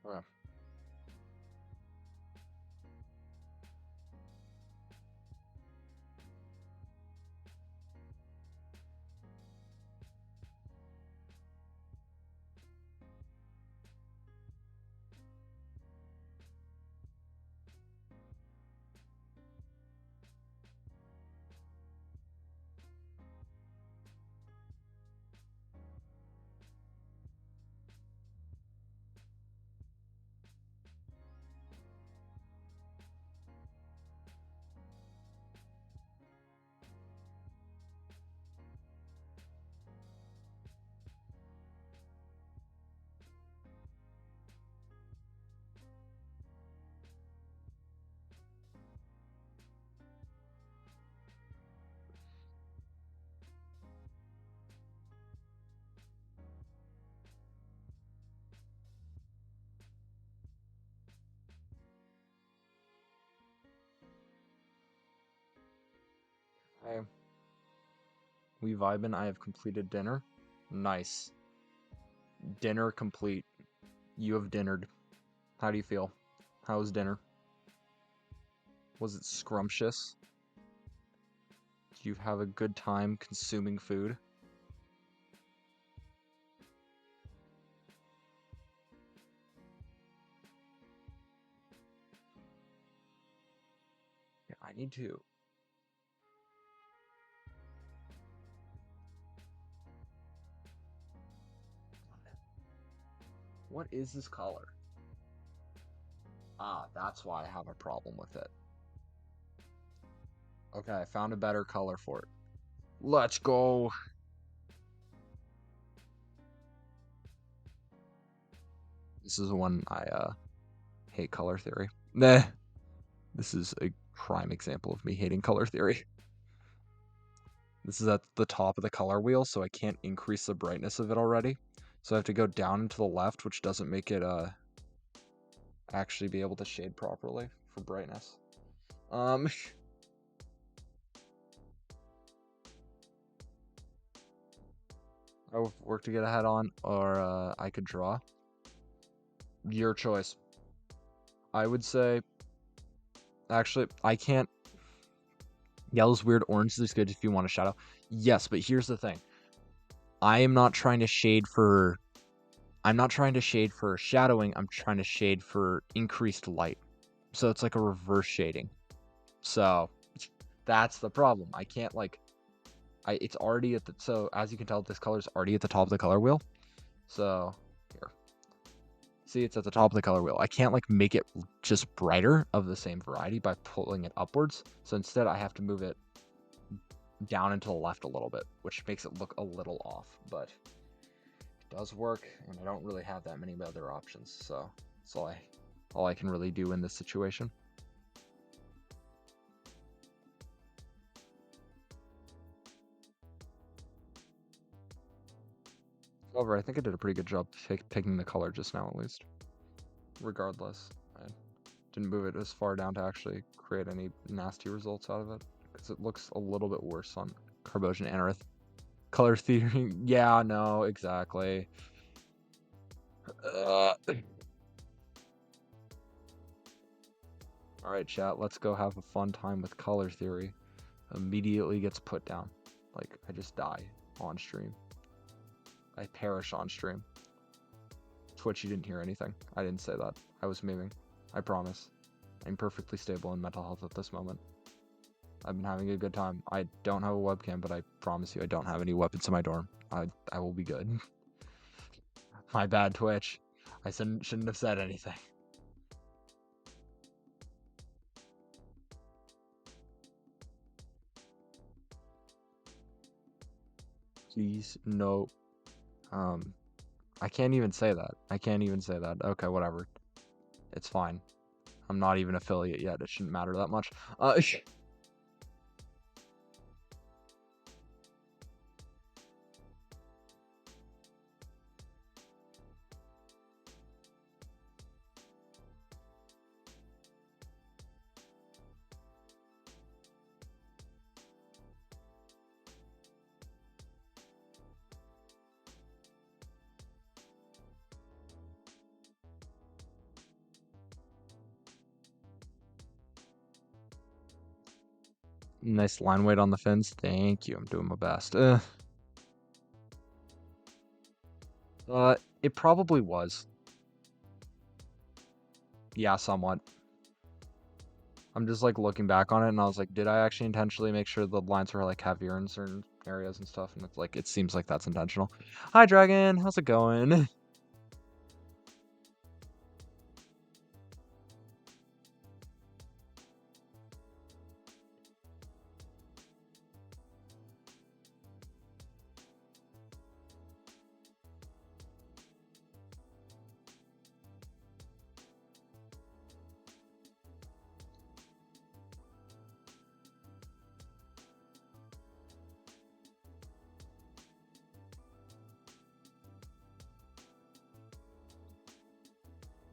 Okay. Hey. We vibin'. I have completed dinner. Nice. Dinner complete. You have dinnered. How do you feel? How was dinner? Was it scrumptious? Did you have a good time consuming food? Yeah, I need to. What is this color? Ah, that's why I have a problem with it. Okay, I found a better color for it. Let's go. This is one I hate color theory. Nah. This is a prime example of me hating color theory. This is at the top of the color wheel, so I can't increase the brightness of it already. So I have to go down and to the left, which doesn't make it actually be able to shade properly for brightness. I would work to get ahead on, or I could draw. Your choice. I would say, actually, I can't. Yellow's weird, orange is good if you want a shadow. Yes, but here's the thing. I am not trying to shade for. I'm not trying to shade for shadowing. I'm trying to shade for increased light. So it's like a reverse shading. So that's the problem. I can't like. It's already at the. So as you can tell, this color is already at the top of the color wheel. So here. See, it's at the top of the color wheel. I can't like make it just brighter of the same variety by pulling it upwards. So instead I have to move it down and to the left a little bit, which makes it look a little off, but it does work, and I don't really have that many other options, so that's all I can really do in this situation. However, I think I did a pretty good job picking the color just now, at least. Regardless, I didn't move it as far down to actually create any nasty results out of it, because it looks a little bit worse on Carbosian Anorith. Color theory, yeah, no, exactly. Alright, chat, let's go have a fun time with color theory. Immediately gets put down. Like, I just die on stream. I perish on stream. Twitch, you didn't hear anything. I didn't say that. I was memeing. I promise. I'm perfectly stable in mental health at this moment. I've been having a good time. I don't have a webcam, but I promise you I don't have any weapons in my dorm. I will be good. My bad, Twitch. I shouldn't have said anything. Please, no. I can't even say that. I can't even say that. Okay, whatever. It's fine. I'm not even affiliate yet. It shouldn't matter that much. Nice line weight on the fins. Thank you. I'm doing my best. It probably was. Yeah, somewhat. I'm just like looking back on it, and I was like, did I actually intentionally make sure the lines were like heavier in certain areas and stuff? And it's like, it seems like that's intentional. Hi, Dragon. How's it going?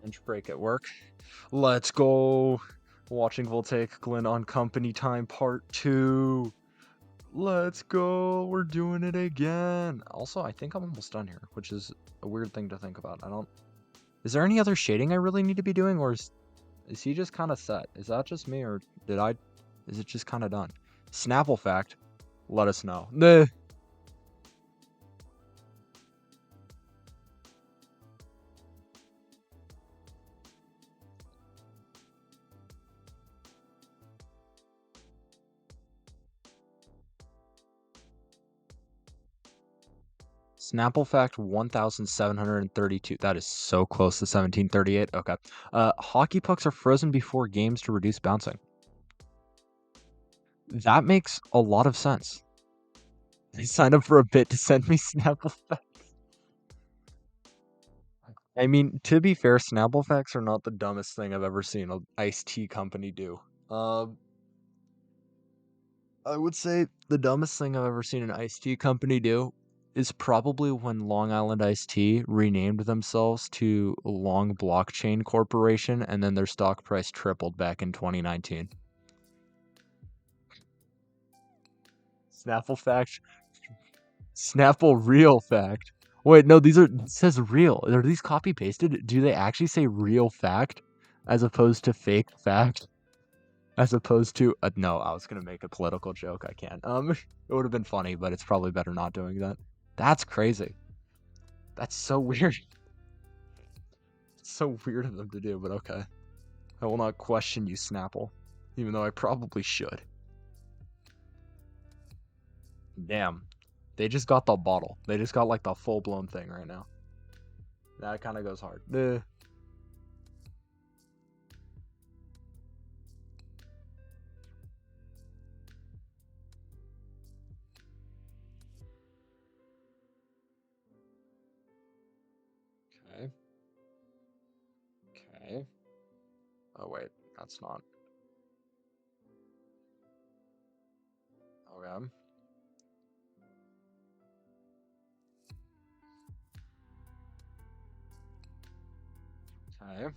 Lunch break at work. Let's go. Watching Voltaic Glen on Company Time Part 2. Let's go. We're doing it again. Also, I think I'm almost done here, which is a weird thing to think about. Is there any other shading I really need to be doing, or is he just kind of set? Is that just me, or is it just kind of done? Snapple fact, let us know. Snapple fact 1732. That is so close to 1738. Okay. Hockey pucks are frozen before games to reduce bouncing. That makes a lot of sense. They signed up for a bit to send me Snapple facts. I mean, to be fair, Snapple facts are not the dumbest thing I've ever seen an iced tea company do. I would say the dumbest thing I've ever seen an iced tea company do is probably when Long Island Iced Tea renamed themselves to Long Blockchain Corporation, and then their stock price tripled back in 2019. Snapple fact. Snapple real fact. Wait, no, it says real. Are these copy pasted? Do they actually say real fact as opposed to fake fact? As opposed to no, I was gonna make a political joke. I can't. It would have been funny, but it's probably better not doing that. That's crazy. That's so weird. It's so weird of them to do, but okay. I will not question you, Snapple, even though I probably should. Damn, they just got the bottle. They just got like the full blown thing right now. That kind of goes hard. That's not. Okay. Okay.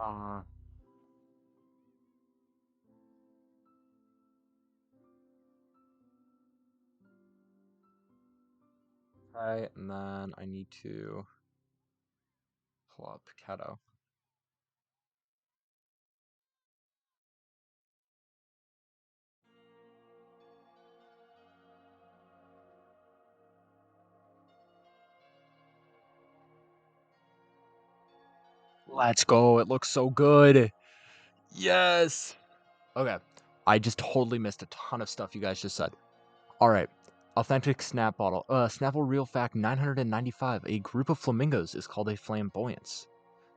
Uh, okay, and then I need to pull up Keto. Let's go. It looks so good. Yes. Okay. I just totally missed a ton of stuff you guys just said. All right. Authentic snap bottle. Snapple real fact 995. A group of flamingos is called a flamboyance.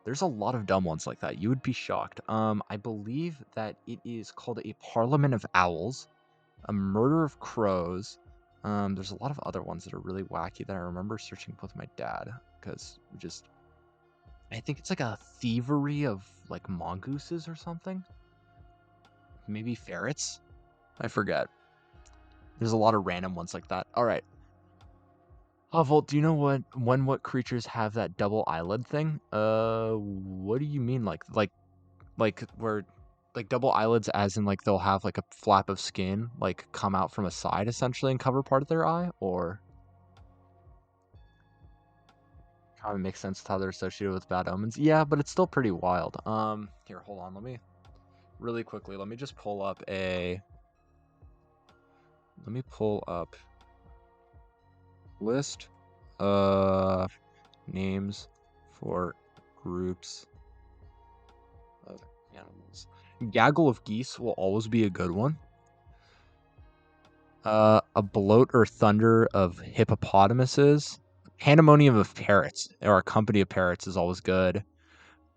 There's a lot of dumb ones like that. You would be shocked. I believe that it is called a parliament of owls, a murder of crows. There's a lot of other ones that are really wacky that I remember searching with my dad because we just I think it's like a thievery of like mongooses or something. Maybe ferrets? I forget. There's a lot of random ones like that. All right. Volt, do you know what creatures have that double eyelid thing? What do you mean like where like double eyelids as in like they'll have like a flap of skin like come out from a side essentially and cover part of their eye, or kind of makes sense with how they're associated with bad omens. Yeah, but it's still pretty wild. Here, hold on, let me really quickly, let me just pull up list of names for groups of animals. Gaggle of geese will always be a good one. A bloat or thunder of hippopotamuses. Pandemonium of parrots, or a company of parrots, is always good.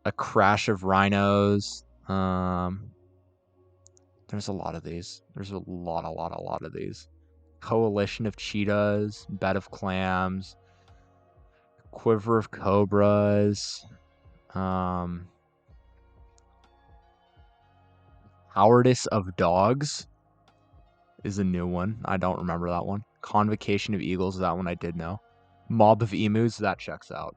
A crash of rhinos. There's a lot of these. There's a lot of these. Coalition of cheetahs, bed of clams, quiver of cobras, cowardice of dogs is a new one. I don't remember that one. Convocation of eagles, that one I did know. Mob of emus, that checks out.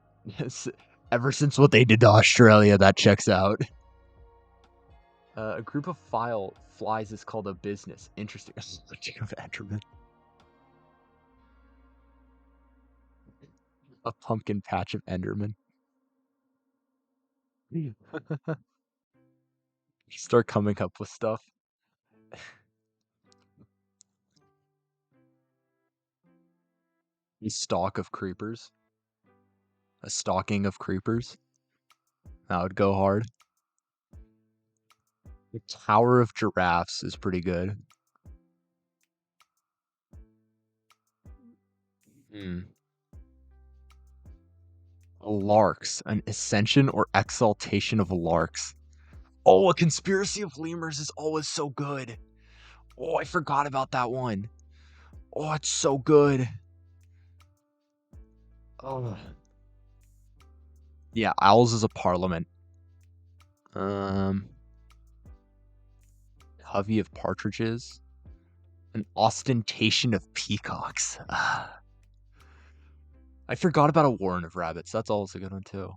Ever since what they did to Australia, that checks out. A group of flies is called a business. Interesting. Of Enderman. A pumpkin patch of Enderman. Start coming up with stuff. A stalk of creepers. A stalking of creepers. That would go hard. The Tower of Giraffes is pretty good. Larks. An ascension or exaltation of larks. Oh, a conspiracy of lemurs is always so good. Oh, I forgot about that one. Oh, it's so good. Oh. Yeah, owls is a parliament. Covey of partridges. An ostentation of peacocks. I forgot about a warren of rabbits. That's always a good one too.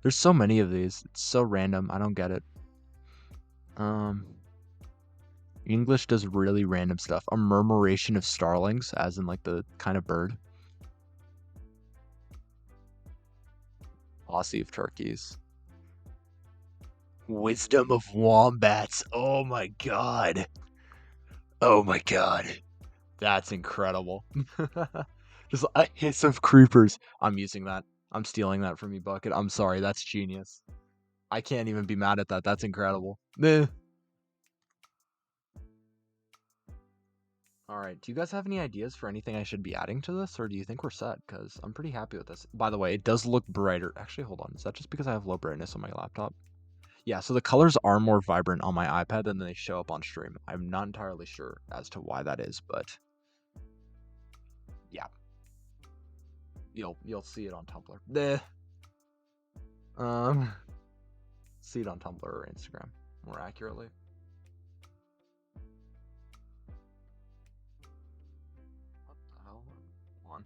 There's so many of these. It's so random. I don't get it. English does really random stuff. A murmuration of starlings, as in like the kind of bird. posse of turkeys. Wisdom of wombats. Oh my god. Oh my god. That's incredible. Just a hiss of creepers. I'm using that. I'm stealing that from you, Bucket. I'm sorry. That's genius. I can't even be mad at that. That's incredible. Meh. All right. Do you guys have any ideas for anything I should be adding to this, or do you think we're set? Because I'm pretty happy with this. By the way, it does look brighter. Actually, hold on. Is that just because I have low brightness on my laptop? Yeah, so the colors are more vibrant on my iPad than they show up on stream. I'm not entirely sure as to why that is, but yeah, you'll see it on Tumblr. Um, see it on Tumblr or Instagram more accurately. What the hell? Hold on.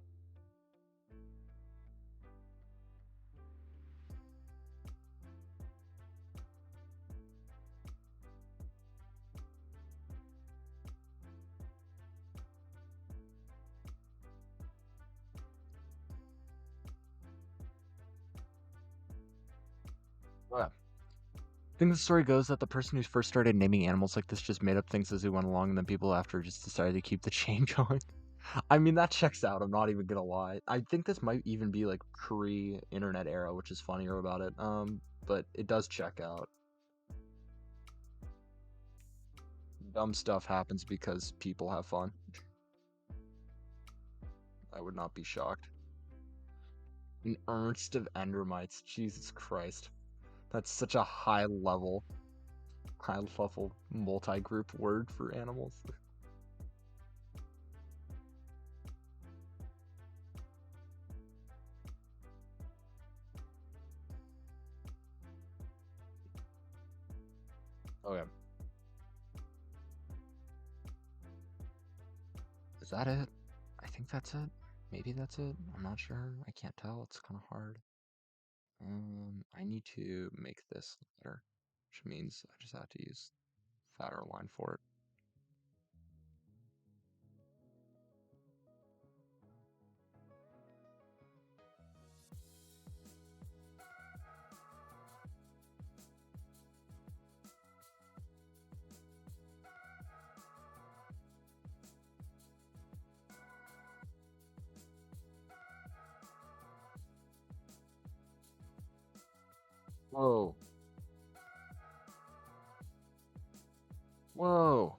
Oh, yeah. I think the story goes that the person who first started naming animals like this just made up things as he went along, and then people after just decided to keep the chain going. I mean, that checks out. I'm not even gonna lie. I think this might even be like pre-internet era, which is funnier about it. But it does check out. Dumb stuff happens because people have fun. I would not be shocked. An Ernst of Endermites. Jesus Christ. That's such a high level multi-group word for animals. Okay. Is that it? I think that's it. Maybe that's it. I'm not sure. I can't tell. It's kind of hard. I need to make this better, which means I just have to use fatter line for it. Whoa. Whoa.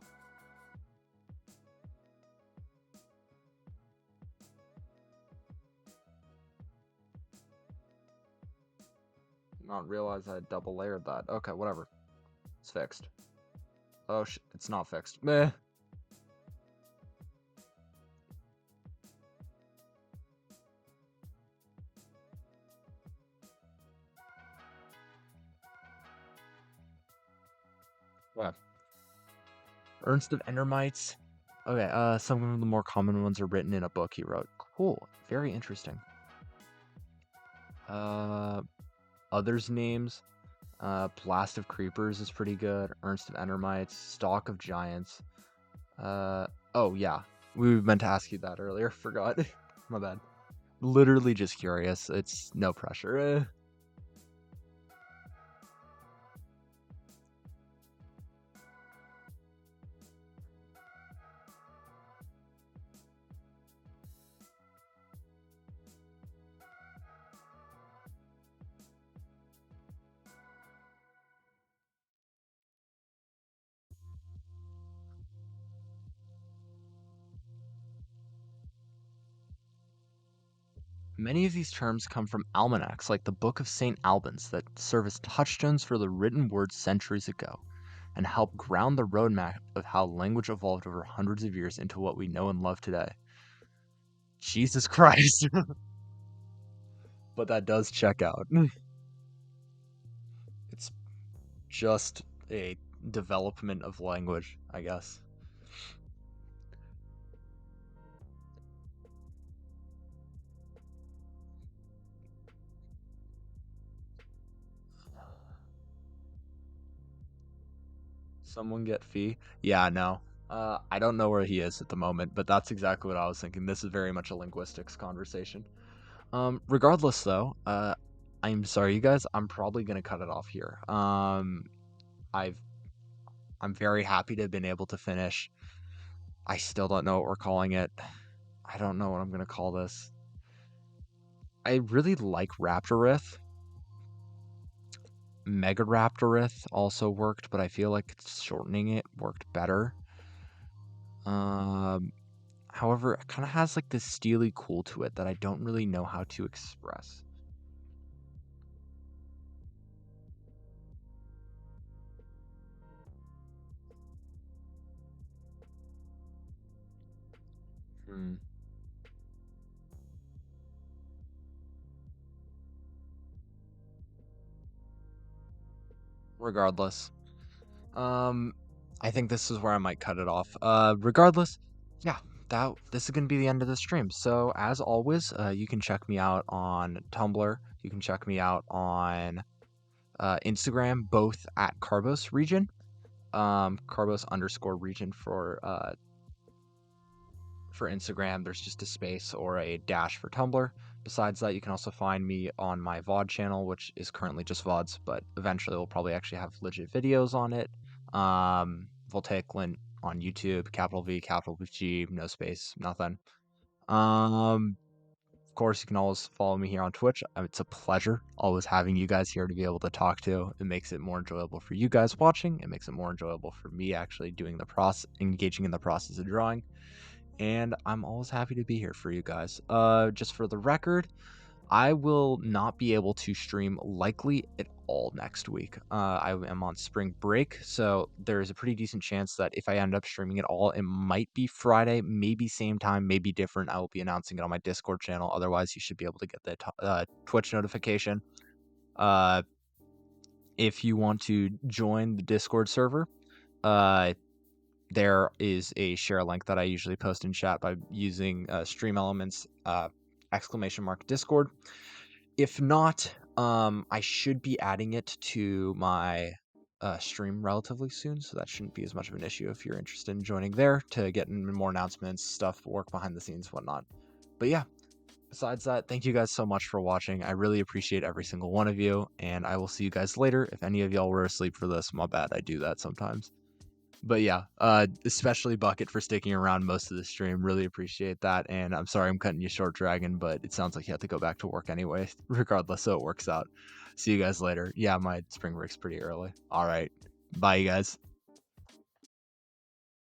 Not realize I had double layered that. Okay, whatever. It's fixed. Oh, it's not fixed. Meh. What? Ernst of Endermites. Okay, some of the more common ones are written in a book he wrote. Cool. Very interesting. Others names. Blast of Creepers is pretty good. Ernst of Endermites. Stalk of Giants. Oh yeah. We meant to ask you that earlier. Forgot. My bad. Literally just curious. It's no pressure. Many of these terms come from almanacs like the Book of St. Albans that serve as touchstones for the written word centuries ago and help ground the roadmap of how language evolved over hundreds of years into what we know and love today. Jesus Christ. But that does check out. It's just a development of language, I guess. Someone get Fee? Yeah, no. I don't know where he is at the moment, but that's exactly what I was thinking. This is very much a linguistics conversation. Regardless, though, I'm sorry, you guys. I'm probably gonna cut it off here. I've I'm very happy to have been able to finish. I still don't know what we're calling it. I don't know what I'm gonna call this. I really like Raptorith. Mega Raptorith also worked, but I feel like shortening it worked better. Um, However, it kind of has like this steely cool to it that I don't really know how to express. Hmm. Regardless, um, I think this is where I might cut it off. Regardless, yeah, this is gonna be the end of the stream. So as always, you can check me out on Tumblr. You can check me out on Instagram, both at Carbos Region, Carbos_region for Instagram. There's just a space or a dash for Tumblr. Besides that, you can also find me on my VOD channel, which is currently just VODs, but eventually we'll probably actually have legit videos on it. Voltaic on YouTube, capital V, capital G, no space, nothing. Of course, you can always follow me here on Twitch. It's a pleasure always having you guys here to be able to talk to. It makes it more enjoyable for you guys watching. It makes it more enjoyable for me actually doing the process, engaging in the process of drawing. And I'm always happy to be here for you guys. Just for the record, I will not be able to stream likely at all next week. I am on spring break, so there's a pretty decent chance that if I end up streaming at all, it might be Friday, maybe same time, maybe different. I will be announcing it on my Discord channel. Otherwise, you should be able to get the Twitch notification. Uh, if you want to join the Discord server, there is a share link that I usually post in chat by using Stream Elements !Discord. If not, I should be adding it to my stream relatively soon, so that shouldn't be as much of an issue if you're interested in joining there to get more announcements, stuff, work behind the scenes, whatnot. But yeah, besides that, thank you guys so much for watching. I really appreciate every single one of you, and I will see you guys later. If any of y'all were asleep for this, my bad, I do that sometimes. But yeah, especially Bucket for sticking around most of the stream. Really appreciate that. And I'm sorry I'm cutting you short, Dragon, but it sounds like you have to go back to work anyway, regardless, so it works out. See you guys later. Yeah, my spring break's pretty early. All right. Bye, you guys.